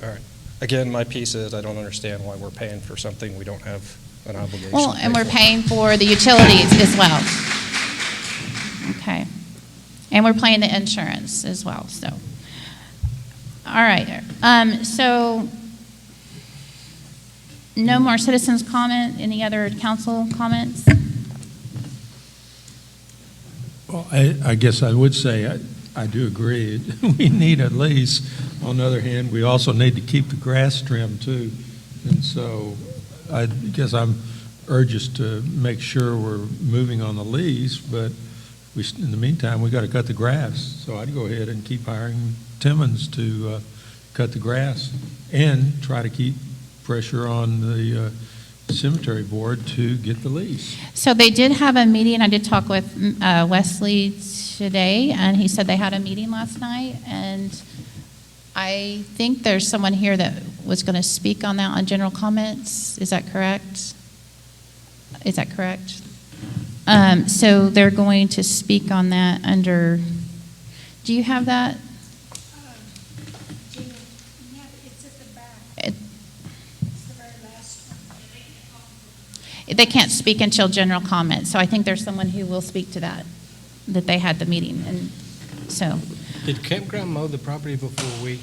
All right. Again, my piece is I don't understand why we're paying for something we don't have an obligation Well, to pay and we're for. paying for the utilities as well. Okay. And we're paying the insurance as well, so. All right. So no more citizens' comment. Any other council comments? Well, I guess I would say I do agree. We need a lease. On the other hand, we also need to keep the grass trimmed too. And so I guess I'm urged us to make sure we're moving on the lease, but in the meantime, we got to cut the grass. So I'd go ahead and keep hiring Timmons to cut the grass and try to keep pressure on the cemetery board to get the lease. So they did have a meeting. I did talk with Wesley today, and he said they had a meeting last night, and I think there's someone here that was going to speak on that on general comments. Is that correct? Is that correct? So they're going to speak on that under, do you have that? They can't speak until general comment, so I think there's someone who will speak to that they had the meeting, and so. Did Campground mow the property before we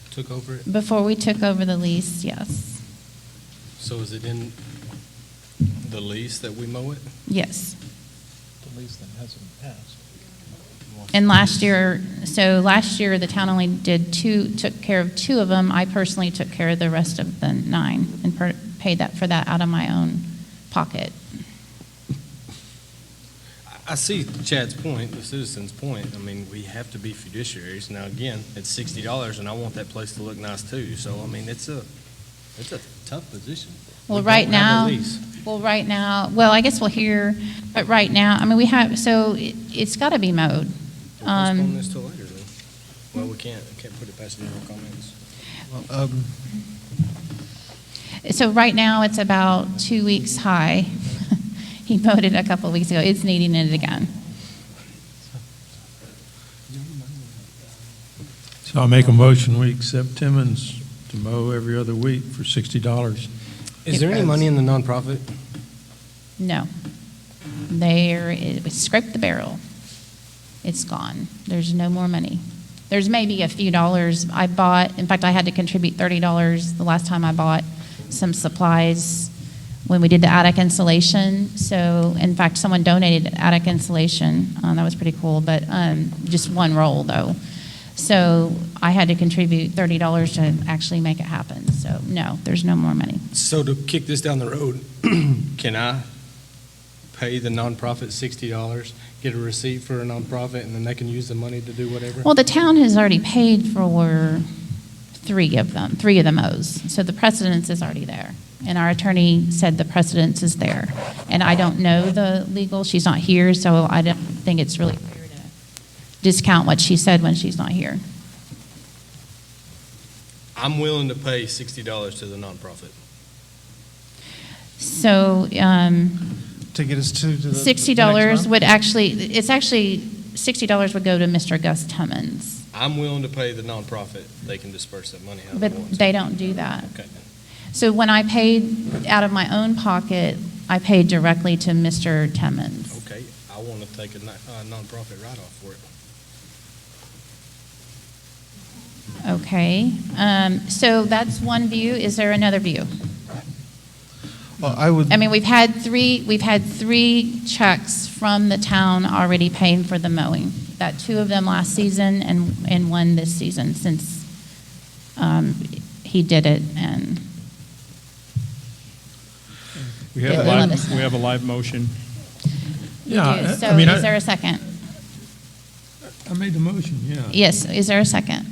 took over it? Before we took over the lease, yes. So is it in the lease that we mow it? Yes. The lease that hasn't passed. And last year the town only took care of 2 of them. I personally took care of the rest of the 9 and paid for that out of my own pocket. I see Chad's point, the citizen's point. I mean, we have to be fiduciaries. Now, again, it's $60, and I want that place to look nice too. So, I mean, it's a tough position. Well, We right don't have now, a lease. I guess we'll hear, but right now, I mean, it's got to be mowed. Postpone this till later then. Well, we can't put it past general comments. So right now, it's about 2 weeks high. He mowed it a couple of weeks ago. It's needing it again. So I'll make a motion, we accept Timmons to mow every other week for $60. Is there any money in the nonprofit? No. We scraped the barrel. It's gone. There's no more money. There's maybe a few dollars I bought. In fact, I had to contribute $30 the last time I bought some supplies when we did the attic insulation. So, in fact, someone donated attic insulation. That was pretty cool, but just one roll, though. So I had to contribute $30 to actually make it happen. So, no, there's no more money. So to kick this down the road, can I pay the nonprofit $60, get a receipt for a nonprofit, and then they can use the money to do whatever? Well, the town has already paid for three of the mows. So the precedence is already there. And our attorney said the precedence is there. And I don't know the legal, she's not here, so I don't think it's really fair to discount what she said when she's not here. I'm willing to pay $60 to the nonprofit. So To get us to the $60 would $60 would go to Mr. Gus Tummons. I'm willing to pay the nonprofit. They can disperse that money how they But want to. they don't do that. Okay. So when I paid out of my own pocket, I paid directly to Mr. Tummons. Okay, I want to take a nonprofit write-off for it. Okay, so that's one view. Is there another view? Well, I mean, we've had three checks from the town already paying for the mowing. Got two of them last season and one this season since he did it and. We have a live motion. Yeah, So is there a second? I made the motion, yeah. Yes, is there a second?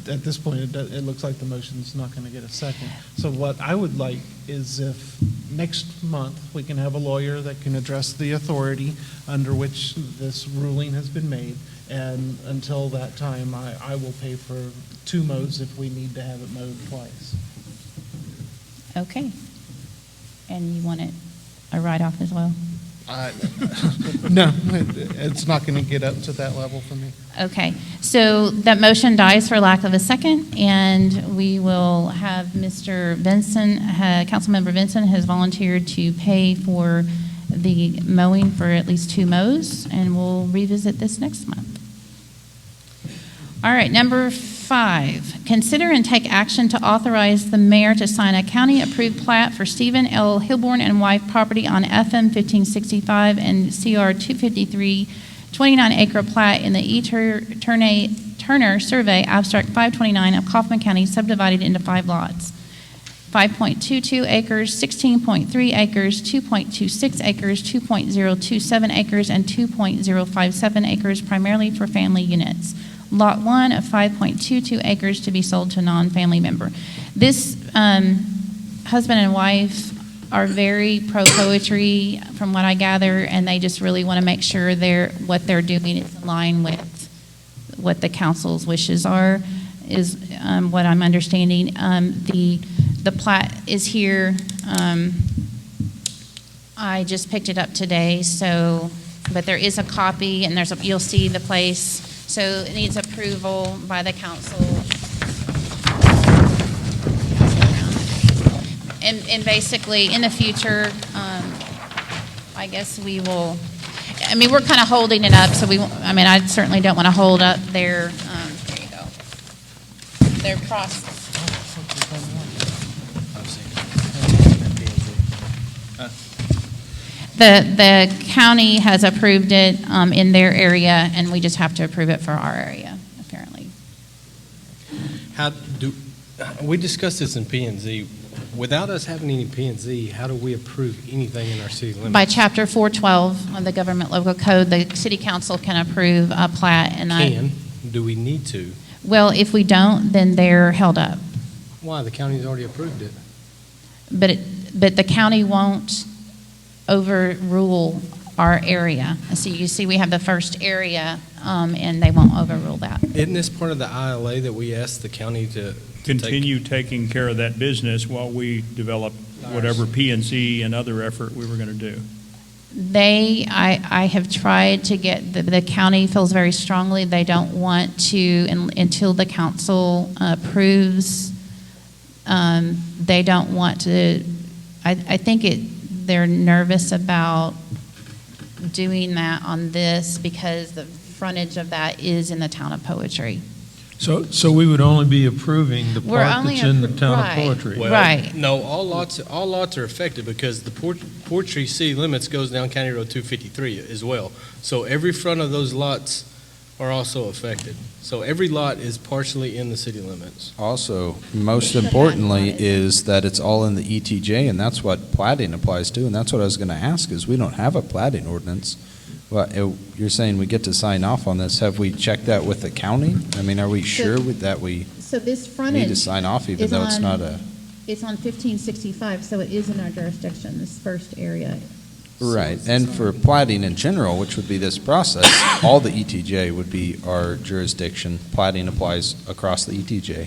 At this point, it looks like the motion's not going to get a second. So what I would like is if next month we can have a lawyer that can address the authority under which this ruling has been made, and until that time, I will pay for 2 mows if we need to have it mowed twice. Okay. And you want it a write-off as well? No, it's not going to get up to that level for me. Okay, so that motion dies for lack of a second, and we will have Mr. Benson, Councilmember Benson has volunteered to pay for the mowing for at least 2 mows, and we'll revisit this next month. All right, number 5, consider and take action to authorize the mayor to sign a county-approved plat for Stephen L. Hilborn and wife property on FM 1565 and CR 253, 29-acre plat in the E. Turner Survey, Abstract 529 of Kaufman County, subdivided into 5 lots. 5.22 acres, 16.3 acres, 2.26 acres, 2.027 acres, and 2.057 acres, primarily for family units. Lot 1 of 5.22 acres to be sold to a non-family member. This husband and wife are very pro-poetry, from what I gather, and they just really want to make sure what they're doing is in line with what the council's wishes are, is what I'm understanding. The plat is here. I just picked it up today, but there is a copy, and you'll see the place. So it needs approval by the council. And basically, in the future, I guess we will, we're kind of holding it up, so I certainly don't want to hold up their, there you go, their process. The county has approved it in their area, and we just have to approve it for our area, apparently. We discussed this in P&Z. Without us having any P&Z, how do we approve anything in our city limits? By Chapter 412 of the Government Local Code, the city council can approve a plat. Do we need to? Well, if we don't, then they're held up. Why? The county's already approved it. But the county won't overrule our area. So you see we have the first area, and they won't overrule that. Isn't this part of the ILA that we asked the county to continue taking care of that business while we develop whatever P&Z and other effort we were going to do? I have tried to get, the county feels very strongly they don't want to, until the council approves, they don't want to, I think they're nervous about doing that on this because the frontage of that is in the town of Poetry. So we would only be approving the part that's in the town of Poetry. Well, right. No, all lots are affected because the Poetry city limits goes down County Road 253 as well. So every front of those lots are also affected. So every lot is partially in the city limits. Also, most importantly is that it's all in the ETJ, and that's what plating applies to, and that's what I was going to ask, is we don't have a plating ordinance. Well, you're saying we get to sign off on this. Have we checked that with the county? I mean, are we sure that we So this frontage need to sign off even is though it's on- not a... It's on 1565, so it is in our jurisdiction, this first area. Right, and for plating in general, which would be this process, all the ETJ would be our jurisdiction. Plating applies across the ETJ,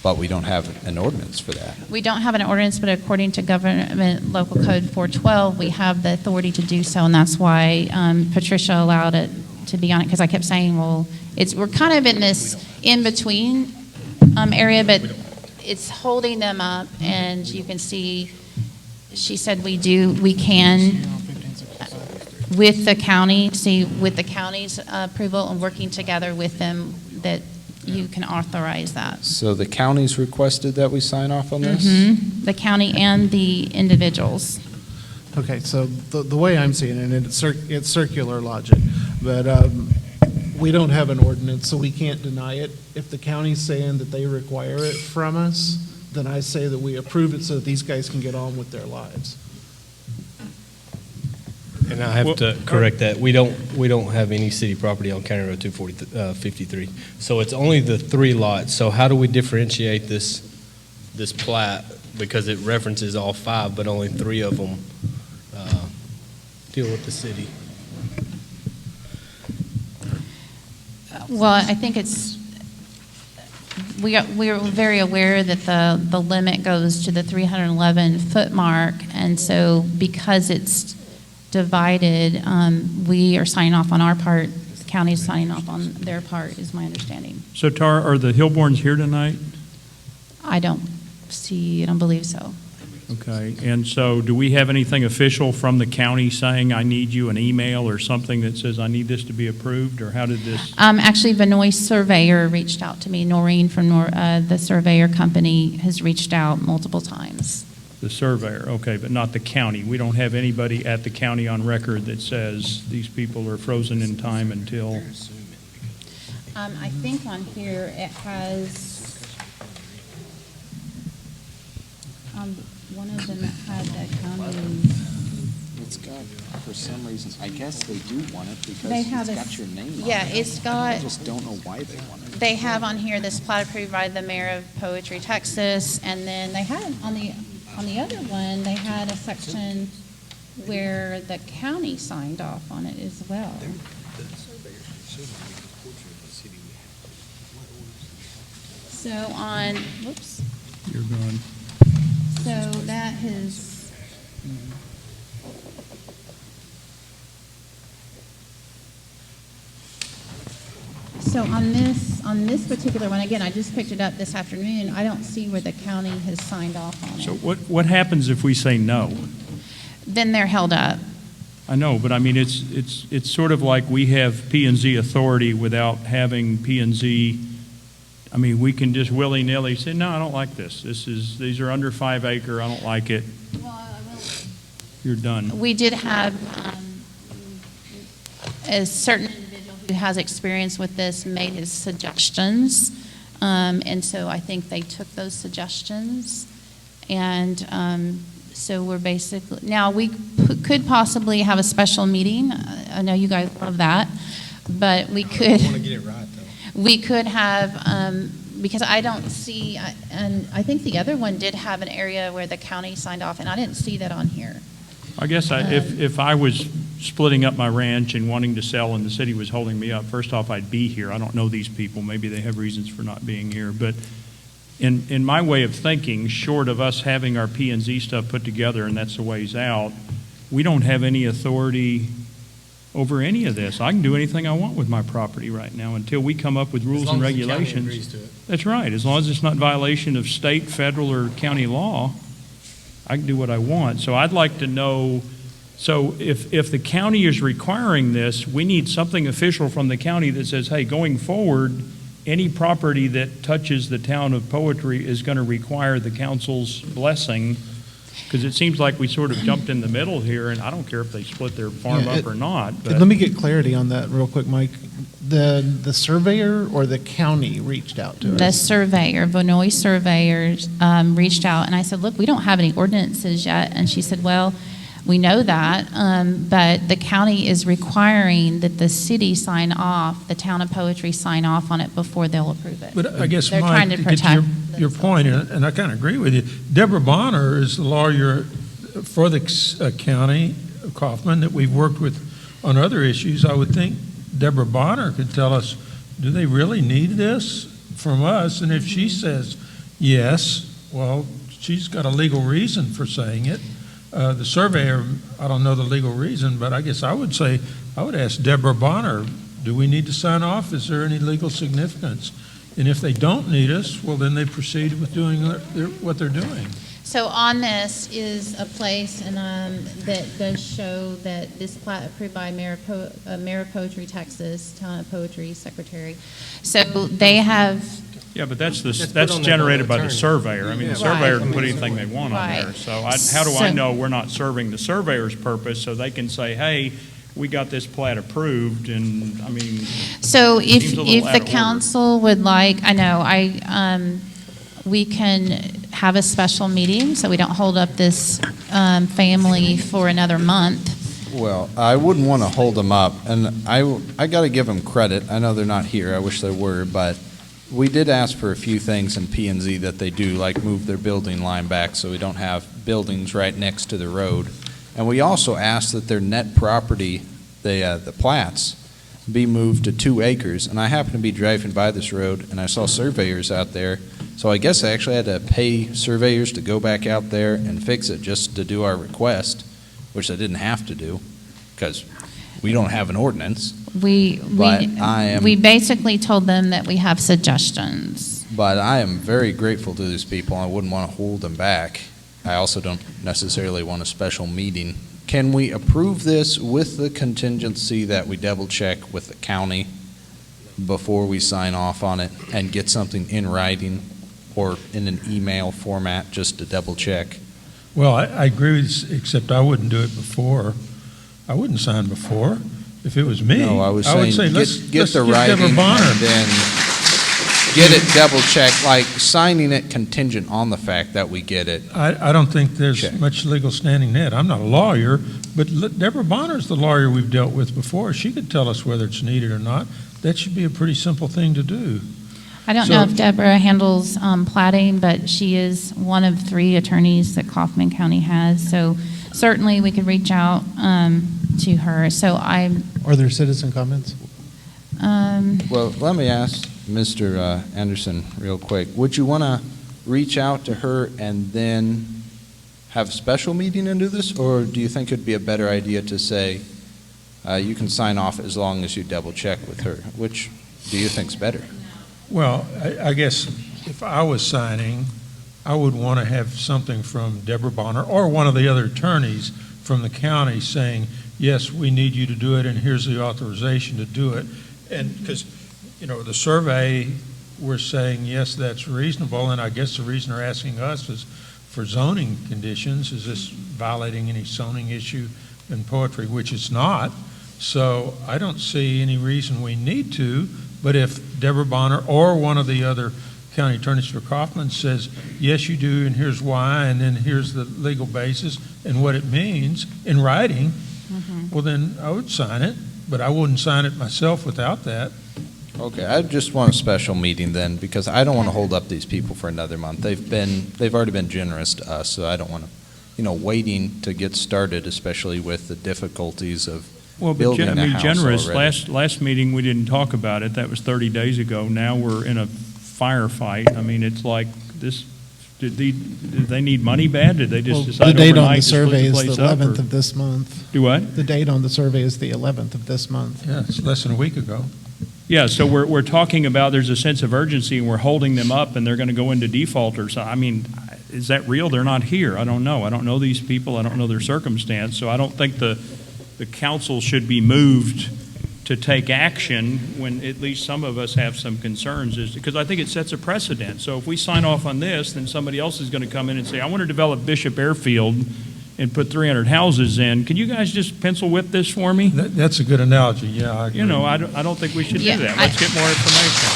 but we don't have an ordinance for that. We don't have an ordinance, but according to Government Local Code 412, we have the authority to do so, and that's why Patricia allowed it to be on it, because I kept saying, well, we're kind of in this in-between area, but it's holding them up, and you can see, she said we can, with the county, with the county's approval and working together with them, that you can authorize that. So the county's requested that we sign off on this? The county and the individuals. Okay, so the way I'm seeing it, and it's circular logic, but we don't have an ordinance, so we can't deny it. If the county's saying that they require it from us, then I say that we approve it so that these guys can get on with their lives. And I have to correct that. We don't have any city property on County Road 253. So it's only the 3 lots. So how do we differentiate this plat? Because it references all 5, but only 3 of them deal with the city. Well, I think we're very aware that the limit goes to the 311-foot mark, and so because it's divided, we are signing off on our part, the county's signing off on their part, is my understanding. So Tara, are the Hillborns here tonight? I don't believe so. Okay, and so do we have anything official from the county saying I need you, an email or something that says I need this to be approved, or how did this? Actually, Vinoy's surveyor reached out to me. Noreen from the surveyor company has reached out multiple times. The surveyor, okay, but not the county. We don't have anybody at the county on record that says these people are frozen in time until. I think on here it has, one of them had the county. It's got, for some reason, I guess they do want it because They have it's a- got your name on it. yeah, it's got- I just don't know why they want it. They have on here this plat approved by the mayor of Poetry, Texas, and then they had on the other one, they had a section where the county signed off on it as well. So on, whoops, You're gone. so that has, so on this particular one, again, I just picked it up this afternoon, I don't see where the county has signed off on it. So what happens if we say no? Then they're held up. I know, but I mean, it's sort of like we have P&Z authority without having P&Z. I mean, we can just willy-nilly say, no, I don't like this. These are under 5 acre, I don't like it. You're done. We did have a certain individual who has experience with this made his suggestions, and so I think they took those suggestions, and so we're basically, now we could possibly have a special meeting. I know you guys love that, but we could. I want to get it right, though. We could have, because I don't see, and I think the other one did have an area where the county signed off, and I didn't see that on here. I guess if I was splitting up my ranch and wanting to sell and the city was holding me up, first off, I'd be here. I don't know these people. Maybe they have reasons for not being here. But in my way of thinking, short of us having our P&Z stuff put together, and that's a ways out, we don't have any authority over any of this. I can do anything I want with my property right now until we come up with rules and regulations. Agrees to it. That's right. As long as it's not violation of state, federal, or county law, I can do what I want. So I'd like to know, so if the county is requiring this, we need something official from the county that says, hey, going forward, any property that touches the town of Poetry is going to require the council's blessing Because it seems like we sort of jumped in the middle here, and I don't care if they split their farm Yeah, up or not. But Let me get clarity on that real quick, Mike. The surveyor or the county reached out to us? The surveyor, Vinoy surveyors, reached out, and I said, look, we don't have any ordinances yet. And she said, well, we know that, but the county is requiring that the city sign off, the town of Poetry sign off on it before they'll approve it. But I guess, They're Mike, trying to to get to protect your point, and I kind of agree with you, Deborah Bonner is the lawyer for the county, Kaufman, that we've worked with on other issues. I would think Deborah Bonner could tell us, do they really need this from us? And if she says yes, well, she's got a legal reason for saying it. The surveyor, I don't know the legal reason, but I guess I would say, I would ask Deborah Bonner, do we need to sign off? Is there any legal significance? And if they don't need us, well, then they proceed with doing what they're doing. So on this is a place and that does show that this plat approved by Mayor of Poetry, Texas, Town of Poetry Secretary. So they have. Yeah, but that's put on generated the by the attorney. surveyor. I mean, the surveyor can put anything they want on Right. there. So how do I know we're not serving the surveyor's purpose so they can say, hey, we got this plat approved, and I mean. So if seems a little if out the of order. council would like, I know, we can have a special meeting so we don't hold up this family for another month. Well, I wouldn't want to hold them up, and I got to give them credit. I know they're not here. I wish they were, but we did ask for a few things in P&Z that they do, like move their building line back so we don't have buildings right next to the road. And we also asked that their net property, the plats, be moved to 2 acres. And I happened to be driving by this road, and I saw surveyors out there. So I guess I actually had to pay surveyors to go back out there and fix it just to do our request, which I didn't have to do because we don't have an ordinance. We But basically told them that we have suggestions. But I am very grateful to these people. I wouldn't want to hold them back. I also don't necessarily want a special meeting. Can we approve this with the contingency that we double check with the county before we sign off on it and get something in writing or in an email format just to double check? Well, I agree with you, except I wouldn't do it before. I wouldn't sign before. If it was me, No, I was would saying say, let's get the Deborah writing Bonner. and then get it double checked, like signing it contingent on the fact that we get it. I don't think there's Check. much legal standing in that. I'm not a lawyer, but Deborah Bonner's the lawyer we've dealt with before. She could tell us whether it's needed or not. That should be a pretty simple thing to do. I don't know if Deborah handles plating, but she is one of 3 attorneys that Kaufman County has. So certainly we could reach out to her. So Are there citizen comments? Well, let me ask Mr. Anderson real quick. Would you want to reach out to her and then have a special meeting and do this? Or do you think it'd be a better idea to say, you can sign off as long as you double check with her? Which do you think's better? Well, I guess if I was signing, I would want to have something from Deborah Bonner or one of the other attorneys from the county saying, yes, we need you to do it, and here's the authorization to do it. And because, the survey, we're saying, yes, that's reasonable, and I guess the reason they're asking us is for zoning conditions. Is this violating any zoning issue in poetry, which it's not. So I don't see any reason we need to, but if Deborah Bonner or one of the other county attorneys for Kaufman says, yes, you do, and here's why, and then here's the legal basis and what it means in writing, well, then I would sign it, but I wouldn't sign it myself without that. Okay, I just want a special meeting then, because I don't want to hold up these people for another month. They've already been generous to us, so I don't want to, waiting to get started, especially with the difficulties of building a house generous. already. Last meeting, we didn't talk about it. That was 30 days ago. Now we're in a firefight. I mean, it's like this, did they need money bad? Did they just decide the date on overnight the to split survey the is place the up, 11th or- of this month. Do what? The date on the survey is the 11th of this month. Yeah, it's less than a week ago. Yeah, so we're talking about there's a sense of urgency, and we're holding them up, and they're going to go into default or something. I mean, is that real? They're not here. I don't know. I don't know these people. I don't know their circumstance. So I don't think the council should be moved to take action when at least some of us have some concerns, is because I think it sets a precedent. So if we sign off on this, then somebody else is going to come in and say, I want to develop Bishop Airfield and put 300 houses in. Can you guys just pencil whip this for me? That's a good analogy, yeah. I agree. You know, I don't think we should Yeah, do that. Let's get more information.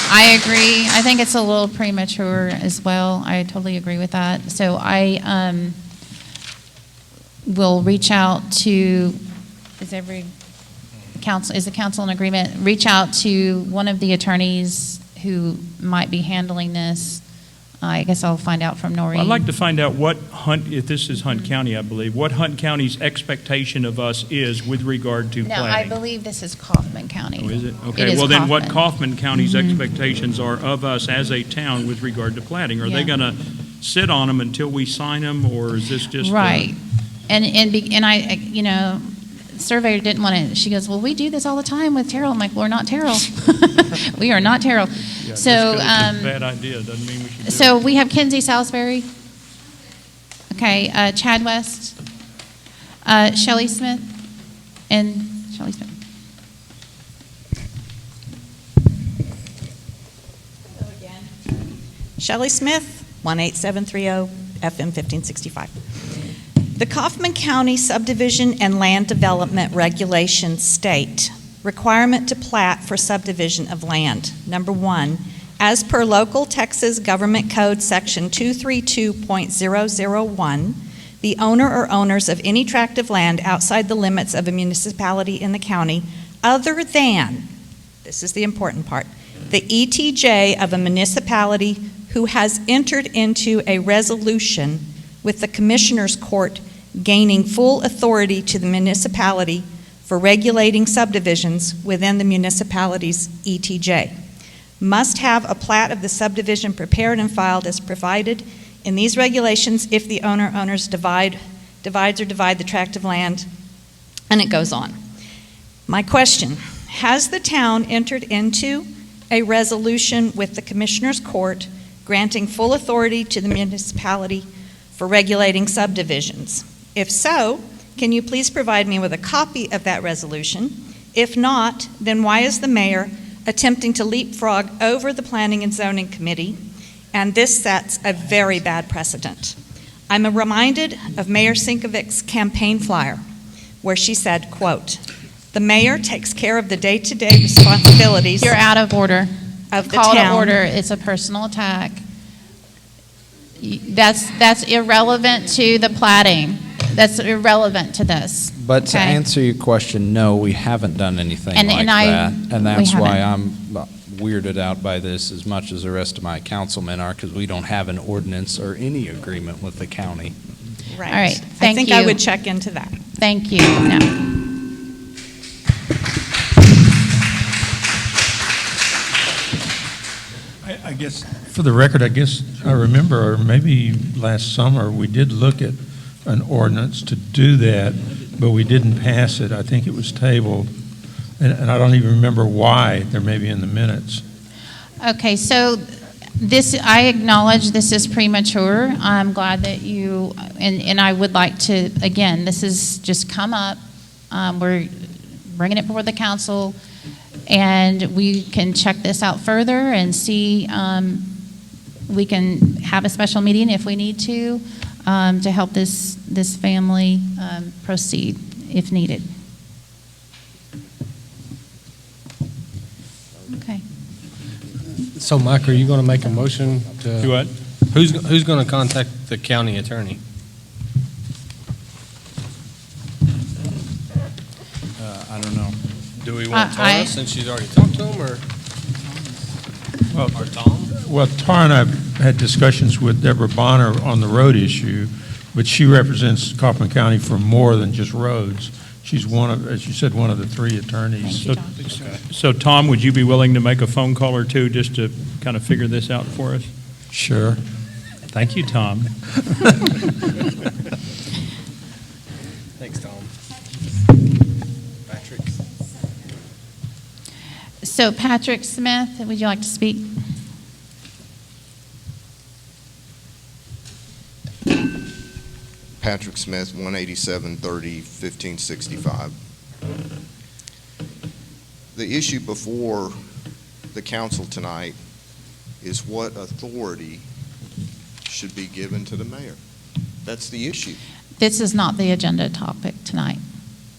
I agree. I think it's a little premature as well. I totally agree with that. So I will reach out to, is the council in agreement? Reach out to one of the attorneys who might be handling this. I guess I'll find out from Noreen. I'd like to find out what if this is Hunt County, I believe, what Hunt County's expectation of us is with regard to No, planning. I believe this is Kaufman County. Oh, is it? It Okay, is well then what Kaufman. Kaufman County's expectations are of us as a town with regard to planning? Are they Yeah. going to sit on them until we sign them, or is this just? Right. And I, you know, surveyor didn't want to, she goes, well, we do this all the time with Terrell. I'm like, we're not Terrell. We are not Terrell. Yeah, So, just 'cause it's a bad idea doesn't mean we should do so it. we have Kinsey Salisbury. Okay, Chad West, Shelley Smith, and Shelley Smith. Shelley Smith, 18730 FM 1565. The Kaufman County Subdivision and Land Development Regulations state requirement to plat for subdivision of land. Number 1, as per local Texas Government Code Section 232.001, the owner or owners of any tract of land outside the limits of a municipality in the county, other than, this is the important part, the ETJ of a municipality who has entered into a resolution with the Commissioner's Court gaining full authority to the municipality for regulating subdivisions within the municipality's ETJ, must have a plat of the subdivision prepared and filed as provided in these regulations if the owners divides the tract of land, and it goes on. My question, has the town entered into a resolution with the Commissioner's Court granting full authority to the municipality for regulating subdivisions? If so, can you please provide me with a copy of that resolution? If not, then why is the mayor attempting to leapfrog over the Planning and Zoning Committee? And this sets a very bad precedent. I'm reminded of Mayor Sinkovic's campaign flyer, where she said, quote, "The mayor takes care of the day-to-day responsibilities." You're out of order. Of the Call to town. order. It's a personal attack. That's irrelevant to the plating. That's irrelevant to this. But to okay? answer your question, no, we haven't done anything And- like and I- that. And we that's why haven't. I'm weirded out by this as much as the rest of my councilmen are, because we don't have an ordinance or any agreement with the county. Right. All right, I thank think you. I would check into that. Thank you. No. I guess, for the record, I guess I remember, or maybe last summer, we did look at an ordinance to do that, but we didn't pass it. I think it was tabled, and I don't even remember why. There may be in the minutes. Okay, so this, I acknowledge this is premature. I'm glad that you, and I would like to, again, this has just come up. We're bringing it before the council, and we can check this out further and see, we can have a special meeting if we need to help this family proceed if needed. Okay. So, Mike, are you going to make a motion to? Do what? Who's going to contact the county attorney? I don't know. Do we want I- Tara, since she's already talked to him, or Tom? Well, Tara and I had discussions with Deborah Bonner on the road issue, but she represents Kaufman County for more than just roads. She's one of, as you said, one of the three attorneys. So, Tom, would you be willing to make a phone call or two just to kind of figure this out for us? Sure. Thank you, Tom. Thanks, Tom. Patrick? So Patrick Smith, would you like to speak? Patrick Smith, 18730, 1565. the issue before the council tonight is what authority should be given to the mayor. That's the issue. This is not the agenda topic tonight.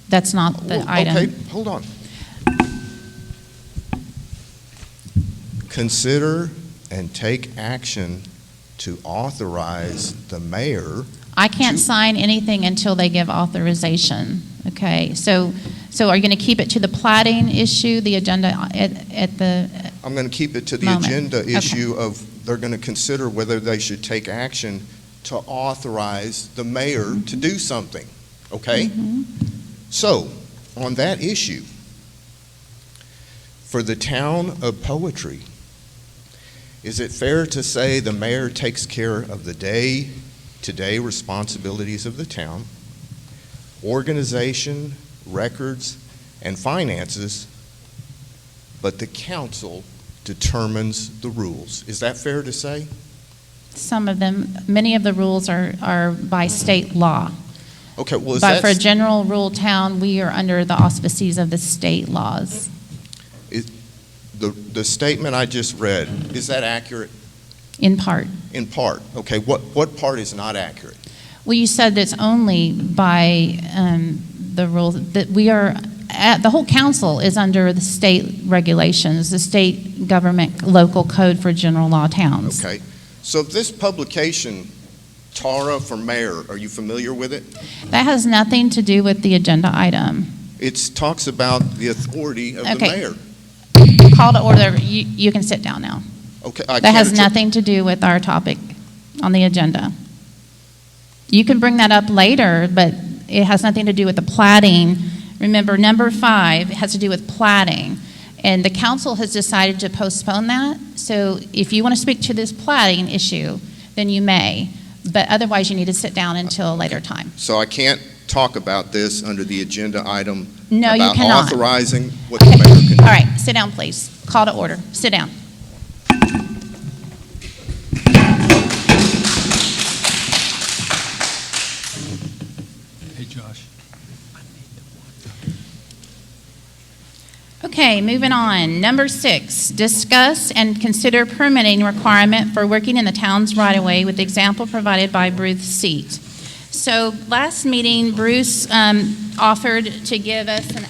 That's not the item. Okay, hold on. Consider and take action to authorize the mayor. I can't sign anything until they give authorization, okay? So are you going to keep it to the plating issue, the agenda at the I'm going to keep it to the moment? agenda issue of they're going to consider whether they should take action to authorize the mayor to do something, okay? So, on that issue, for the town of Poetry, is it fair to say the mayor takes care of the day-to-day responsibilities of the town, organization, records, and finances, but the council determines the rules? Is that fair to say? Some of them, many of the rules are by state law. Okay, well, But for a general rule town, we are under the auspices of the state laws. The statement I just read, is that accurate? In part. In part. Okay, what part is not accurate? Well, you said it's only by the rules that we are, the whole council is under the state regulations, the state government local code for general law towns. Okay, so this publication, Tara for Mayor, are you familiar with it? That has nothing to do with the agenda item. It talks about the authority of the mayor. Call to order. You can sit down now. Okay, that has nothing to do with our topic on the agenda. You can bring that up later, but it has nothing to do with the plating. Remember, number 5 has to do with plating, and the council has decided to postpone that. So if you want to speak to this plating issue, then you may, but otherwise you need to sit down until a later time. So I can't talk about this under the agenda item No, you about cannot. authorizing what the mayor can do. All right, sit down, please. Call to order. Sit down. Hey, Josh. Okay, moving on. Number 6, discuss and consider permitting requirement for working in the town's right-of-way with the example provided by Bruce Seat. So last meeting, Bruce offered to give us an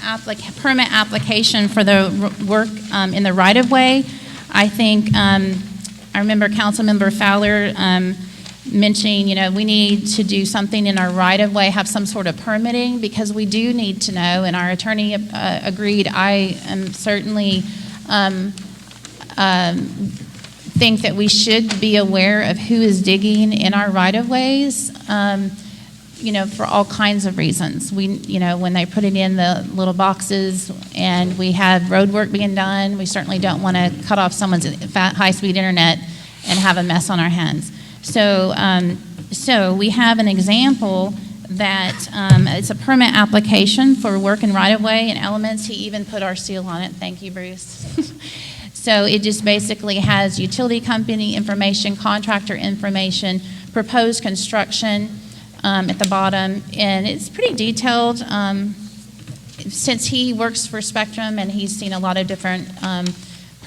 permit application for the work in the right-of-way. I think, I remember Councilmember Fowler mentioning, we need to do something in our right-of-way, have some sort of permitting, because we do need to know, and our attorney agreed. I am certainly think that we should be aware of who is digging in our right-of-ways, for all kinds of reasons. When they put it in the little boxes and we have road work being done, we certainly don't want to cut off someone's high-speed internet and have a mess on our hands. So we have an example that it's a permit application for work in right-of-way and elements. He even put our seal on it. Thank you, Bruce. So it just basically has utility company information, contractor information, proposed construction at the bottom, and it's pretty detailed. Since he works for Spectrum and he's seen a lot of different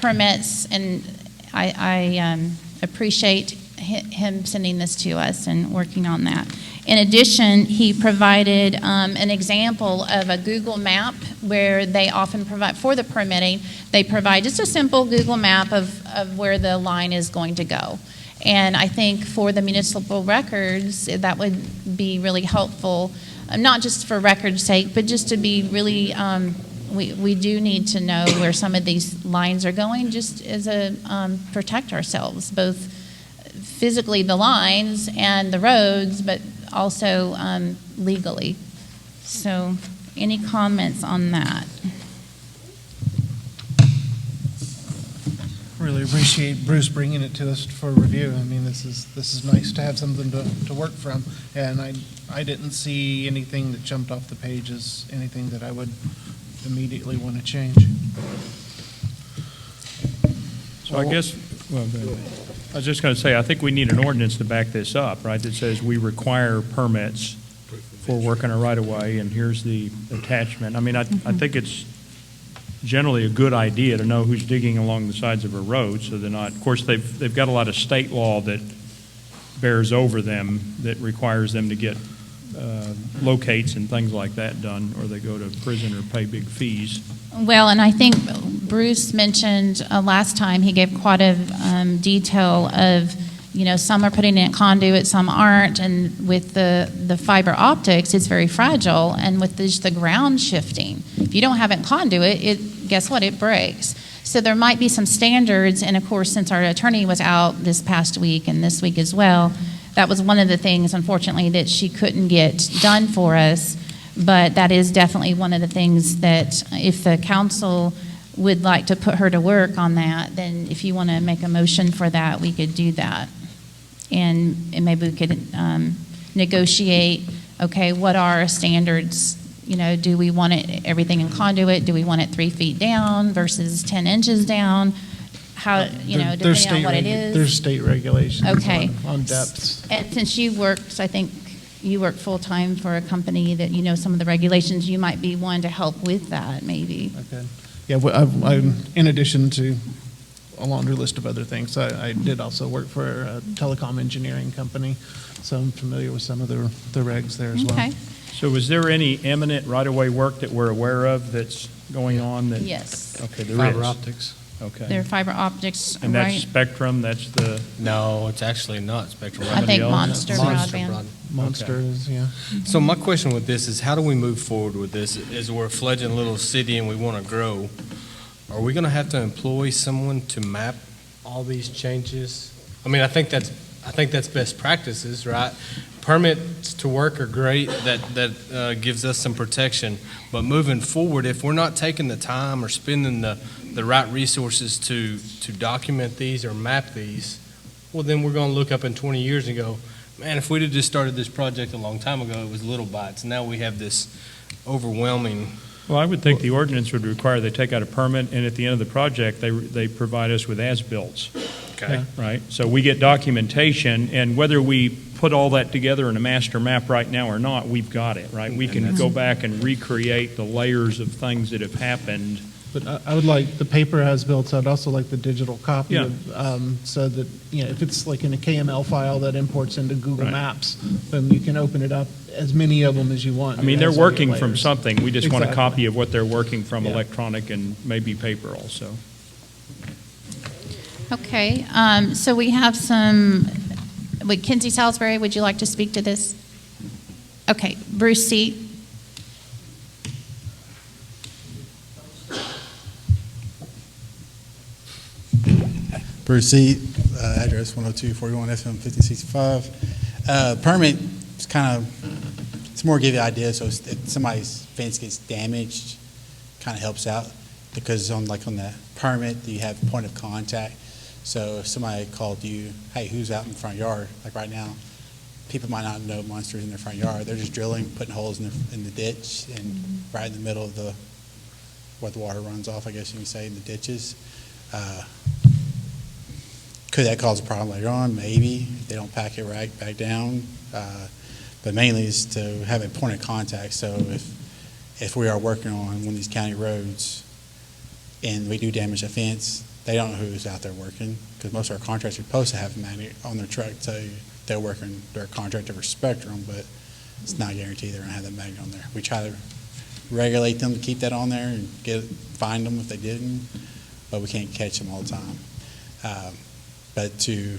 permits, and I appreciate him sending this to us and working on that. In addition, he provided an example of a Google map where they often provide, for the permitting, they provide just a simple Google map of where the line is going to go. And I think for the municipal records, that would be really helpful, not just for record's sake, but just to be really, we do need to know where some of these lines are going, just as a protect ourselves, both physically the lines and the roads, but also legally. So any comments on that? Really appreciate Bruce bringing it to us for review. I mean, this is nice to have something to work from, and I didn't see anything that jumped off the page as anything that I would immediately want to change. So I guess, well, I was just going to say, I think we need an ordinance to back this up, right? That says we require permits for working a right-of-way, and here's the attachment. I mean, I think it's generally a good idea to know who's digging along the sides of a road, so they're not, of course, they've got a lot of state law that bears over them that requires them to get locates and things like that done, or they go to prison or pay big fees. Well, and I think Bruce mentioned last time, he gave quite a detail of, some are putting in conduit, some aren't, and with the fiber optics, it's very fragile, and with the ground shifting, if you don't have it in conduit, guess what, it breaks. So there might be some standards, and of course, since our attorney was out this past week and this week as well, that was one of the things, unfortunately, that she couldn't get done for us. But that is definitely one of the things that if the council would like to put her to work on that, then if you want to make a motion for that, we could do that. And maybe we could negotiate, okay, what are our standards? Do we want everything in conduit? Do we want it 3 feet down versus 10 inches down? How, depending on what it is? There's state regulations on depths. And since you worked, I think you work full-time for a company that some of the regulations, you might be one to help with that, maybe. Okay. Yeah, I'm in addition to a laundry list of other things, I did also work for a telecom engineering company, so I'm familiar with some of the regs there as well. Okay. So is there any imminent right-of-way work that we're aware of that's going on? Yes. Okay, there is. Fiber optics. Okay. Their fiber optics, And that's right? Spectrum, that's the... No, it's actually not Spectrum. I think Monster Monster Broadband. Monster is, yeah. So my question with this is, how do we move forward with this? As we're a fledgling little city and we want to grow, are we going to have to employ someone to map all these changes? I mean, I think that's best practices, right? Permits to work are great. That gives us some protection. But moving forward, if we're not taking the time or spending the right resources to document these or map these, well, then we're going to look up in 20 years and go, man, if we'd have just started this project a long time ago, it was little bites. Now we have this overwhelming. Well, I would think the ordinance would require they take out a permit, and at the end of the project, they provide us with as-bills. Okay. Right? So we get documentation, and whether we put all that together in a master map right now or not, we've got it, right? We can go back and recreate the layers of things that have happened. But I would like the paper as-built, so I'd also like the digital copy, Yeah. So that, if it's like in a KML file that imports into Google Right. Maps, then you can open it up, as many of them as you want. I mean, they're As all your working from layers. something. We just want a Exactly. copy of what they're working from, Yeah. electronic and maybe paper also. Okay, so we have Kinsey Salisbury, would you like to speak to this? Okay, Bruce Seat. Bruce Seat, address 10241 FM 5065. Permit is kind of, it's more to give you an idea, so if somebody's fence gets damaged, kind of helps out, because on the permit, you have point of contact. So if somebody called you, hey, who's out in the front yard, like right now, people might not know monsters in their front yard. They're just drilling, putting holes in the ditch, and right in the middle of where the water runs off, I guess you can say, in the ditches. Could that cause a problem later on? Maybe, if they don't pack it right back down. But mainly is to have a point of contact. So if we are working on one of these county roads and we do damage a fence, they don't know who's out there working, because most of our contractors are supposed to have a magnet on their truck to tell you they're working their contractor for Spectrum, but it's not guaranteed they're going to have that magnet on there. We try to regulate them to keep that on there and find them if they didn't, but we can't catch them all the time. But to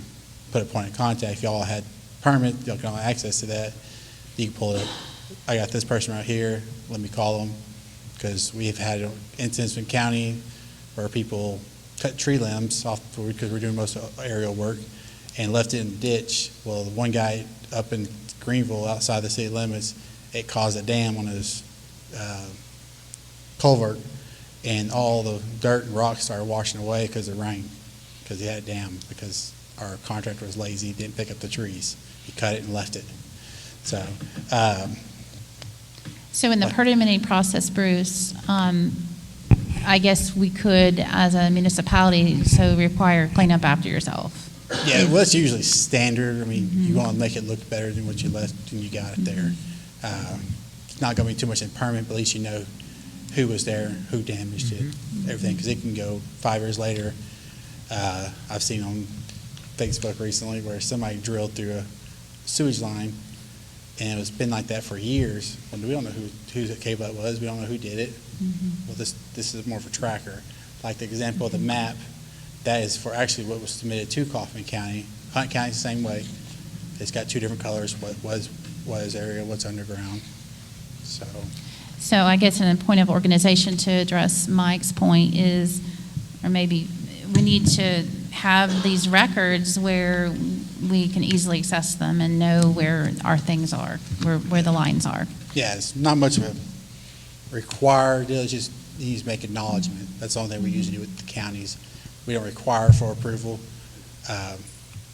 put a point of contact, if y'all had permit, y'all can have access to that, you can pull it up. I got this person right here, let me call them, because we've had incidents in county where people cut tree limbs off because we're doing most of aerial work and left it in the ditch. Well, the one guy up in Greenville outside the city limits, it caused a dam on his culvert, and all the dirt and rocks started washing away because of rain, because he had a dam, because our contractor was lazy, didn't pick up the trees. He cut it and left it. So in the permitting process, Bruce, I guess we could, as a municipality, so require cleanup after yourself. yeah, well, that's usually standard. I mean, you want to make it look better than what you left when you got it there. It's not going to be too much in permit, but at least you know who was there, who damaged it, everything, because it can go 5 years later. I've seen on Facebook recently where somebody drilled through a sewage line, and it's been like that for years. When we don't know whose cable that was, we don't know who did it. Well, this is more of a tracker. Like the example of the map, that is for actually what was submitted to Kaufman County. Hunt County's the same way. It's got 2 different colors, what was area, what's underground. So I guess in a point of organization to address Mike's point is, or maybe we need to have these records where we can easily access them and know where our things are, where the lines are. Yeah, it's not much of a required deal, it's just you need to make acknowledgement. That's the only thing we usually do with the counties. We don't require for approval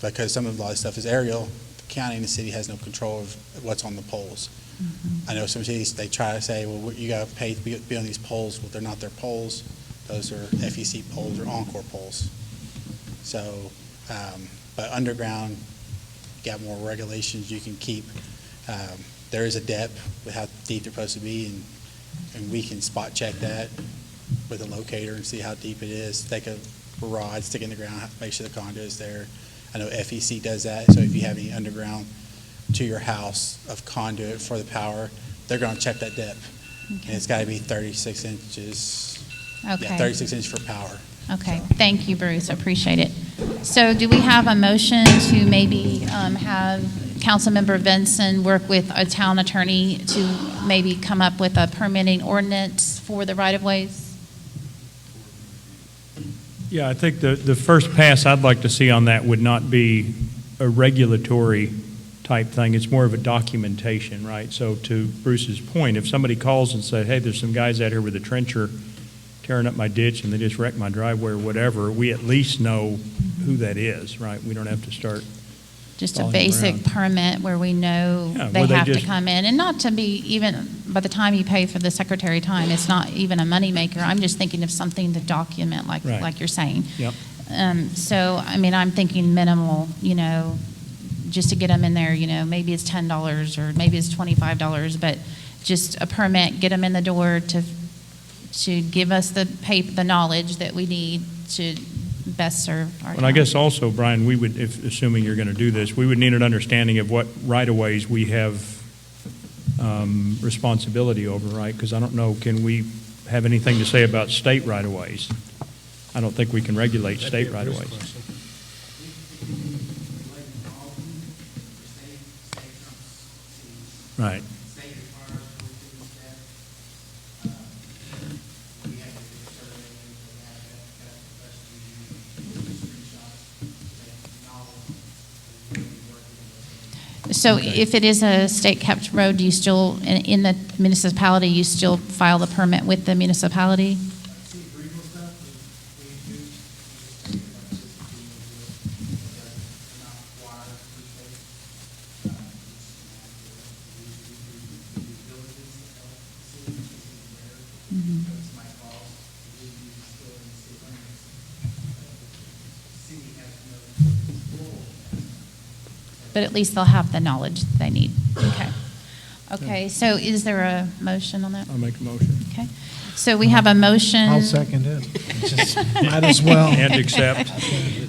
because some of a lot of stuff is aerial. The county and the city has no control of what's on the poles. I know some cities, they try to say, well, you got to pay to be on these poles. Well, they're not their poles. Those are FEC poles or Encore poles. So, but underground, you got more regulations you can keep. There is a depth with how deep they're supposed to be, and we can spot check that with a locator and see how deep it is. Take a rod, stick it in the ground, make sure the conduit is there. I know FEC does that, so if you have any underground to your house of conduit for the power, they're going to check that depth. Okay. And it's got to be 36 inches. Okay. Yeah, 36 inches for power. Okay, thank you, Bruce, I appreciate it. So do we have a motion to maybe have Councilmember Benson work with a town attorney to maybe come up with a permitting ordinance for the right-of-ways? Yeah, I think the first pass I'd like to see on that would not be a regulatory type thing. It's more of a documentation, right? So to Bruce's point, if somebody calls and said, hey, there's some guys out here with a trencher tearing up my ditch and they just wrecked my driveway or whatever, we at least know who that is, right? We don't have to start Just a following basic around. permit where we know Yeah, they where they have to just- come in, and not to be even, by the time you pay for the secretary time, it's not even a moneymaker. I'm just thinking of something to document, like, Right. like you're saying. Yep. So, I mean, I'm thinking minimal, just to get them in there, maybe it's $10 or maybe it's $25, but just a permit, get them in the door to give us the knowledge that we need to best serve our And I town. guess also, Brian, we would, if assuming you're going to do this, we would need an understanding of what right-of-ways we have responsibility over, right? Because I don't know, can we have anything to say about state right-of-ways? I don't think we can regulate That'd be state a Bruce right-of-ways. question. Right. So if it is a state-kept road, do you still, in the municipality, you still file the permit with the municipality? But at least they'll have the knowledge that they need. Okay. Okay, so is there a motion on that? I'll make a motion. Okay. So we have a motion. I'll second it. Just might as well. And accept.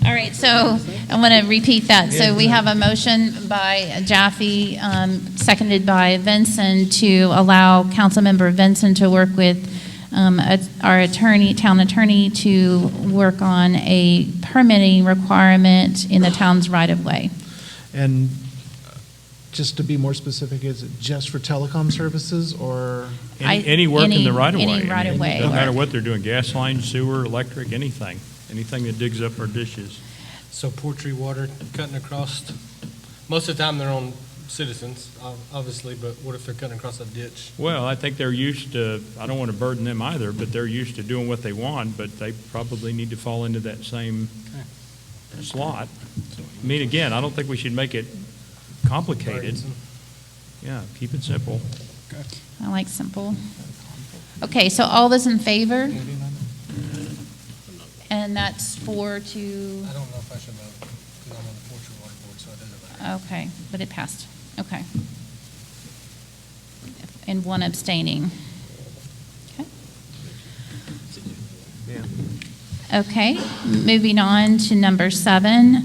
All right, so I'm going to repeat that. So we have a motion by Jaffe, seconded by Vinson, to allow Councilmember Vinson to work with our attorney, town attorney, to work on a permitting requirement in the town's right-of-way. And just to be more specific, is it just for telecom services or? Any work in the right-of-way. Any right-of-way. Doesn't matter what they're doing, gas line, sewer, electric, anything that digs up our dishes. So poultry water cutting across, most of the time they're on citizens, obviously, but what if they're cutting across a ditch? Well, I think they're used to, I don't want to burden them either, but they're used to doing what they want, but they probably need to fall into that same slot. I mean, again, I don't think we should make it complicated. Yeah, keep it simple. I like simple. Okay, so all those in favor? And that's 4 to, I don't know if I should vote, because I'm on the poultry water board, so it doesn't matter. okay, but it passed. Okay. And 1 abstaining. Okay. Okay, moving on to number 7.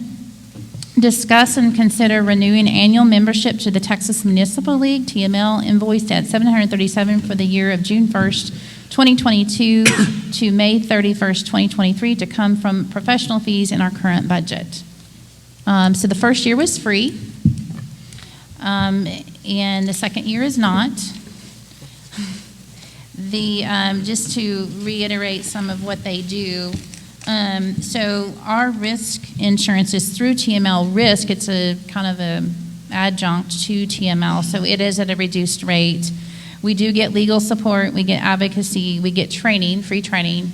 Discuss and consider renewing annual membership to the Texas Municipal League, TML, invoiced at $737 for the year of June 1st, 2022 to May 31st, 2023, to come from professional fees in our current budget. So the first year was free, and the second year is not. Just to reiterate some of what they do, so our risk insurance is through TML Risk. It's a kind of a adjunct to TML, so it is at a reduced rate. We do get legal support, we get advocacy, we get training, free training.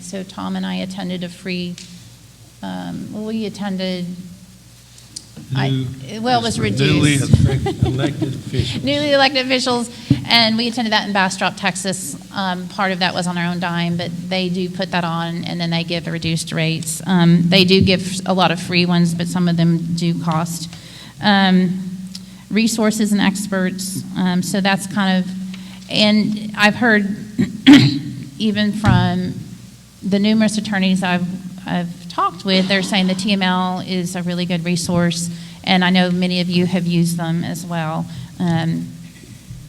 So Tom and I attended a free, we attended, it was reduced. Newly elected officials, and we attended that in Bastrop, Texas. Part of that was on our own dime, but they do put that on, and then they give the reduced rates. They do give a lot of free ones, but some of them do cost. Resources and experts, so that's kind of, and I've heard even from the numerous attorneys I've talked with, they're saying the TML is a really good resource, and I know many of you have used them as well.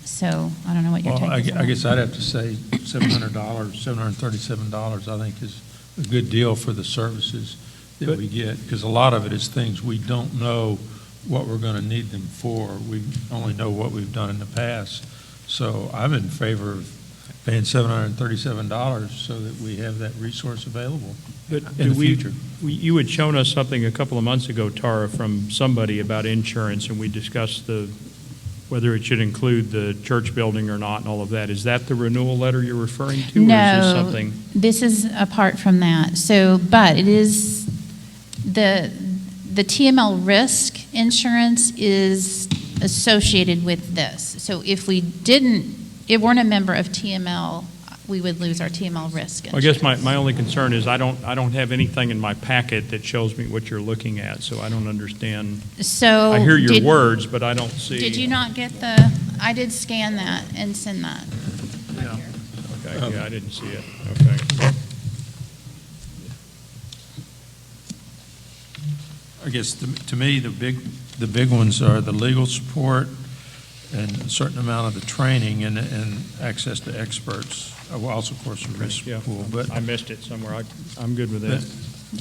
So I don't know what your take is. I guess I'd have to say $700, $737, I think is a good deal for the services that we get, because a lot of it is things we don't know what we're going to need them for. We only know what we've done in the past. So I'm in favor of paying $737 so that we have that resource available in the future. You had shown us something a couple of months ago, Tara, from somebody about insurance, and we discussed whether it should include the church building or not and all of that. Is that the renewal letter you're referring to? No, or is this something? This is apart from that. So, but it is the TML risk insurance is associated with this. So if we weren't a member of TML, we would lose our TML risk insurance. I guess my only concern is I don't have anything in my packet that shows me what you're looking at, so I don't understand. So I hear your words, but I don't see. Did you not get I did scan that and send that. Yeah. Okay, yeah, I didn't see it. Okay. I guess to me, the big ones are the legal support and a certain amount of the training and access to experts. Also, of course, the risk pool. But I missed it somewhere. I'm good with that.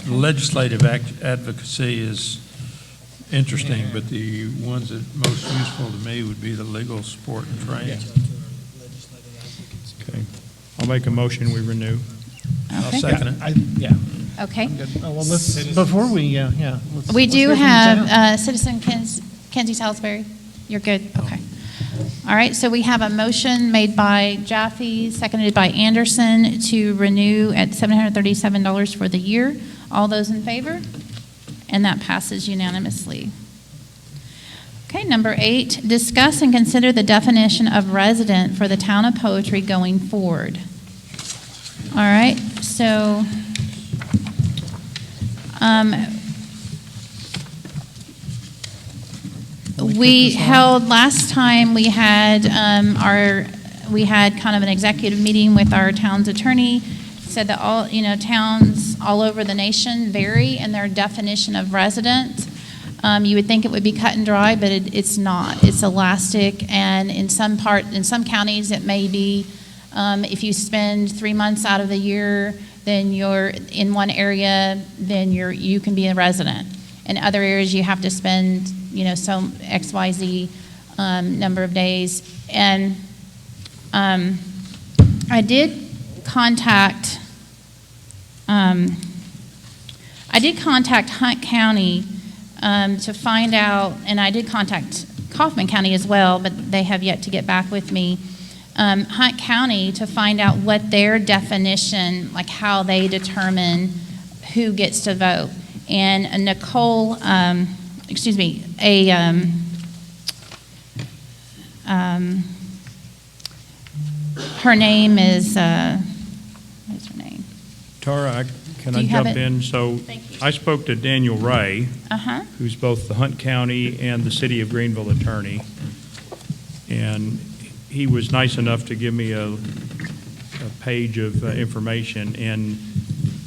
The legislative advocacy is interesting, but the ones that most useful to me would be the legal support and training. Okay. I'll make a motion, we renew. I'll second it. Yeah. Okay. Well, let's, before we, we do have Citizen Kenzie Salisbury. You're good? Okay. All right, so we have a motion made by Jaffe, seconded by Anderson, to renew at $737 for the year. All those in favor? And that passes unanimously. Okay, number 8, discuss and consider the definition of resident for the town of Poetry going forward. All right, so we held last time we had kind of an executive meeting with our town's attorney. Said that all towns all over the nation vary in their definition of resident. You would think it would be cut and dry, but it's not. It's elastic, and in some counties it may be if you spend 3 months out of the year, then you're in one area, then you can be a resident. In other areas, you have to spend some XYZ number of days. And I did contact Hunt County to find out, and I did contact Kaufman County as well, but they have yet to get back with me. Hunt County to find out what their definition, like how they determine who gets to vote. And Nicole, her name is, what's her name? Tara, can I jump in? So I spoke to Daniel Ray, who's both the Hunt County and the City of Greenville attorney, and he was nice enough to give me a page of information, and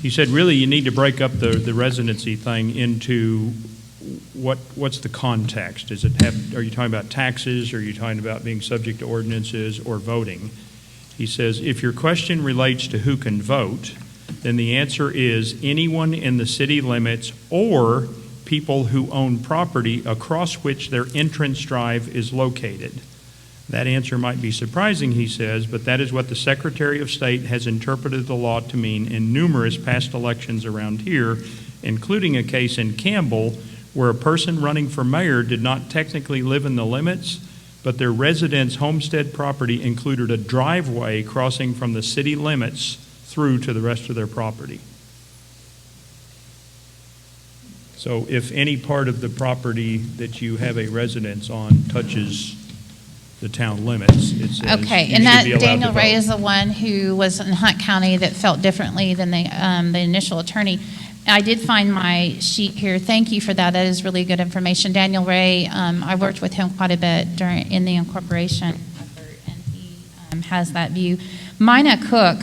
he said, really, you need to break up the residency thing into what's the context? Are you talking about taxes? Are you talking about being subject to ordinances or voting? He says, if your question relates to who can vote, then the answer is anyone in the city limits or people who own property across which their entrance drive is located. That answer might be surprising, he says, but that is what the Secretary of State has interpreted the law to mean in numerous past elections around here, including a case in Campbell where a person running for mayor did not technically live in the limits, but their residence homestead property included a driveway crossing from the city limits through to the rest of their property. So if any part of the property that you have a residence on touches the town limits, it says Okay, you and should that be allowed Daniel to vote. Ray is the one who was in Hunt County that felt differently than the initial attorney. I did find my sheet here. Thank you for that. That is really good information. Daniel Ray, I worked with him quite a bit in the incorporation effort, and he has that view. Mina Cook,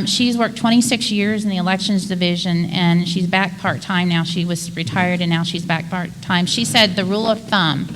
she's worked 26 years in the elections division, and she's back part-time now. She was retired, and now she's back part-time. She said the rule of thumb,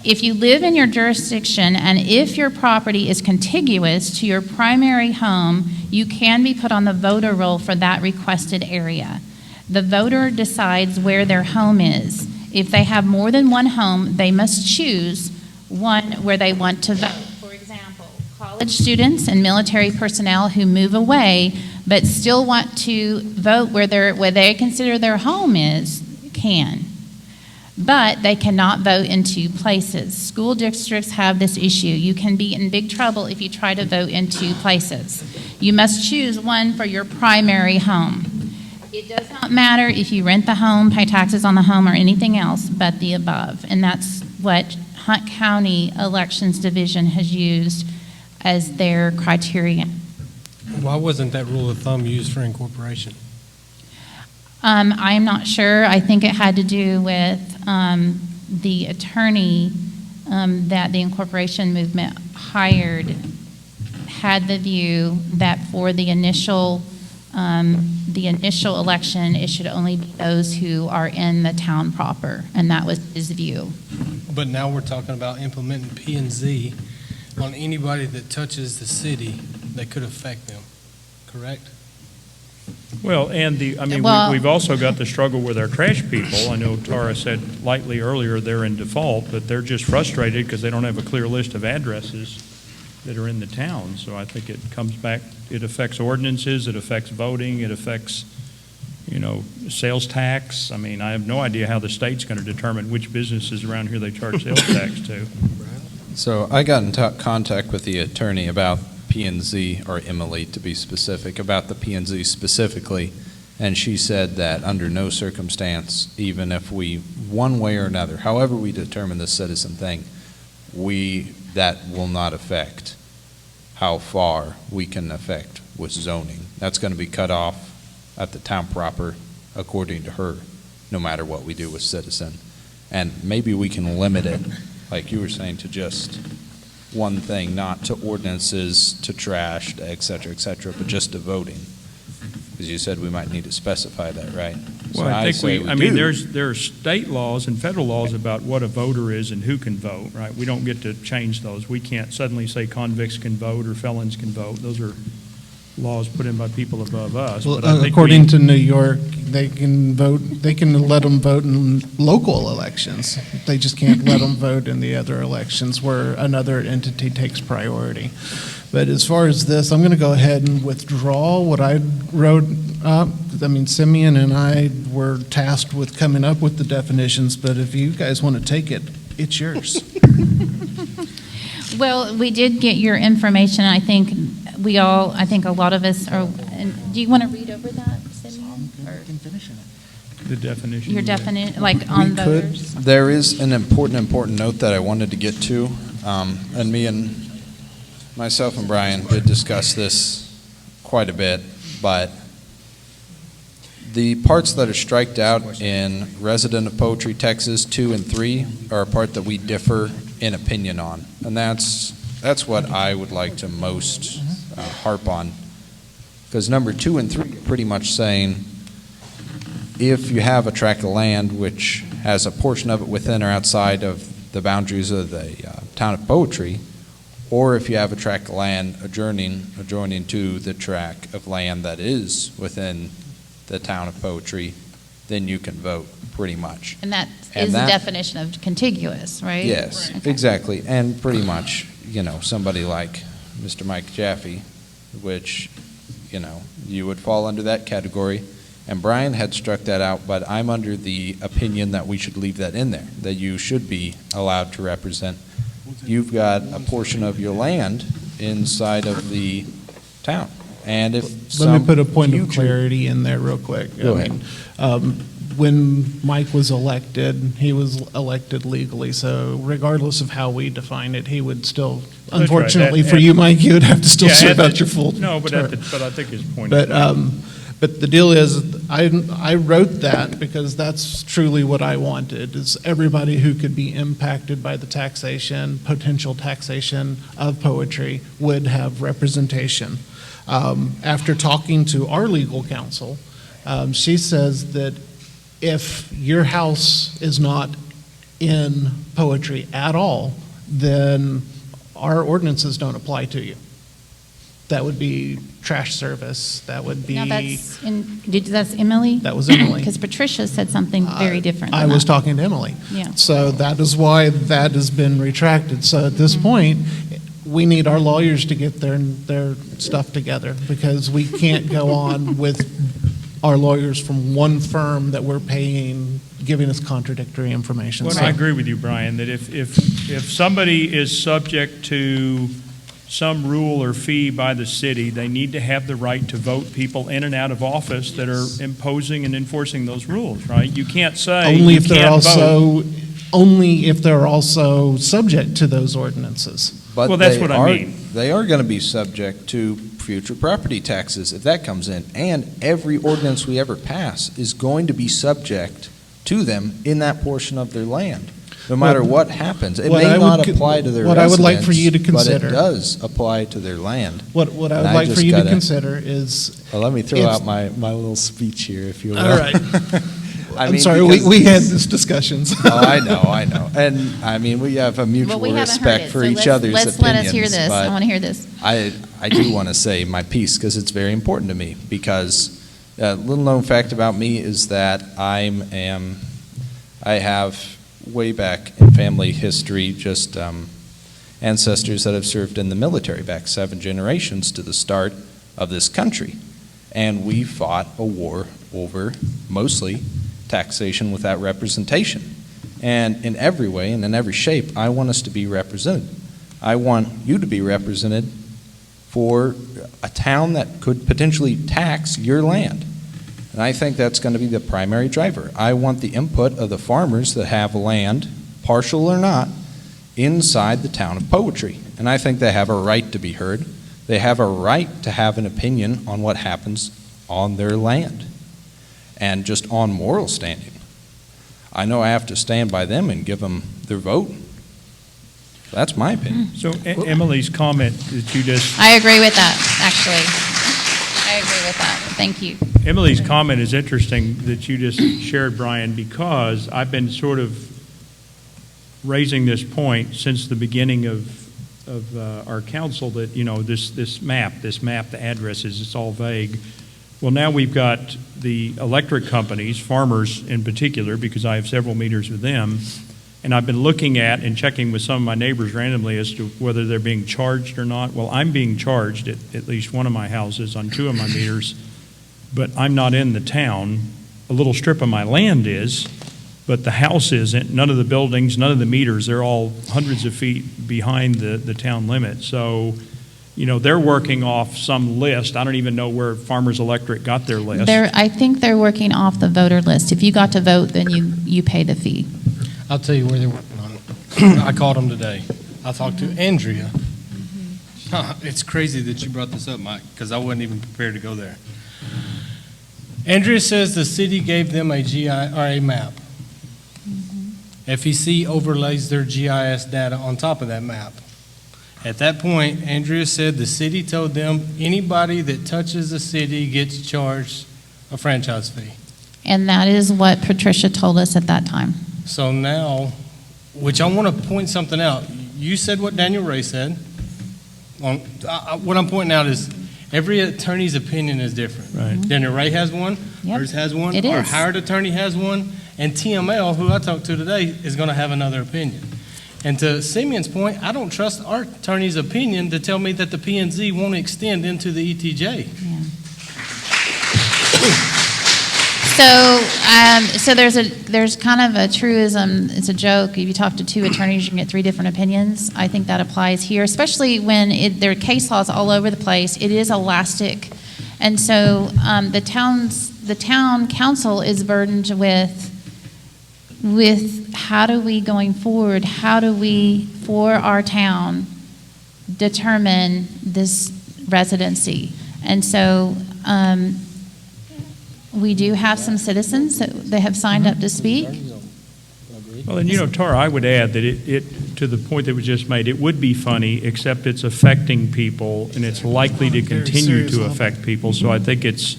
if you live in your jurisdiction and if your property is contiguous to your primary home, you can be put on the voter roll for that requested area. The voter decides where their home is. If they have more than one home, they must choose one where they want to vote. For example, college students and military personnel who move away but still want to vote where they consider their home is can. But they cannot vote in two places. School districts have this issue. You can be in big trouble if you try to vote in two places. You must choose one for your primary home. It does not matter if you rent the home, pay taxes on the home, or anything else but the above. And that's what Hunt County Elections Division has used as their criterion. Why wasn't that rule of thumb used for incorporation? I am not sure. I think it had to do with the attorney that the incorporation movement hired had the view that for the initial election, it should only be those who are in the town proper, and that was his view. But now we're talking about implementing P&Z on anybody that touches the city that could affect them, correct? Well, and we've also got the struggle with our trash people. I know Tara said lightly earlier they're in default, but they're just frustrated because they don't have a clear list of addresses that are in the town. So I think it comes back, it affects ordinances, it affects voting, it affects, sales tax. I mean, I have no idea how the state's going to determine which businesses around here they charge sales tax to. So I got in contact with the attorney about P&Z, or Emily to be specific, about the P&Z specifically, and she said that under no circumstance, even if we, one way or another, however we determine the citizen thing, that will not affect how far we can affect with zoning. That's going to be cut off at the town proper, according to her, no matter what we do with citizen. And maybe we can limit it, like you were saying, to just one thing, not to ordinances, to trash, et cetera, but just to voting. Because you said we might need to specify that, right? Well, I think there are state laws and federal laws about what a voter is and who can vote, right? We don't get to change those. We can't suddenly say convicts can vote or felons can vote. Those are laws put in by people above us. Well, but I think according to New York, they can vote. They can let them vote in local elections. They just can't let them vote in the other elections where another entity takes priority. But as far as this, I'm going to go ahead and withdraw what I wrote up. I mean, Simeon and I were tasked with coming up with the definitions, but if you guys want to take it, it's yours. Well, we did get your information. I think a lot of us are. Do you want to read over that, Simeon? the definition. Your definition, like on voters? There is an important note that I wanted to get to, and myself and Brian did discuss this quite a bit, but the parts that are striked out in Resident of Poetry, Texas 2 and 3 are a part that we differ in opinion on, and that's what I would like to most harp on. Because number 2 and 3 are pretty much saying, if you have a tract of land which has a portion of it within or outside of the boundaries of the town of Poetry, or if you have a tract of land adjoining to the tract of land that is within the town of Poetry, then you can vote, pretty much. And that is the definition of contiguous, right? Yes, Okay. exactly. And pretty much, somebody like Mr. Mike Jaffe, which, you would fall under that category. And Brian had struck that out, but I'm under the opinion that we should leave that in there, that you should be allowed to represent. You've got a portion of your land inside of the town. And if Let me put a point of future- clarity in there real quick. Go ahead. When Mike was elected, he was elected legally, so regardless of how we define it, he would still, right. unfortunately That- for you, Mike, you would have to still Yeah, serve at out the- your full No, but term. but I think his point But, is. but the deal is, I wrote that because that's truly what I wanted, is everybody who could be impacted by the taxation, potential taxation of poetry would have representation. After talking to our legal counsel, she says that if your house is not in poetry at all, then our ordinances don't apply to you. That would be trash service, that would be. Now, that's Emily? That was Emily. Because Patricia said something very different. I than was that. talking to Emily. Yeah. So that is why that has been retracted. So at this point, we need our lawyers to get their stuff together, because we can't go on with our lawyers from one firm that we're paying, giving us contradictory information. Well, So- I agree with you, Brian, that if somebody is subject to some rule or fee by the city, they need to have the right to vote people in and out of office that are imposing and enforcing those rules, right? You can't say Only you if they're can't vote. only if they're also subject to those ordinances. But Well, that's they what I are- mean. They are going to be subject to future property taxes if that comes in. And every ordinance we ever pass is going to be subject to them in that portion of their land, no matter what happens. It what may I would not con- apply to their what I would like for residents, you to consider- but it does apply to their land. What I And would like for just you to gotta- consider is. Well, let me throw if- out my little speech here, if you will. All right. I I'm mean, sorry, because- we had this discussions. Oh, I know. And, I mean, we have a mutual Well, we haven't heard respect it, for so each let's- other's let's opinions. let us hear this. I but wanna hear this. I do want to say my piece, because it's very important to me, because a little-known fact about me is that I have way back in family history, just ancestors that have served in the military, back 7 generations to the start of this country. And we fought a war over mostly taxation without representation. And in every way and in every shape, I want us to be represented. I want you to be represented for a town that could potentially tax your land. And I think that's going to be the primary driver. I want the input of the farmers that have land, partial or not, inside the town of Poetry. And I think they have a right to be heard. They have a right to have an opinion on what happens on their land, and just on moral standing. I know I have to stand by them and give them their vote. That's my opinion. So Emily's comment that you just, I agree with that, actually. I agree with that. Thank you. Emily's comment is interesting that you just shared, Brian, because I've been sort of raising this point since the beginning of our council that, this map, the addresses, it's all vague. Well, now we've got the electric companies, farmers in particular, because I have several meters with them, and I've been looking at and checking with some of my neighbors randomly as to whether they're being charged or not. Well, I'm being charged at least one of my houses on 2 of my meters, but I'm not in the town. A little strip of my land is, but the house isn't. None of the buildings, none of the meters, they're all hundreds of feet behind the town limit. So, they're working off some list. I don't even know where Farmers Electric got their list. I think they're working off the voter list. If you got to vote, then you pay the fee. I'll tell you where they're working on it. I called them today. I talked to Andrea. It's crazy that you brought this up, Mike, because I wasn't even prepared to go there. Andrea says the city gave them a GIS map. FEC overlays their GIS data on top of that map. At that point, Andrea said the city told them anybody that touches the city gets charged a franchise fee. And that is what Patricia told us at that time. So now, which I want to point something out. You said what Daniel Ray said. What I'm pointing out is every attorney's opinion is different. Right. Daniel Ray has one, Yep. hers has one, It our is. hired attorney has one, and TML, who I talked to today, is going to have another opinion. And to Simeon's point, I don't trust our attorney's opinion to tell me that the P&Z won't extend into the ETJ. So there's kind of a truism, it's a joke, if you talk to two attorneys, you can get three different opinions. I think that applies here, especially when there are case laws all over the place. It is elastic. And so the town council is burdened with how do we, going forward, how do we, for our town, determine this residency? And so we do have some citizens that have signed up to speak. Well, and Tara, I would add that it to the point that was just made, it would be funny, except it's affecting people, and it's likely to continue to affect people. So I think it's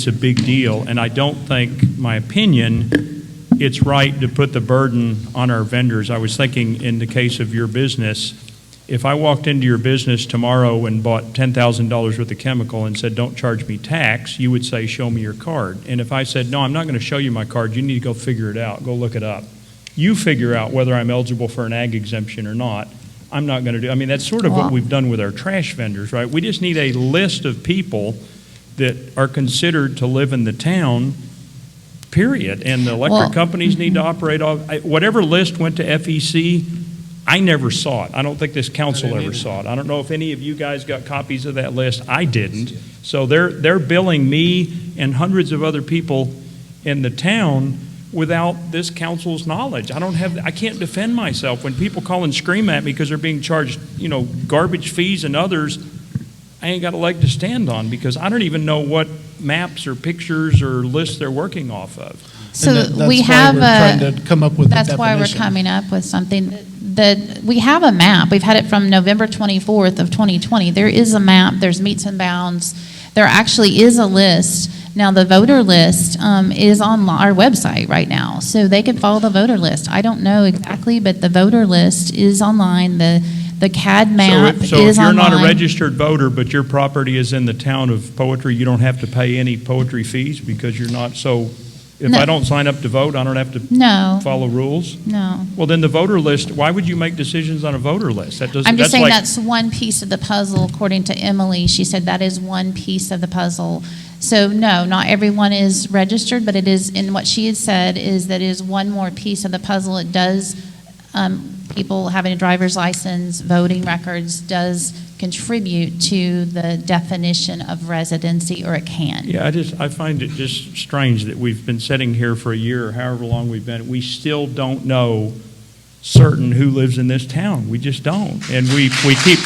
a big deal, and I don't think, my opinion, it's right to put the burden on our vendors. I was thinking, in the case of your business, if I walked into your business tomorrow and bought $10,000 worth of chemical and said, don't charge me tax, you would say, show me your card. And if I said, no, I'm not going to show you my card, you need to go figure it out, go look it up. You figure out whether I'm eligible for an ag exemption or not. I'm not going to do, that's sort of what we've done with our trash vendors, right? We just need a list of people that are considered to live in the town, period. And the electric companies need to operate off, whatever list went to FEC, I never saw it. I don't think this council ever saw it. I don't know if any of you guys got copies of that list. I didn't. So they're billing me and hundreds of other people in the town without this council's knowledge. I can't defend myself when people call and scream at me because they're being charged, garbage fees and others. I ain't got a leg to stand on because I don't even know what maps or pictures or lists they're working off of. So we have that's why we're coming up with something that we have a map. We've had it from November 24th of 2020. There is a map. There's meets and bounds. There actually is a list. Now the voter list is on our website right now, so they can follow the voter list. I don't know exactly, but the voter list is online. The CAD map is online. So if you're not a registered voter, but your property is in the town of Poetry, you don't have to pay any poetry fees because you're not. So if I don't sign up to vote, I don't have to follow rules? No. Well, then the voter list, why would you make decisions on a voter list? I'm just saying that's one piece of the puzzle, according to Emily. She said that is one piece of the puzzle. So no, not everyone is registered, but it is, and what she had said is that is one more piece of the puzzle. It does, people having a driver's license, voting records does contribute to the definition of residency, or it can. Yeah, I find it just strange that we've been sitting here for a year or however long we've been. We still don't know certain who lives in this town. We just don't. And we keep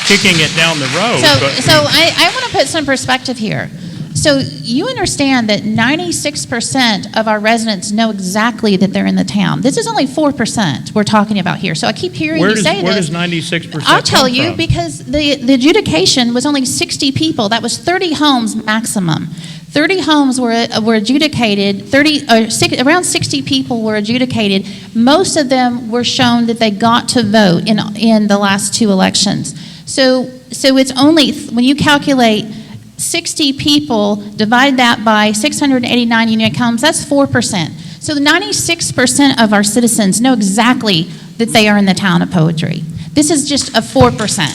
kicking it down the road. So I want to put some perspective here. So you understand that 96% of our residents know exactly that they're in the town. This is only 4% we're talking about here. So I keep hearing you say this. Where does 96% I'll tell you, from? because the adjudication was only 60 people. That was 30 homes maximum. 30 homes were adjudicated, around 60 people were adjudicated. Most of them were shown that they got to vote in the last two elections. So it's only, when you calculate 60 people, divide that by 689 unique homes, that's 4%. So the 96% of our citizens know exactly that they are in the town of Poetry. This is just a 4%.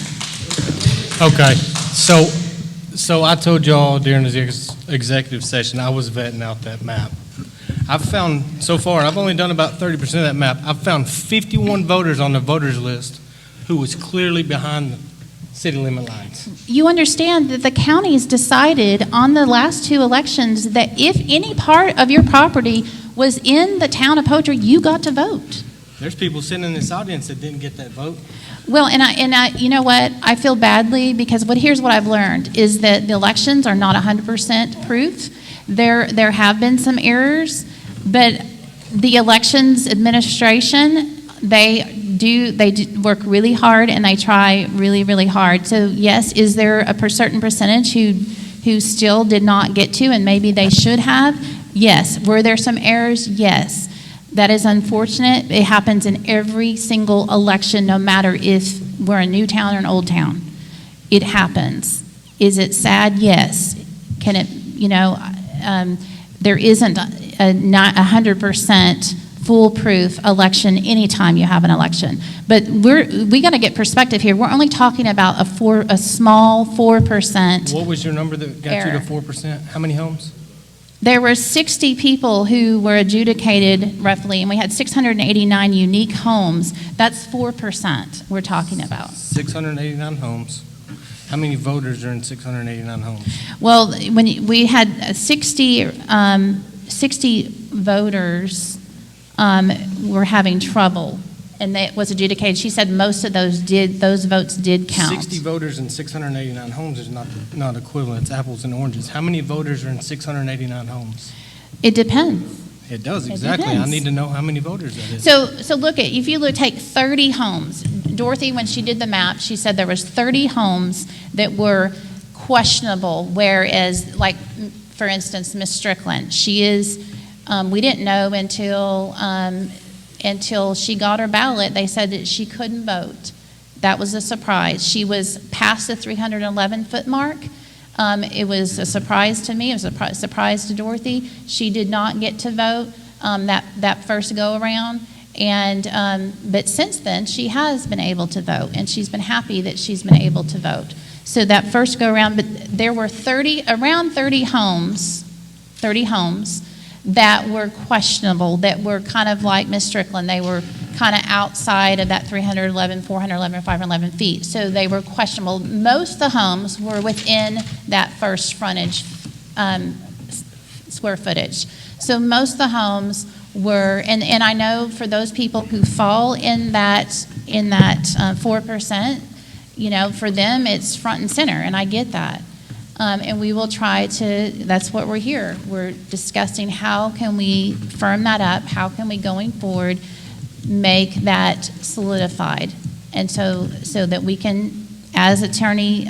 Okay, so I told y'all during the executive session, I was vetting out that map. I've found, so far, I've only done about 30% of that map. I've found 51 voters on the voters list who was clearly behind the city limit lines. You understand that the counties decided on the last two elections that if any part of your property was in the town of Poetry, you got to vote. There's people sitting in this audience that didn't get that vote. Well, and I, you know what? I feel badly because here's what I've learned is that the elections are not 100% proof. There have been some errors, but the elections administration, they work really hard and they try really, really hard. So yes, is there a certain percentage who still did not get to and maybe they should have? Yes. Were there some errors? Yes. That is unfortunate. It happens in every single election, no matter if we're a new town or an old town. It happens. Is it sad? Yes. Can it, there isn't a 100% foolproof election anytime you have an election. But we got to get perspective here. We're only talking about a small 4%. What was your number that got error. you to 4%? How many homes? There were 60 people who were adjudicated roughly, and we had 689 unique homes. That's 4% we're talking about. 689 homes. How many voters are in 689 homes? Well, when we had 60 voters were having trouble, and that was adjudicated. She said most of those votes did count. 60 voters in 689 homes is not equivalent. It's apples and oranges. How many voters are in 689 homes? It depends. It does, It exactly. depends. I need to know how many voters that is. So look at, if you take 30 homes, Dorothy, when she did the map, she said there was 30 homes that were questionable, whereas, like, for instance, Miss Strickland, she is, we didn't know until she got her ballot. They said that she couldn't vote. That was a surprise. She was past the 311-foot mark. It was a surprise to me. It was a surprise to Dorothy. She did not get to vote that first go around. But since then, she has been able to vote, and she's been happy that she's been able to vote. So that first go around, but there were around 30 homes that were questionable, that were kind of like Miss Strickland. They were kind of outside of that 311, 411, 511 feet. So they were questionable. Most of the homes were within that first frontage square footage. So most of the homes were, and I know for those people who fall in that 4%, for them it's front and center, and I get that. And we will try to, that's what we're here. We're discussing how can we firm that up, how can we going forward make that solidified. And so that we can, as Attorney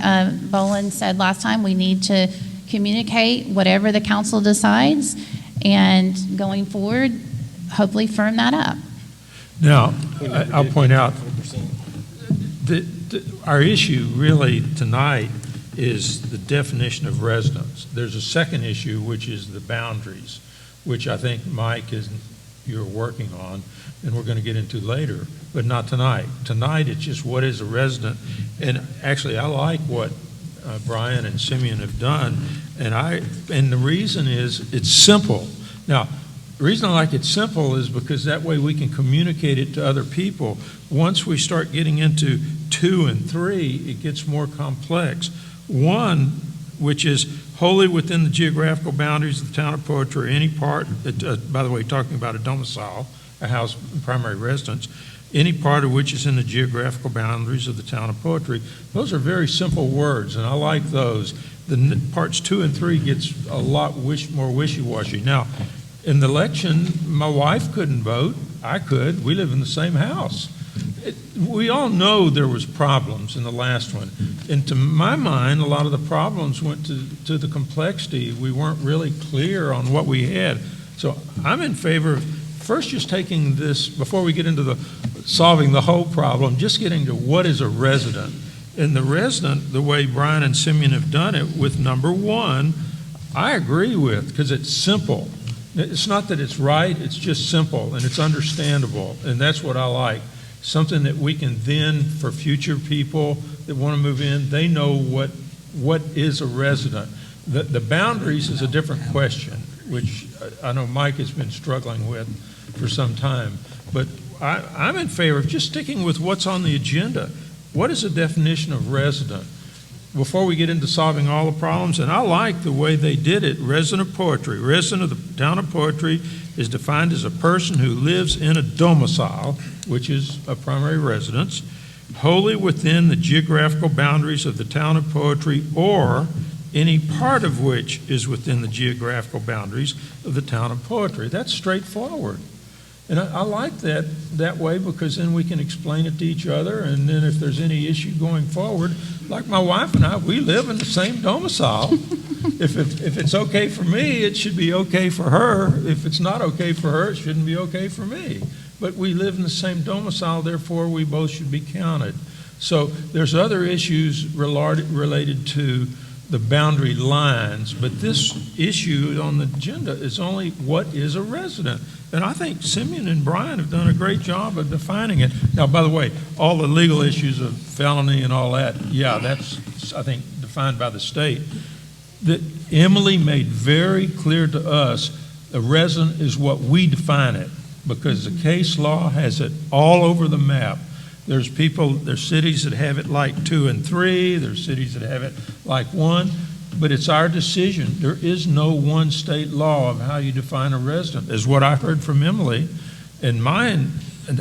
Boland said last time, we need to communicate whatever the council decides, and going forward, hopefully firm that up. Now, I'll point out that our issue really tonight is the definition of residence. There's a second issue, which is the boundaries, which I think Mike you're working on, and we're going to get into later, but not tonight. Tonight, it's just what is a resident, and actually, I like what Brian and Simeon have done, and the reason is it's simple. Now, the reason I like it simple is because that way we can communicate it to other people. Once we start getting into 2 and 3, it gets more complex. 1, which is wholly within the geographical boundaries of the town of Poetry, or any part, by the way, talking about a domicile, a house, primary residence, any part of which is in the geographical boundaries of the town of Poetry. Those are very simple words, and I like those. The parts 2 and 3 gets a lot more wishy-washy. Now, in the election, my wife couldn't vote. I could. We live in the same house. We all know there was problems in the last one. And to my mind, a lot of the problems went to the complexity. We weren't really clear on what we had. So I'm in favor of first just taking this, before we get into solving the whole problem, just getting to what is a resident. And the resident, the way Brian and Simeon have done it with number 1, I agree with, because it's simple. It's not that it's right, it's just simple and it's understandable. And that's what I like. Something that we can then, for future people that want to move in, they know what is a resident. The boundaries is a different question, which I know Mike has been struggling with for some time. But I'm in favor of just sticking with what's on the agenda. What is the definition of resident? Before we get into solving all the problems, and I like the way they did it, resident of Poetry. Resident of the town of Poetry is defined as a person who lives in a domicile, which is a primary residence, wholly within the geographical boundaries of the town of Poetry, or any part of which is within the geographical boundaries of the town of Poetry. That's straightforward. And I like that way, because then we can explain it to each other, and then if there's any issue going forward, like my wife and I, we live in the same domicile. If it's okay for me, it should be okay for her. If it's not okay for her, it shouldn't be okay for me. But we live in the same domicile, therefore we both should be counted. So there's other issues related to the boundary lines, but this issue on the agenda is only what is a resident. And I think Simeon and Brian have done a great job of defining it. Now, by the way, all the legal issues of felony and all that, yeah, that's, I think, defined by the state. That Emily made very clear to us, a resident is what we define it, because the case law has it all over the map. There's cities that have it like 2 and 3, there's cities that have it like 1, but it's our decision. There is no one state law of how you define a resident, is what I heard from Emily. And my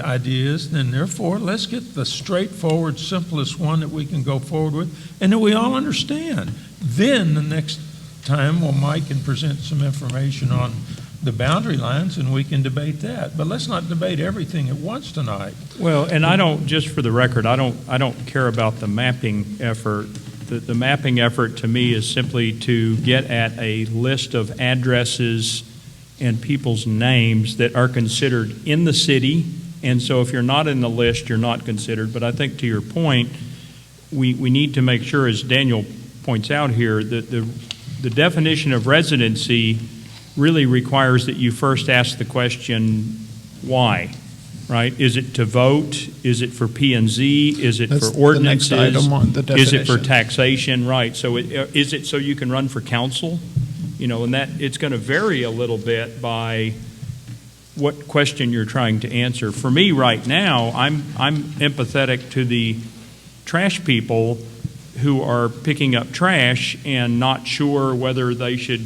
idea is, then therefore, let's get the straightforward, simplest one that we can go forward with, and that we all understand. Then the next time, well, Mike can present some information on the boundary lines, and we can debate that. But let's not debate everything at once tonight. Well, and I don't, just for the record, I don't care about the mapping effort. The mapping effort to me is simply to get at a list of addresses and people's names that are considered in the city. And so if you're not in the list, you're not considered. But I think to your point, we need to make sure, as Daniel points out here, that the definition of residency really requires that you first ask the question, why, right? Is it to vote? Is it for P&Z? Is it That's for ordinances? the next item on the Is it for definition. taxation? Right. So is it so you can run for council? You know, and that it's going to vary a little bit by what question you're trying to answer. For me right now, I'm empathetic to the trash people who are picking up trash and not sure whether they should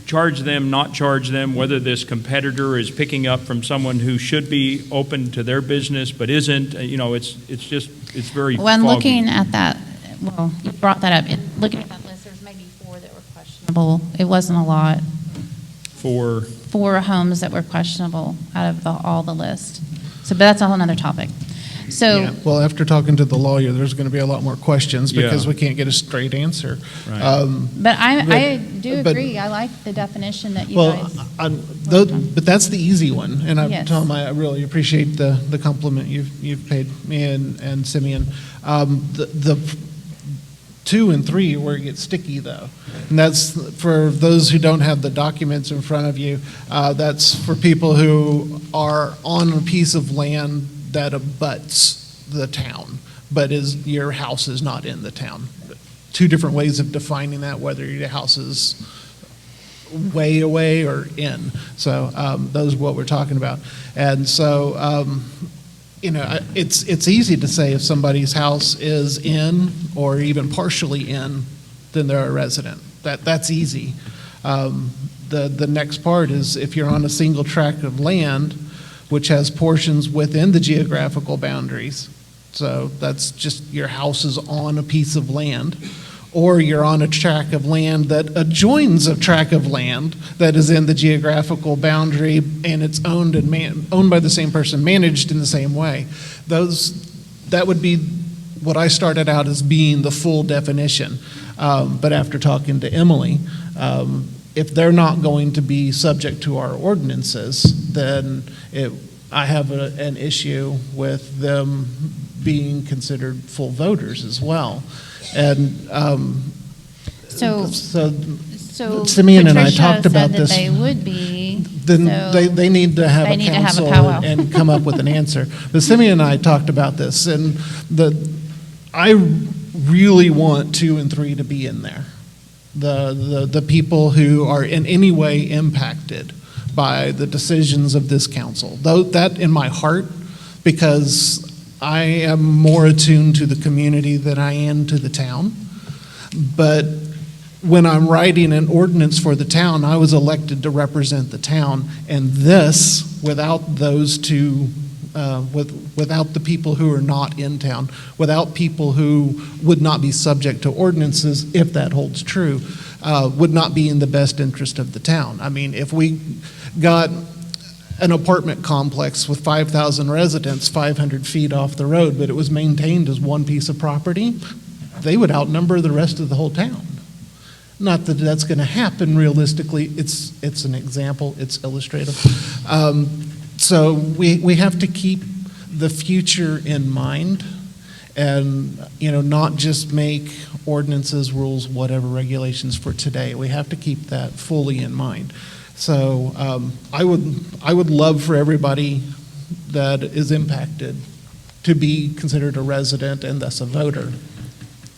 charge them, not charge them, whether this competitor is picking up from someone who should be open to their business but isn't. You know, it's very When foggy. looking at that, well, you brought that up. Looking at that list, there's maybe 4 that were questionable. It wasn't a lot. For 4 homes that were questionable out of all the list. So, but that's a whole other topic. So, Yeah, well, after talking to the lawyer, there's going to be a lot more questions because Yeah. we can't get a straight answer. Right. but I do but- agree. I like the definition that you Well, guys. but that's the easy one, and Yes. Tom, I really appreciate the compliment you've paid me and Simeon. The 2 and 3 where it gets sticky, though, and that's for those who don't have the documents in front of you. That's for people who are on a piece of land that abuts the town, but your house is not in the town. 2 different ways of defining that, whether your house is way away or in. So those are what we're talking about. And so, it's easy to say if somebody's house is in or even partially in, then they're a resident. That's easy. The next part is if you're on a single tract of land, which has portions within the geographical boundaries. So that's just your house is on a piece of land, or you're on a tract of land that adjoins a tract of land that is in the geographical boundary and it's owned and owned by the same person, managed in the same way. That would be what I started out as being the full definition. But after talking to Emily, if they're not going to be subject to our ordinances, then I have an issue with them being considered full voters as well. And So Simeon and I Patricia talked about said that this. they would be. Then so they need to have they a need to have a council powwow. and come up with an answer. But Simeon and I talked about this, and I really want 2 and 3 to be in there. The people who are in any way impacted by the decisions of this council. Though that in my heart, because I am more attuned to the community than I am to the town. But when I'm writing an ordinance for the town, I was elected to represent the town, and this, without those 2, without the people who are not in town, without people who would not be subject to ordinances, if that holds true, would not be in the best interest of the town. I mean, if we got an apartment complex with 5,000 residents 500 feet off the road, but it was maintained as one piece of property, they would outnumber the rest of the whole town. Not that that's going to happen realistically. It's an example. It's illustrative. So we have to keep the future in mind, and not just make ordinances, rules, whatever regulations for today. We have to keep that fully in mind. So I would love for everybody that is impacted to be considered a resident and thus a voter.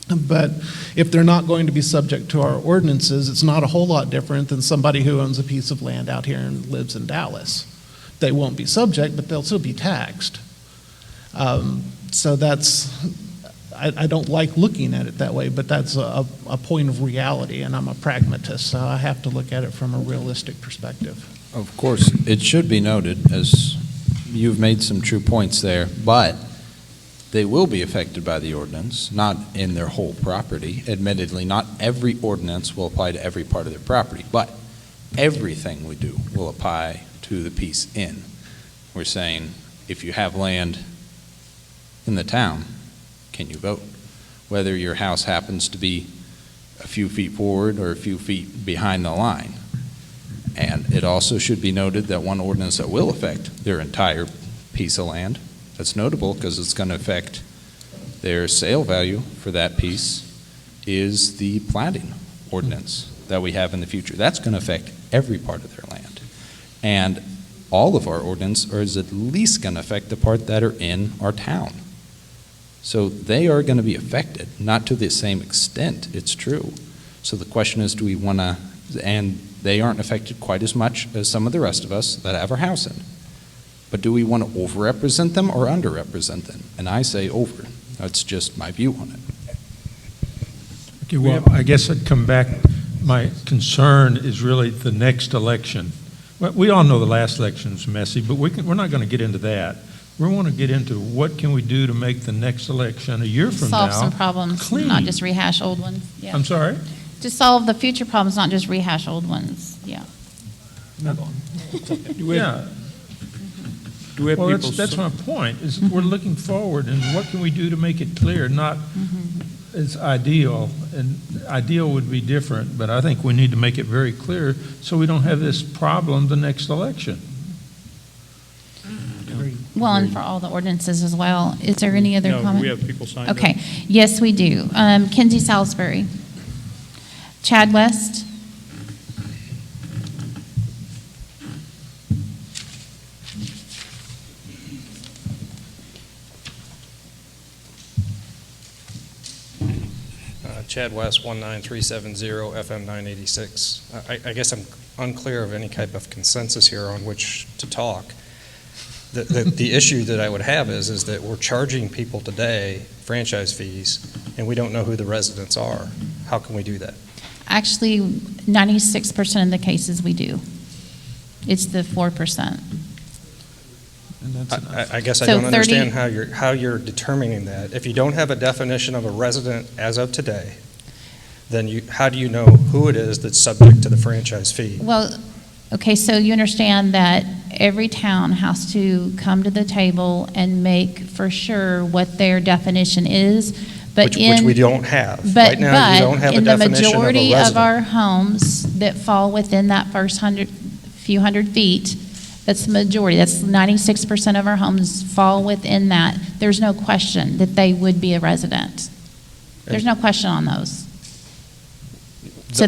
But if they're not going to be subject to our ordinances, it's not a whole lot different than somebody who owns a piece of land out here and lives in Dallas. They won't be subject, but they'll still be taxed. So I don't like looking at it that way, but that's a point of reality, and I'm a pragmatist, so I have to look at it from a realistic perspective. Of course, it should be noted, as you've made some true points there, but they will be affected by the ordinance, not in their whole property. Admittedly, not every ordinance will apply to every part of their property, but everything we do will apply to the piece in. We're saying, if you have land in the town, can you vote? Whether your house happens to be a few feet forward or a few feet behind the line. And it also should be noted that one ordinance that will affect their entire piece of land, that's notable because it's going to affect their sale value for that piece, is the platting ordinance that we have in the future. That's going to affect every part of their land. And all of our ordinance is at least going to affect the part that are in our town. So they are going to be affected, not to the same extent, it's true. So the question is, do we want to, and they aren't affected quite as much as some of the rest of us that have our house in. But do we want to overrepresent them or underrepresent them? And I say over. That's just my view on it. Okay, well, I guess I'd come back. My concern is really the next election. Well, we all know the last election was messy, but we're not going to get into that. We want to get into what can we do to make the next election a year from now Solve some problems, clean. not just rehash old ones. Yeah. I'm sorry? To solve the future problems, not just rehash old ones. Yeah. Yeah. Well, that's my point, is we're looking forward, and what can we do to make it clear, not it's ideal, and ideal would be different, but I think we need to make it very clear so we don't have this problem the next election. Well, and for all the ordinances as well. Is there any other comment? No, we have people signed up. Okay. Yes, we do. Kinsey Salisbury. Chad West. Chad West, 19370 FM 986. I guess I'm unclear of any type of consensus here on which to talk. The issue that I would have is that we're charging people today franchise fees, and we don't know who the residents are. How can we do that? Actually, 96% of the cases we do. It's the 4%. I guess I So don't understand how you're determining that. If you don't have a definition of a resident as of today, then how do you know who it is that's subject to the franchise fee? Well, okay, so you understand that every town has to come to the table and make for sure what their definition is. But which we don't have. But, right now, you don't have in a the definition majority of a of resident. our homes that fall within that first few hundred feet, that's the majority. That's 96% of our homes fall within that. There's no question that they would be a resident. There's no question on those. So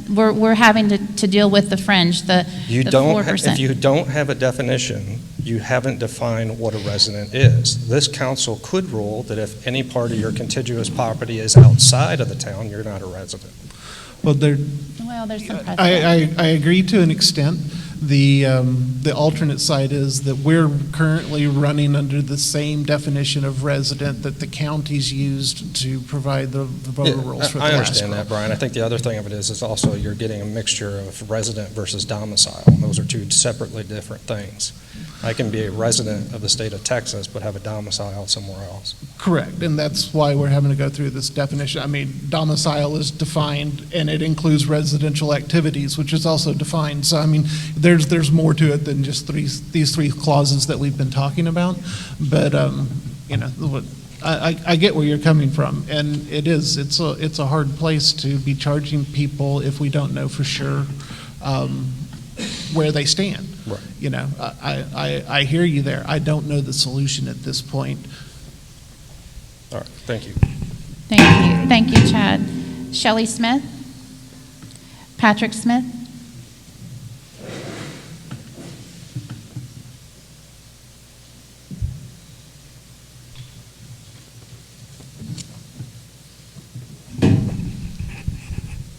we're having to deal with the fringe, the 4%. If you don't have a definition, you haven't defined what a resident is. This council could rule that if any part of your contiguous property is outside of the town, you're not a resident. Well, there's some precedent. I agree to an extent. The alternate side is that we're currently running under the same definition of resident that the counties used to provide the voter rolls for the I last understand roll. that, Brian. I think the other thing of it is also you're getting a mixture of resident versus domicile. And those are two separately different things. I can be a resident of the state of Texas, but have a domicile somewhere else. Correct, and that's why we're having to go through this definition. I mean, domicile is defined, and it includes residential activities, which is also defined. So, I mean, there's more to it than just these three clauses that we've been talking about. But, you know, I get where you're coming from, and it's a hard place to be charging people if we don't know for sure where they stand. Right. You know, I hear you there. I don't know the solution at this point. All right, thank you. Thank you. Thank you, Chad. Shelley Smith? Patrick Smith?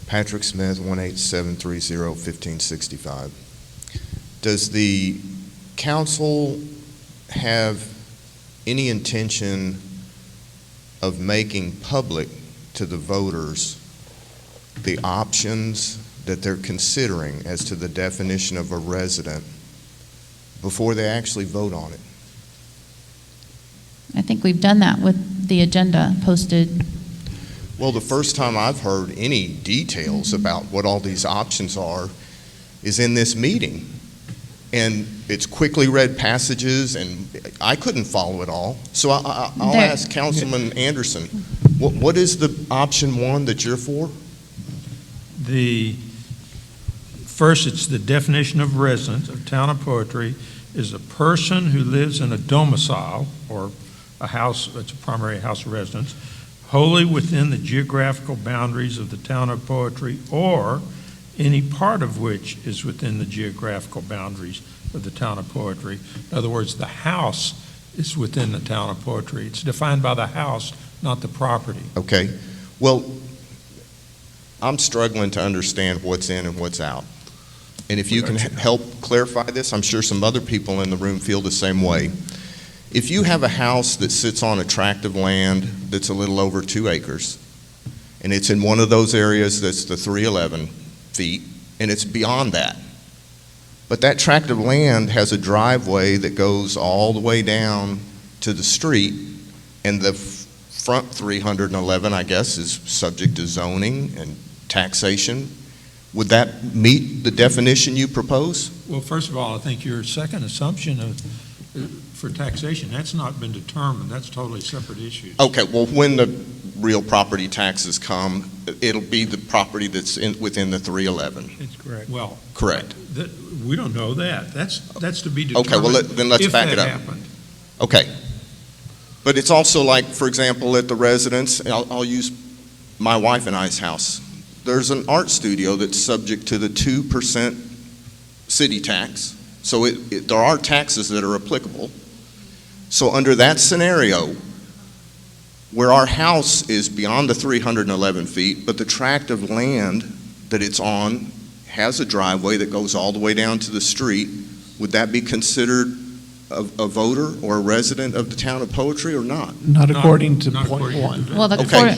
Patrick Smith, 18730-1565. Does the council have any intention of making public to the voters the options that they're considering as to the definition of a resident before they actually vote on it? I think we've done that with the agenda posted. Well, the first time I've heard any details about what all these options are is in this meeting. And it's quickly read passages, and I couldn't follow it all. So I'll ask Councilman Anderson, what is the option one that you're for? First, it's the definition of resident of Town of Poetry is a person who lives in a domicile or a house, it's a primary house of residence, wholly within the geographical boundaries of the Town of Poetry, or any part of which is within the geographical boundaries of the Town of Poetry. In other words, the house is within the Town of Poetry. It's defined by the house, not the property. Okay. Well, I'm struggling to understand what's in and what's out. And if you can help clarify this, I'm sure some other people in the room feel the same way. If you have a house that sits on a tract of land that's a little over 2 acres, and it's in one of those areas that's the 311 feet, and it's beyond that, but that tract of land has a driveway that goes all the way down to the street, and the front 311, I guess, is subject to zoning and taxation, would that meet the definition you propose? Well, first of all, I think your second assumption for taxation, that's not been determined. That's totally separate issues. Okay, well, when the real property taxes come, it'll be the property that's within the 311. It's correct. Well, correct. We don't know that. That's to be determined. Okay, well, then let's back it up. Happened. Okay. But it's also like, for example, at the residence, I'll use my wife and I's house. There's an art studio that's subject to the 2% city tax. So there are taxes that are applicable. So under that scenario, where our house is beyond the 311 feet, but the tract of land that it's on has a driveway that goes all the way down to the street, would that be considered a voter or a resident of the Town of Poetry or not? Not according to point one. Well, okay.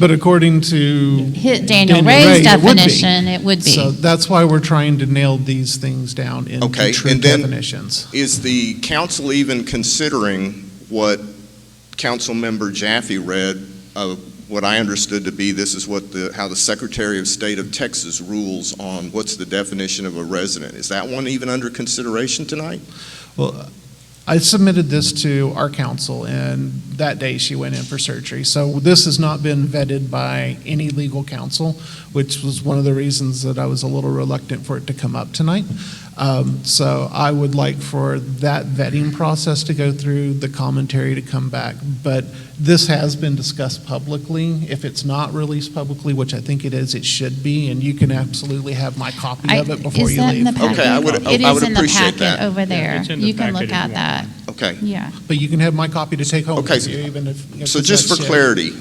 But according to Daniel Ray's definition, it would be. So that's why we're trying to nail these things down into true and then definitions. Is the council even considering what Council Member Jaffe read, what I understood to be this is how the Secretary of State of Texas rules on what's the definition of a resident? Is that one even under consideration tonight? Well, I submitted this to our council, and that day she went in for surgery. So this has not been vetted by any legal counsel, which was one of the reasons that I was a little reluctant for it to come up tonight. So I would like for that vetting process to go through, the commentary to come back. But this has been discussed publicly. If it's not released publicly, which I think it is, it should be, and you can absolutely have my copy of it before you leave. Okay, I would appreciate that. It is in the packet over there. You can look at that. Okay. Yeah. But you can have my copy to take home Okay, with you, even if so just for clarity,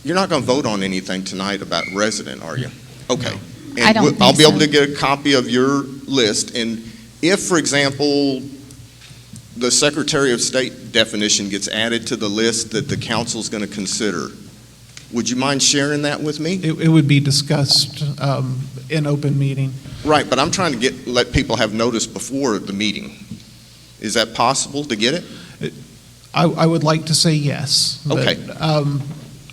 you're not going to vote on anything tonight about resident, are you? Okay. And I don't think I'll be able so. to get a copy of your list, and if, for example, the Secretary of State definition gets added to the list that the council's going to consider, would you mind sharing that with me? It would be discussed in open meeting. Right, but I'm trying to let people have notice before the meeting. Is that possible to get it? I would like to say yes. but, Okay.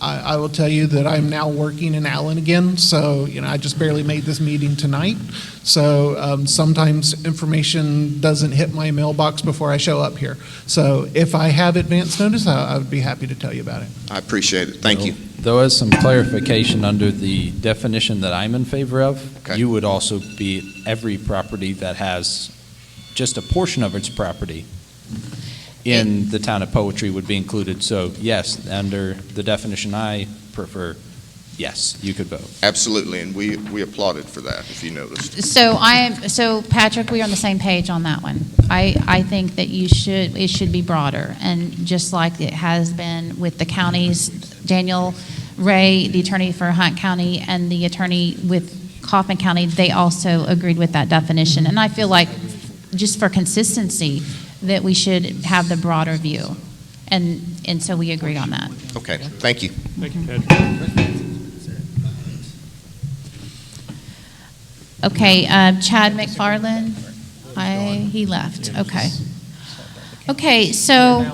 I will tell you that I'm now working in Allen again, so, I just barely made this meeting tonight. So sometimes information doesn't hit my mailbox before I show up here. So if I have advance notice, I would be happy to tell you about it. I appreciate it. Thank you. Though as some clarification under the definition that I'm in favor of, Okay. you would also be every property that has just a portion of its property in the town of Poetry would be included. So yes, under the definition I prefer, yes, you could vote. Absolutely, and we applauded for that, if you noticed. So Patrick, we're on the same page on that one. I think that it should be broader, and just like it has been with the counties, Daniel Ray, the attorney for Hunt County, and the attorney with Kaufman County, they also agreed with that definition. And I feel like, just for consistency, that we should have the broader view. And so we agree on that. Okay, thank you. Thank you, Patrick. Okay, Chad McFarland, he left, okay. Okay, so,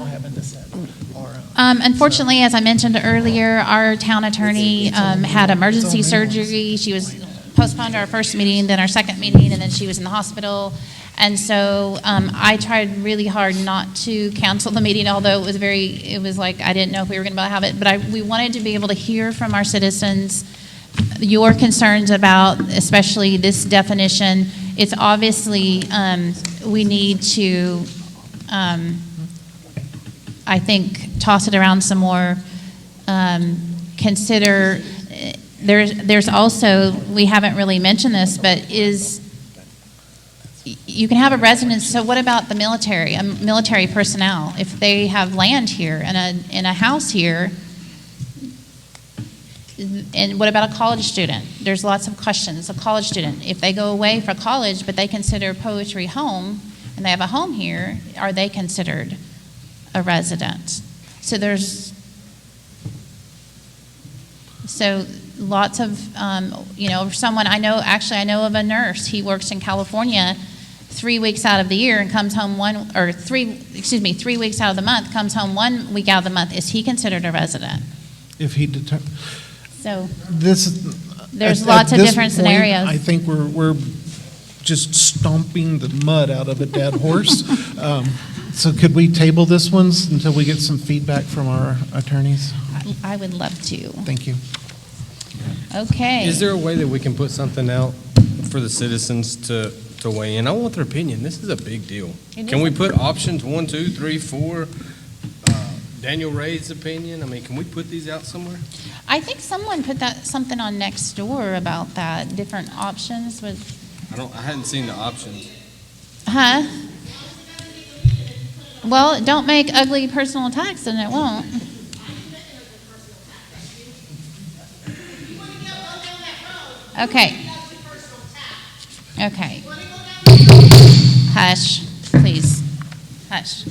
unfortunately, as I mentioned earlier, our town attorney had emergency surgery. She was postponed to our first meeting, then our second meeting, and then she was in the hospital. And so I tried really hard not to cancel the meeting, although it was like I didn't know if we were going to have it. But we wanted to be able to hear from our citizens your concerns about, especially this definition. It's obviously, we need to, I think, toss it around some more, consider, there's also, we haven't really mentioned this, but you can have a residence. So what about the military personnel? If they have land here and a house here, and what about a college student? There's lots of questions. A college student, if they go away for college, but they consider Poetry home, and they have a home here, are they considered a resident? So lots of, someone I know of a nurse. He works in California 3 weeks out of the year and comes home 3 weeks out of the month, comes home 1 week out of the month. Is he considered a resident? If he So there's lots of different scenarios. I think we're just stomping the mud out of a dead horse. So could we table this one until we get some feedback from our attorneys? I would love to. Thank you. Okay. Is there a way that we can put something out for the citizens to weigh in? I want their opinion. This is a big deal. Can we put options 1, 2, 3, 4? Daniel Ray's opinion. I mean, can we put these out somewhere? I think someone put something on Nextdoor about that, different options with. I hadn't seen the options. Huh? Well, don't make ugly personal attacks, and it won't. Okay. Okay. Hush, please. Hush.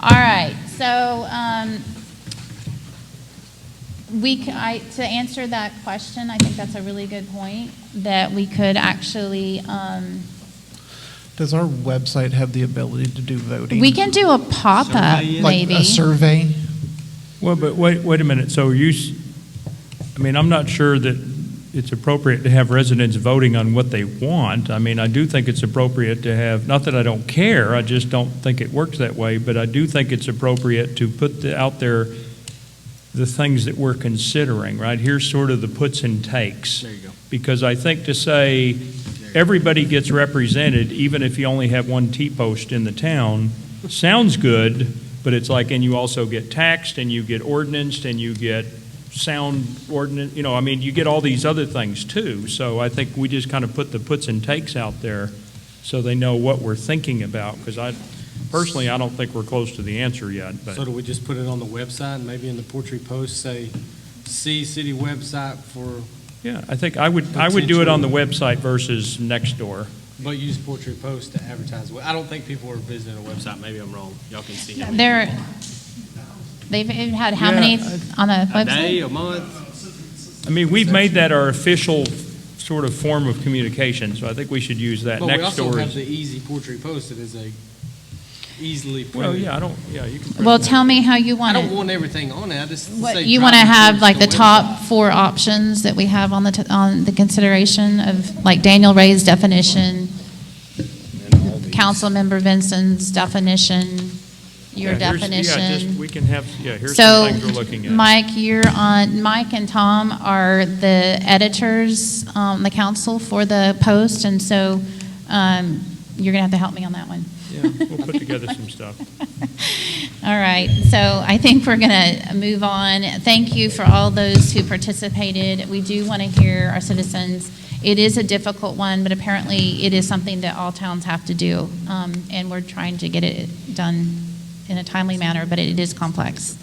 All right. So, to answer that question, I think that's a really good point, that we could actually. Does our website have the ability to do voting? We can do a pop-up, maybe. Like a survey? Well, but wait a minute. So I'm not sure that it's appropriate to have residents voting on what they want. I mean, I do think it's appropriate to have, not that I don't care, I just don't think it works that way, but I do think it's appropriate to put out there the things that we're considering, right? Here's sort of the puts and takes. There you go. Because I think to say everybody gets represented, even if you only have one T-post in the town, sounds good, but it's like, and you also get taxed, and you get ordinanced, and you get sound ordinance, you get all these other things too. So I think we just kind of put the puts and takes out there so they know what we're thinking about, because I don't think we're close to the answer yet. But. So do we just put it on the website, and maybe in the Poetry Post say, see city website for. Yeah, I think I would do it on the website versus Nextdoor. But use Poetry Post to advertise. I don't think people are visiting a website. Maybe I'm wrong. Y'all can see. They've had how many on the website? A day, a month. I mean, we've made that our official sort of form of communication, so I think we should use that. But we also Nextdoor have the easy Poetry Post. It is a easily Well, printed. you can. Well, tell me how you I want don't it. want everything on it. I just say What, you want to driving have towards like the website. top 4 options that we have on the consideration of like Daniel Ray's definition, Councilmember Vinson's definition, your definition. We can have, here's So, some things we're looking at. Mike and Tom are the editors on the council for the Post, and so you're going to have to help me on that one. Yeah, we'll put together some stuff. All right, so I think we're going to move on. Thank you for all those who participated. We do want to hear our citizens. It is a difficult one, but apparently it is something that all towns have to do, and we're trying to get it done in a timely manner, but it is complex.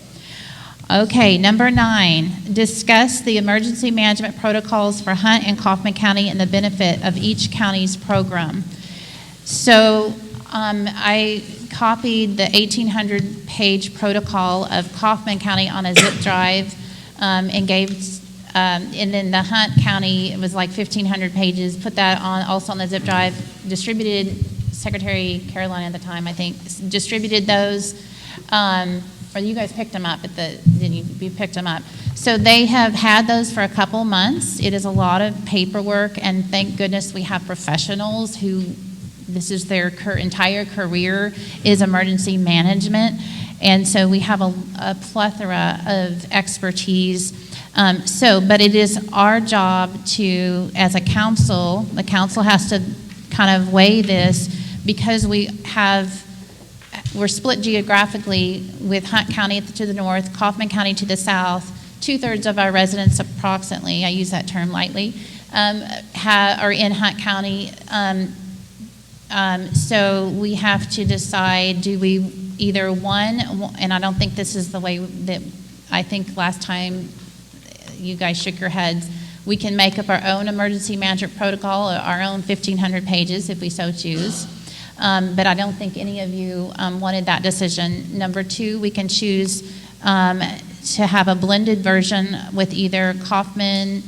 Okay, number 9, discuss the emergency management protocols for Hunt and Kaufman County and the benefit of each county's program. So I copied the 1,800-page protocol of Kaufman County on a zip drive and gave, and then the Hunt County, it was like 1,500 pages, put that on also on the zip drive, distributed, Secretary Caroline at the time, I think, distributed those, or you guys picked them up you picked them up. So they have had those for a couple months. It is a lot of paperwork, and thank goodness we have professionals who, this is their entire career, is emergency management. And so we have a plethora of expertise. But it is our job to, as a council, the council has to kind of weigh this because we're split geographically with Hunt County to the north, Kaufman County to the south. 2/3 of our residents approximately, I use that term lightly, are in Hunt County. So we have to decide, do we either and I don't think this is the way that, I think last time you guys shook your heads, we can make up our own emergency management protocol, our own 1,500 pages if we so choose. But I don't think any of you wanted that decision. Number 2, we can choose to have a blended version with either Kaufman,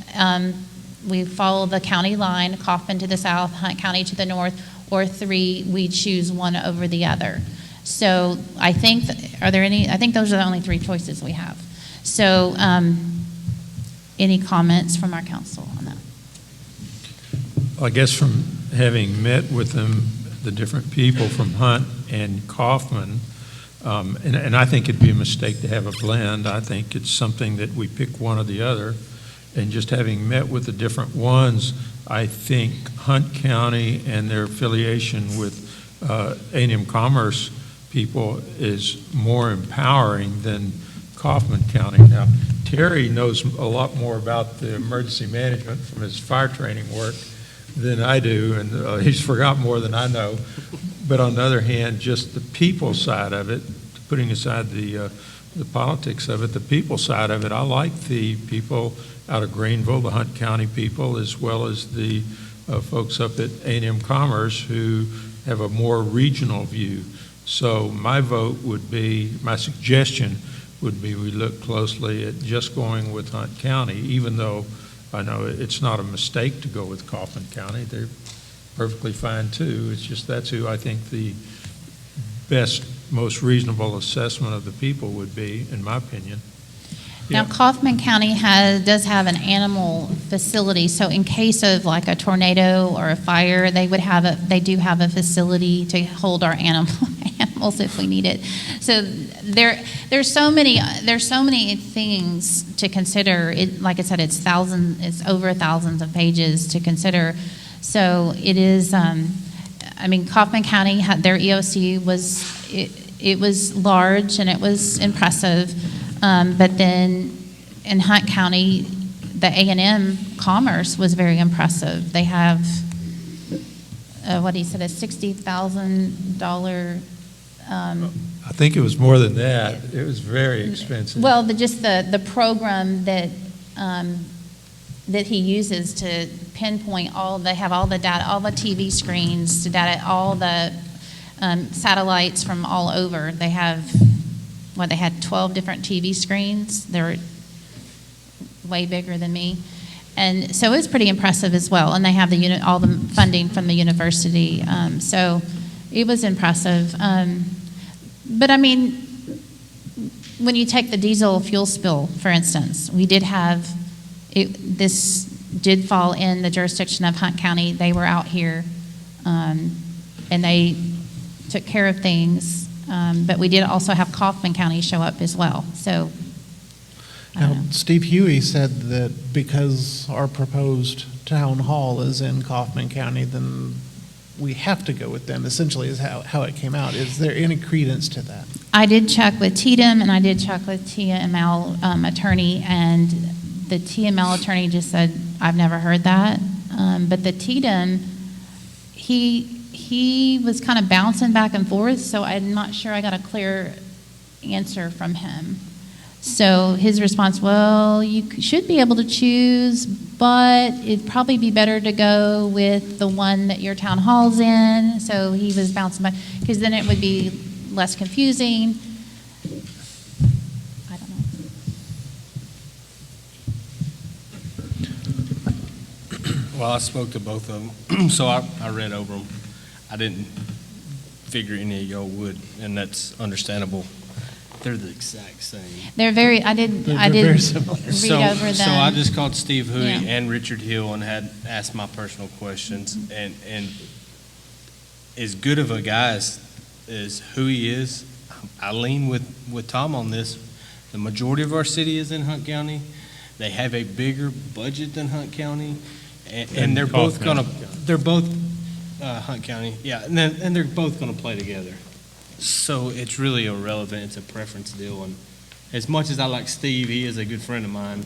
we follow the county line, Kaufman to the south, Hunt County to the north, or 3, we choose one over the other. So I think, I think those are the only 3 choices we have. So any comments from our council on that? I guess from having met with them, the different people from Hunt and Kaufman, and I think it'd be a mistake to have a blend. I think it's something that we pick one or the other. And just having met with the different ones, I think Hunt County and their affiliation with A&M Commerce people is more empowering than Kaufman County. Now, Terry knows a lot more about the emergency management from his fire training work than I do, and he's forgot more than I know. But on the other hand, just the people side of it, putting aside the politics of it, the people side of it, I like the people out of Greenville, the Hunt County people, as well as the folks up at A&M Commerce who have a more regional view. So my vote would be, my suggestion would be we look closely at just going with Hunt County, even though I know it's not a mistake to go with Kaufman County. They're perfectly fine too. It's just that's who I think the best, most reasonable assessment of the people would be, in my opinion. Now, Kaufman County does have an animal facility, so in case of like a tornado or a fire, they do have a facility to hold our animals if we need it. So there's so many things to consider. Like I said, it's over thousands of pages to consider. So it is. Kaufman County had their EOC was large and it was impressive. But then in Hunt County, the A&M Commerce was very impressive. They have, a $60,000. I think it was more than that. It was very expensive. Well, the program that he uses to pinpoint they have all the data, all the TV screens, to data all the satellites from all over. They have. They had 12 different TV screens. They're way bigger than me. And so it was pretty impressive as well. And they have all the funding from the university. So it was impressive. But I mean, when you take the diesel fuel spill, for instance, we did have, this did fall in the jurisdiction of Hunt County. They were out here, and they took care of things. But we did also have Kaufman County show up as well. So, I don't Now, know. Steve Huey said that because our proposed town hall is in Kaufman County, then we have to go with them, essentially is how it came out. Is there any credence to that? I did check with TDM and I did check with TML attorney, and the TML attorney just said, I've never heard that. But the TDM, he was kind of bouncing back and forth, so I'm not sure I got a clear answer from him. So his response, well, you should be able to choose, but it'd probably be better to go with the one that your town hall's in. So he was bouncing back, because then it would be less confusing. I don't know. Well, I spoke to both of them, so I read over them. I didn't figure any of y'all would, and that's understandable. They're the exact same. They're very, I did very read similar. over them. So I just called Steve Huey Yeah. and Richard Hill and had asked my personal questions. And as good of a guy as Huey is, I lean with Tom on this. The majority of our city is in Hunt County. They have a bigger budget than Hunt County, and they're both Hunt County, yeah, and they're both gonna play together. So it's really irrelevant. It's a preference deal. And as much as I like Steve, he is a good friend of mine.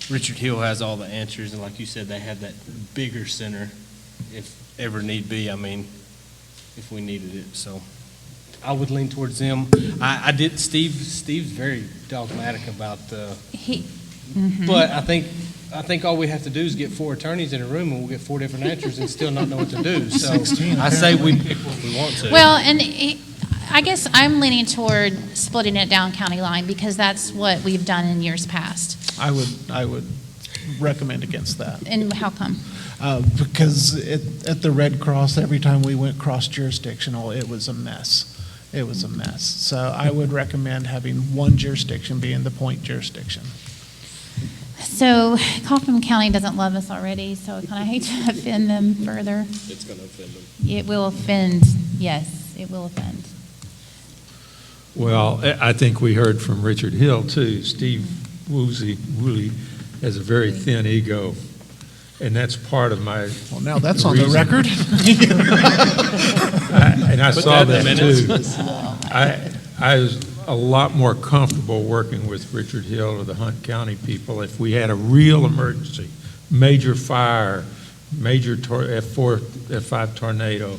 Richard Hill has all the answers. And like you said, they have that bigger center if ever need be. I mean, if we needed it. So I would lean towards them. I did. Steve's very dogmatic about the. But I think all we have to do is get 4 attorneys in a room and we'll get 4 different answers and still not know what to do. So 16, I say we pick what we want to. Well, and I guess I'm leaning toward splitting it down county line, because that's what we've done in years past. I would recommend against that. And how come? Because at the Red Cross, every time we went cross-jurisdictional, it was a mess. It was a mess. So I would recommend having one jurisdiction being the point jurisdiction. So Kaufman County doesn't love us already, so I kind of hate to offend them further. It's going to offend them. It will offend, yes, it will offend. Well, I think we heard from Richard Hill, too. Steve Woolley has a very thin ego, and that's part of my Well, now that's on the record. And I Put saw that in that, the too. I was a lot more comfortable working with Richard Hill or the Hunt County people if we had a real emergency, major fire, major F4, F5 tornado.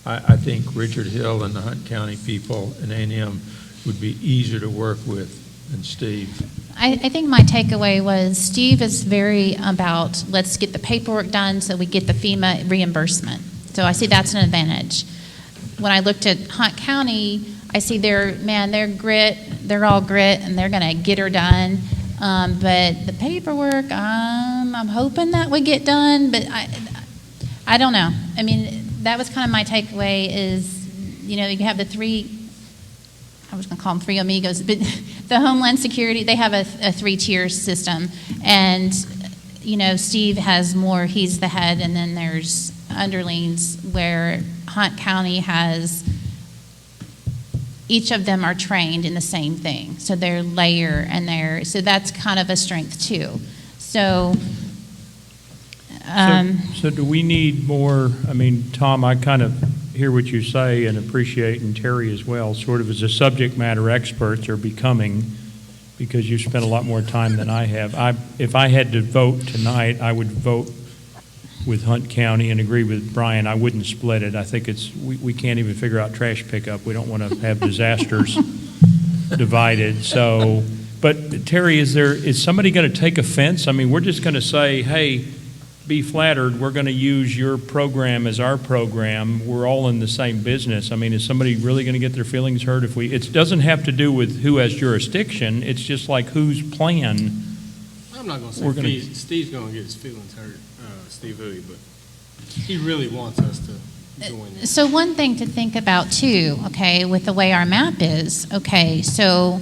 I think Richard Hill and the Hunt County people and A&M would be easier to work with than Steve. I think my takeaway was Steve is very about, let's get the paperwork done so we get the FEMA reimbursement. So I see that's an advantage. When I looked at Hunt County, I see they're grit, they're all grit, and they're going to get her done. But the paperwork, I'm hoping that would get done, but I don't know. I mean, that was kind of my takeaway is, you have the 3, I was going to call them 3 amigos, but the Homeland Security, they have a 3-tier system. And, Steve has more, he's the head, and then there's underlings where Hunt County has, each of them are trained in the same thing. So they're layer and so that's kind of a strength too. So, So do we need more, Tom, I kind of hear what you say and appreciate, and Terry as well, sort of as a subject matter experts are becoming, because you've spent a lot more time than I have. If I had to vote tonight, I would vote with Hunt County and agree with Brian. I wouldn't split it. I think we can't even figure out trash pickup. We don't want to have disasters divided. So, but Terry, is somebody going to take offense? We're just going to say, hey, be flattered. We're going to use your program as our program. We're all in the same business. Is somebody really going to get their feelings hurt if it doesn't have to do with who has jurisdiction. It's just like whose plan. I'm not going to say Steve's going to get his feelings hurt, Steve Huey, but he really wants us to doing this. So one thing to think about too, okay, with the way our map is, okay, so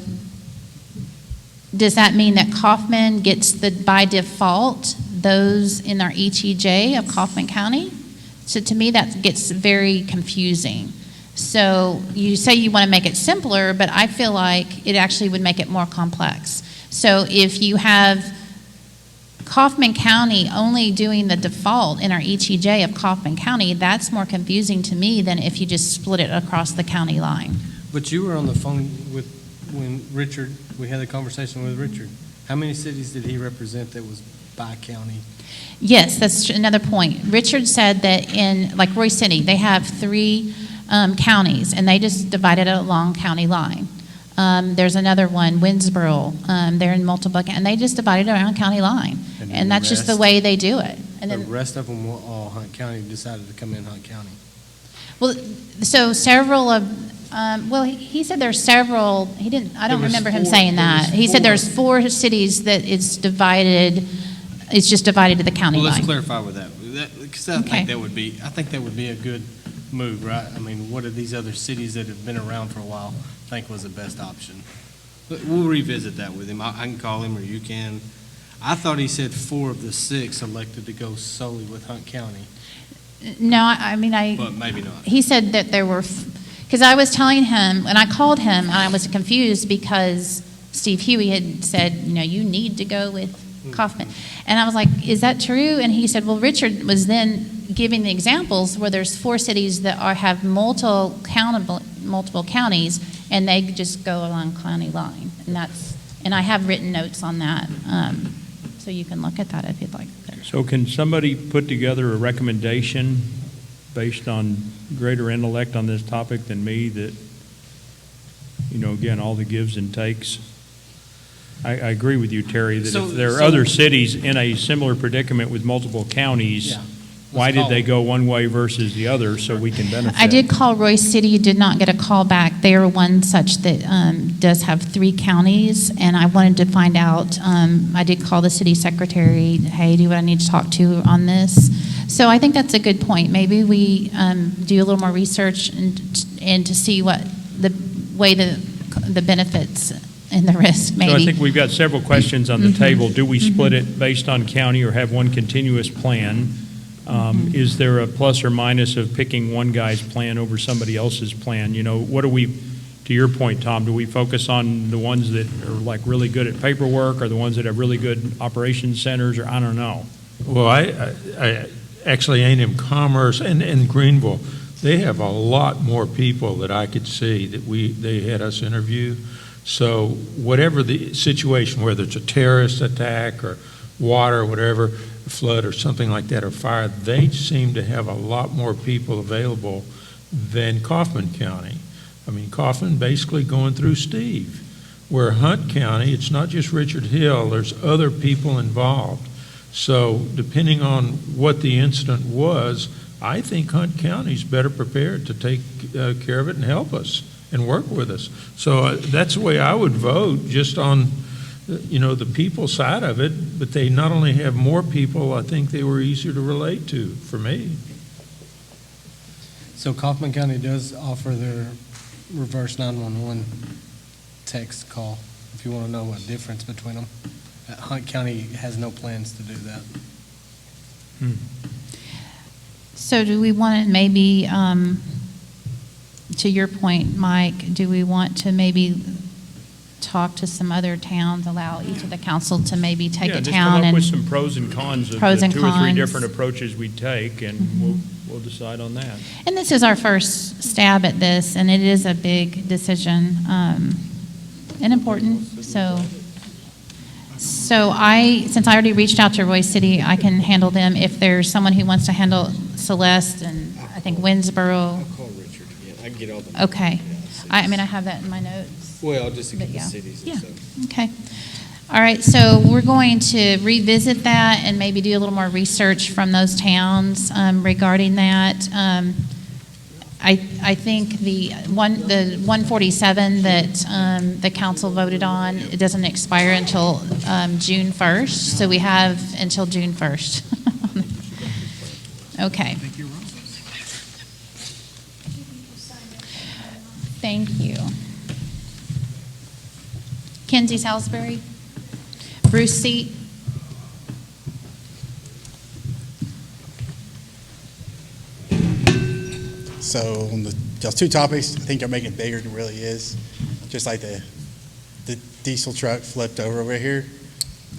does that mean that Kaufman gets by default, those in our ETJ of Kaufman County? So to me, that gets very confusing. So you say you want to make it simpler, but I feel like it actually would make it more complex. So if you have Kaufman County only doing the default in our ETJ of Kaufman County, that's more confusing to me than if you just split it across the county line. But you were on the phone when Richard, we had a conversation with Richard. How many cities did he represent that was by county? Yes, that's another point. Richard said that in, like Roy City, they have 3 counties, and they just divided it along county line. There's another one, Winsboro, they're in multiple, and they just divided it around county line. And that's just the way they do it. And The then, rest of them were all Hunt County, decided to come in Hunt County. well, so several of, well, he said there's several, he didn't, I don't There was remember him 4 saying that. He said there there's 4 cities that it's divided, it's just divided to the county Well, line. let's clarify with that, because I Okay. think that would be a good move, right? I mean, what do these other cities that have been around for a while think was the best option? But we'll revisit that with him. I can call him, or you can. I thought he said 4 of the 6 elected to go solely with Hunt County, No, I mean, but maybe not. he said that there were, because I was telling him, and I called him, and I was confused because Steve Huey had said, you know, you need to go with Kaufman. And I was like, is that true? And he said, well, Richard was then giving the examples where there's 4 cities that have multiple counties, and they just go along county line. And I have written notes on that, so you can look at that if you'd like. So can somebody put together a recommendation based on greater intellect on this topic than me that, you know, again, all the gives and takes? I agree with you, Terry, that if there are other cities in a similar predicament with multiple counties, why did they go one way versus the other so we can benefit? I did call Royce City, did not get a call back. They are one such that does have 3 counties, and I wanted to find out, I did call the city secretary, hey, do what I need to talk to on this? So I think that's a good point. Maybe we do a little more research and to see what the way the benefits and the risk, maybe. So I think we've got several questions on the table. Do we split it based on county or have one continuous plan? Is there a plus or minus of picking one guy's plan over somebody else's plan? You know, what do we, to your point, Tom, do we focus on the ones that are like really good at paperwork or the ones that have really good operations centers, or I don't know? Well, I actually A&M Commerce and Greenville, they have a lot more people that I could see that they had us interview. So whatever the situation, whether it's a terrorist attack or water or whatever, flood or something like that, or fire, they seem to have a lot more people available than Kaufman County. I mean, Kaufman basically going through Steve. Where Hunt County, it's not just Richard Hill, there's other people involved. So depending on what the incident was, I think Hunt County's better prepared to take care of it and help us and work with us. So that's the way I would vote, just on, you know, the people side of it, but they not only have more people, I think they were easier to relate to, for me. So Kaufman County does offer their reverse 911 text call, if you want to know what difference between them. Hunt County has no plans to do that. So do we want to maybe, to your point, Mike, do we want to maybe talk to some other towns, allow each of the council to maybe take a just town come up and with some pros and cons of the pros and 2 or 3 cons. different approaches we take, and we'll decide on that. And this is our first stab at this, and it is a big decision and important. So since I already reached out to Roy City, I can handle them. If there's someone who wants to handle Celeste and I think Winsboro. I'll call Richard again. I can get all the. Okay. I mean, I have that in my notes. Well, just to get But the yeah. cities Yeah. and stuff. Okay. All right, so we're going to revisit that and maybe do a little more research from those towns regarding that. I think the 147 that the council voted on, it doesn't expire until June 1st, so we have until June 1st. Okay. Thank you. Kenzie Salisbury. Bruce Seat. So on those two topics, I think you're making it bigger than it really is. Just like the diesel truck flipped over here.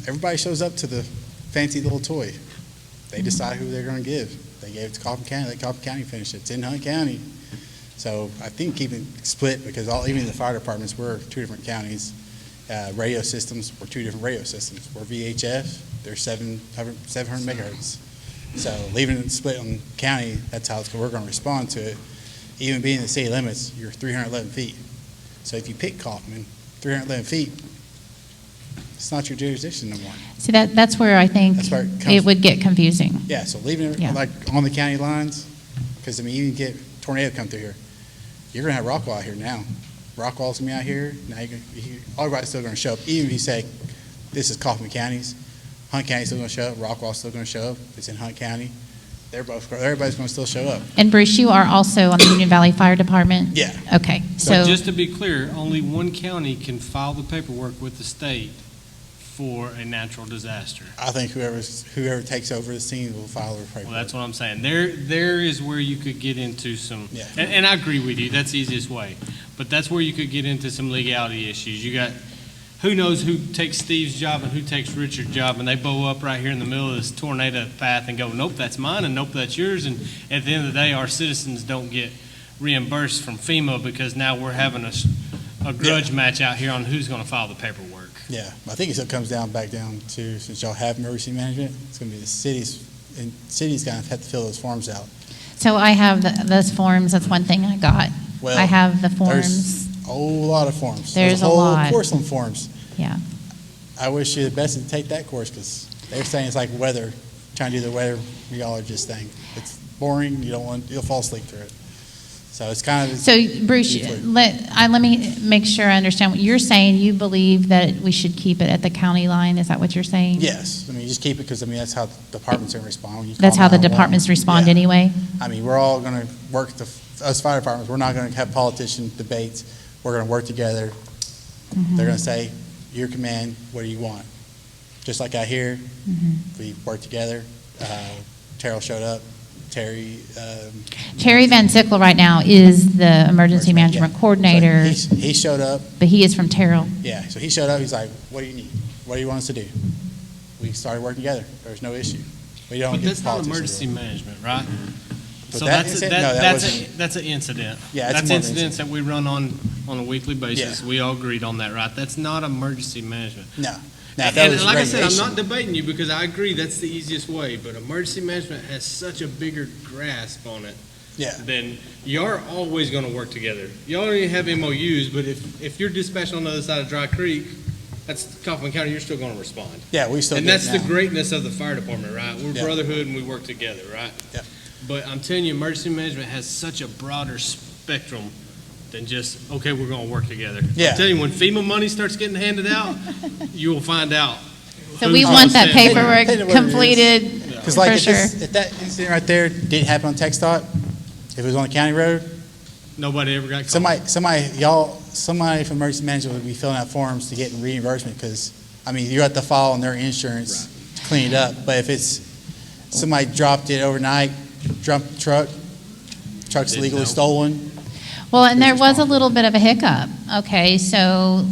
Everybody shows up to the fancy little toy. They decide who they're going to give. They gave it to Coffin County. Let Coffin County finish it. It's in Hunt County. So I think keeping it split, because even the fire departments were two different counties. Radio systems were two different radio systems. We're VHF. They're 700 megahertz. So leaving it split on county, that's how we're going to respond to it. Even being in the city limits, you're 311 feet. So if you pick Kaufman, 311 feet, it's not your jurisdiction no more. See, that's where I think it would get confusing. Yeah, so leaving it like on the county lines, because I mean, you can get tornado come through here. You're going to have Rockwall out here now. Rockwall's going to be out here. Now everybody's still going to show up. Even if you say this is Kaufman County's, Hunt County's still going to show up. Rockwall's still going to show up. It's in Hunt County. Everybody's going to still show up. And Bruce, you are also on the Union Valley Fire Department? Yeah. Okay. So just to be clear, only one county can file the paperwork with the state for a natural disaster. I think whoever takes over the scene will file their paperwork. Well, that's what I'm saying. There is where you could get into some, and I agree with you, that's the easiest way. But that's where you could get into some legality issues. You got, who knows who takes Steve's job and who takes Richard's job, and they bow up right here in the middle of this tornado path and go, nope, that's mine, and nope, that's yours. And at the end of the day, our citizens don't get reimbursed from FEMA because now we're having a grudge match out here on who's going to file the paperwork. Yeah, I think it comes back down to, since y'all have emergency management, it's going to be the cities, and cities going to have to fill those forms out. So I have those forms. That's one thing I got. Well, I have the forms. There's a whole lot of forms. There's a whole lot. course on forms. Yeah. I wish you the best to take that course, because they're saying it's like weather, trying to do the weather meteorologist thing. It's boring. You'll fall asleep through it. So it's kind of. So Bruce, let me make sure I understand what you're saying. You believe that we should keep it at the county line. Is that what you're saying? Yes. I mean, just keep it, because I mean that's how the departments are going to respond. When you That's call how the 911. departments respond anyway. I mean, we're all going to work us fire departments. We're not going to have politician debates. We're going to work together. Mm-hmm. They're going to say, your command, what do you want? Just like out here, we worked together. Terrell showed up. Terry Van Sickle right now is the emergency management coordinator. So he showed up. But he is from Terrell. Yeah, so he showed up. He's like, what do you need? What do you want us to do? We started working together. There's no issue. We don't. But that's not emergency management, right? But so that that's an incident. Yeah, that's incidents that we run on a weekly basis. Yeah. We all agreed on that, right? That's not emergency management. No. And like I said, I'm not debating you, because I agree that's the easiest way. But emergency management has such a bigger grasp on it. Yeah. Then you're always going to work together. You already have MOUs, but if you're dispatched on the other side of Dry Creek, that's Kaufman County, you're still going to respond. Yeah, we still. And that's the greatness of the fire department, right? We're Yeah. brotherhood and we work together, right? Yeah. But I'm telling you, emergency management has such a broader spectrum than just, okay, we're going to work together. Yeah. I'm telling you, when FEMA money starts getting handed out, you will find out. So we want that paperwork completed Because like for if, sure. if that incident right there didn't happen on TxDOT, if it was on a county road, nobody ever got called. Somebody from emergency management would be filling out forms to get reimbursement, because, I mean, you have to file on their insurance to clean it up. But if it's somebody dropped it overnight, jumped the truck's legally stolen. Well, and there was a little bit of a hiccup. Okay, so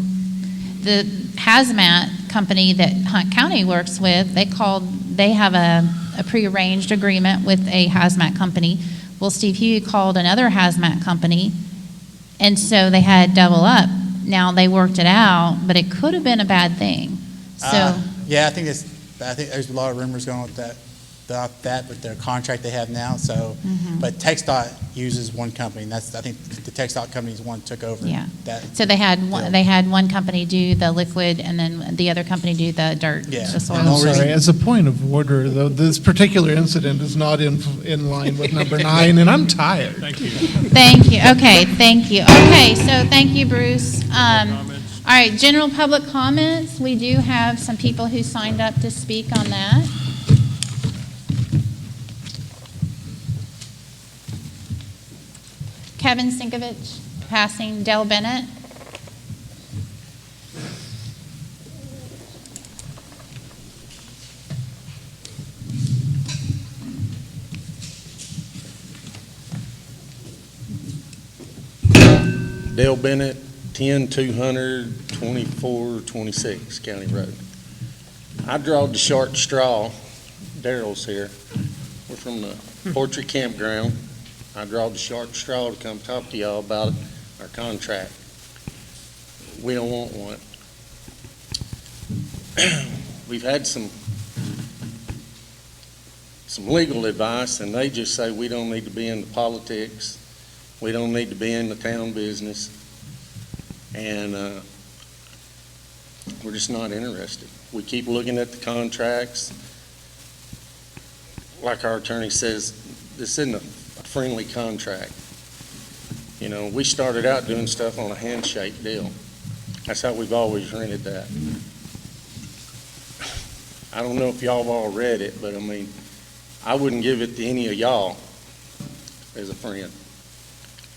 the hazmat company that Hunt County works with, they have a prearranged agreement with a hazmat company. Well, Steve Hugh called another hazmat company, and so they had double up. Now they worked it out, but it could have been a bad thing. So Yeah, I think there's a lot of rumors going with that with their contract they have now. So, but TxDOT uses one company, and I think the TxDOT company is one that took over. Yeah. That. So they had one company do the liquid, and then the other company do the dirt, the soil. I'm sorry, as a point of order, though, this particular incident is not in line with number 9, and I'm tired. Thank you. Thank you. Okay, thank you. Okay, so thank you, Bruce. All right, general public comments. We do have some people who signed up to speak on that. Kevin Sinkovich. passing Dale Bennett. Dale Bennett, 10-200, 2426 County Road. I drawed the short straw. Daryl's here. We're from the Poultry Campground. I drawed the short straw to come talk to y'all about our contract. We don't want one. We've had some legal advice, and they just say we don't need to be in the politics. We don't need to be in the town business, and we're just not interested. We keep looking at the contracts. Like our attorney says, this isn't a friendly contract. You know, we started out doing stuff on a handshake deal. That's how we've always rented that. I don't know if y'all have all read it, but I mean, I wouldn't give it to any of y'all as a friend.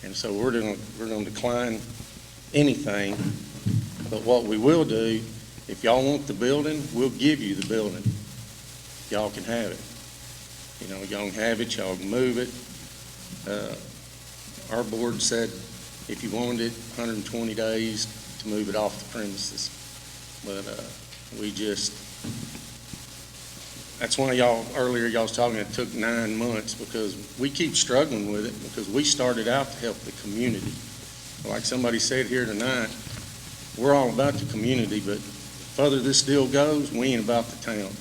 And so we're going to decline anything, but what we will do, if y'all want the building, we'll give you the building. Y'all can have it. You know, y'all can have it, y'all can move it. Our board said if you wanted it, 120 days to move it off the premises. But that's why earlier y'all was talking, it took 9 months, because we keep struggling with it, because we started out to help the community. Like somebody said here tonight, we're all about the community, but the further this deal goes, we ain't about the town.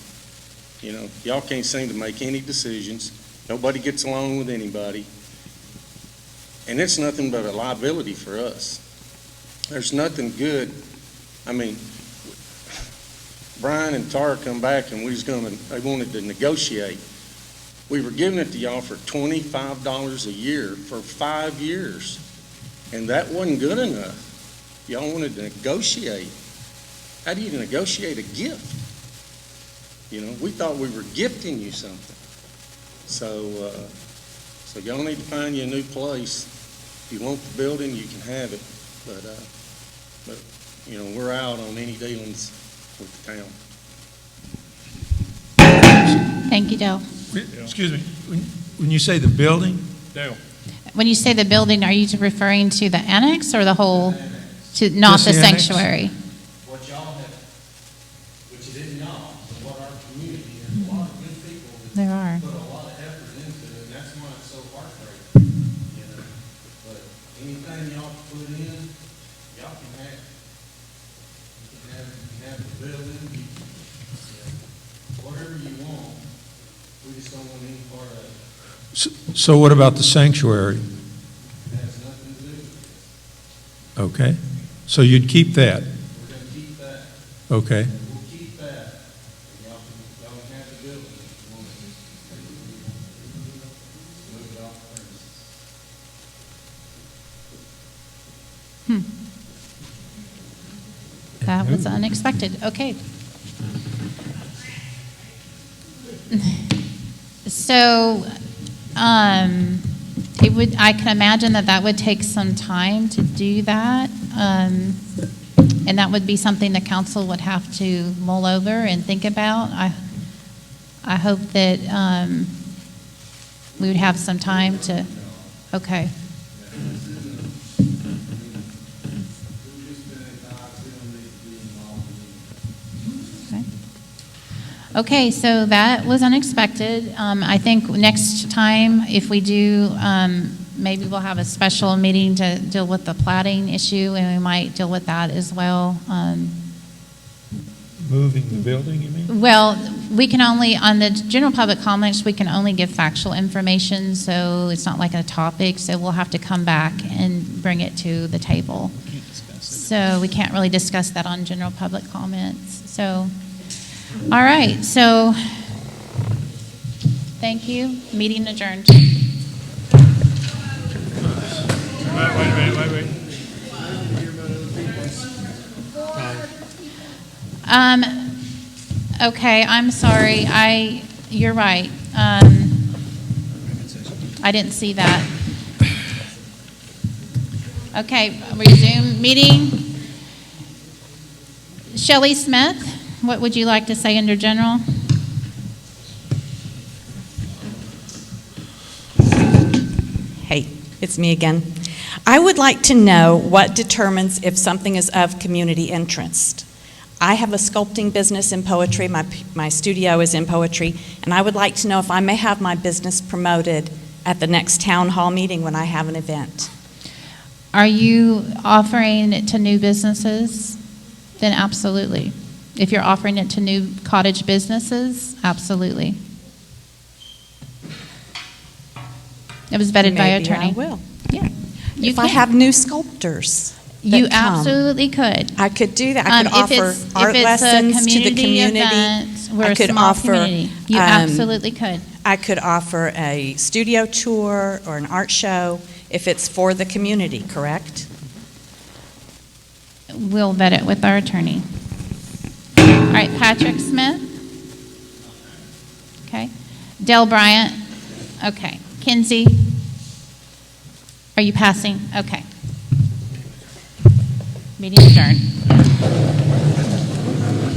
You know, y'all can't seem to make any decisions. Nobody gets along with anybody. And it's nothing but a liability for us. There's nothing good. I mean, Brian and Tara come back and they wanted to negotiate. We were giving it to y'all for $25 a year for 5 years. And that wasn't good enough. Y'all wanted to negotiate. How do you negotiate a gift? You know, we thought we were gifting you something. So y'all need to find you a new place. If you want the building, you can have it. But you know, we're out on any dealings with the town. Thank you, Dale. Excuse me, when you say the building? Dale. When you say the building, are you referring to the annex or the whole, not Just the the annex? sanctuary? What y'all have, what you didn't know, what our community, there's a lot of good people that There are. put a lot of effort into it, and that's why it's so heartbreaking, you know. But anything y'all put in, y'all can have. You can have the building, whatever you want. We just don't want any part of it. So what about the sanctuary? It has nothing to do with it. Okay, so you'd keep that? We're gonna keep that. Okay. We'll keep that. And y'all can have the building if you want to. Move it off premises. That was unexpected. Okay. So, I can imagine that would take some time to do that. And that would be something the council would have to mull over and think about. I hope that we would have some time to, okay. Okay, so that was unexpected. I think next time, if we do, maybe we'll have a special meeting to deal with the plating issue, and we might deal with that as well. Moving the building, you mean? Well, we can only, on the general public comments, we can only give factual information, so it's not like a topic, so we'll have to come back and bring it to the table. So we can't really discuss that on general public comments. So, all right, so thank you. Meeting adjourned. Wait. Okay, I'm sorry. You're right. I didn't see that. Okay, resume meeting. Shelley Smith, what would you like to say under general? Hey, it's me again. I would like to know what determines if something is of community interest. I have a sculpting business in poetry. My studio is in poetry, and I would like to know if I may have my business promoted at the next town hall meeting when I have an event. Are you offering it to new businesses? Then absolutely. If you're offering it to new cottage businesses, absolutely. It was vetted by an Maybe attorney. I will. Yeah. If I have new sculptors that You come, absolutely could. I could do that. I could offer art lessons to the community. Event, we're I a could small offer, community. You absolutely could. I could offer a studio tour or an art show if it's for the community, correct? We'll vet it with our attorney. All right, Patrick Smith. Okay. Dell Bryant. Okay. Kinsey. Are you passing? Okay. Meeting adjourned.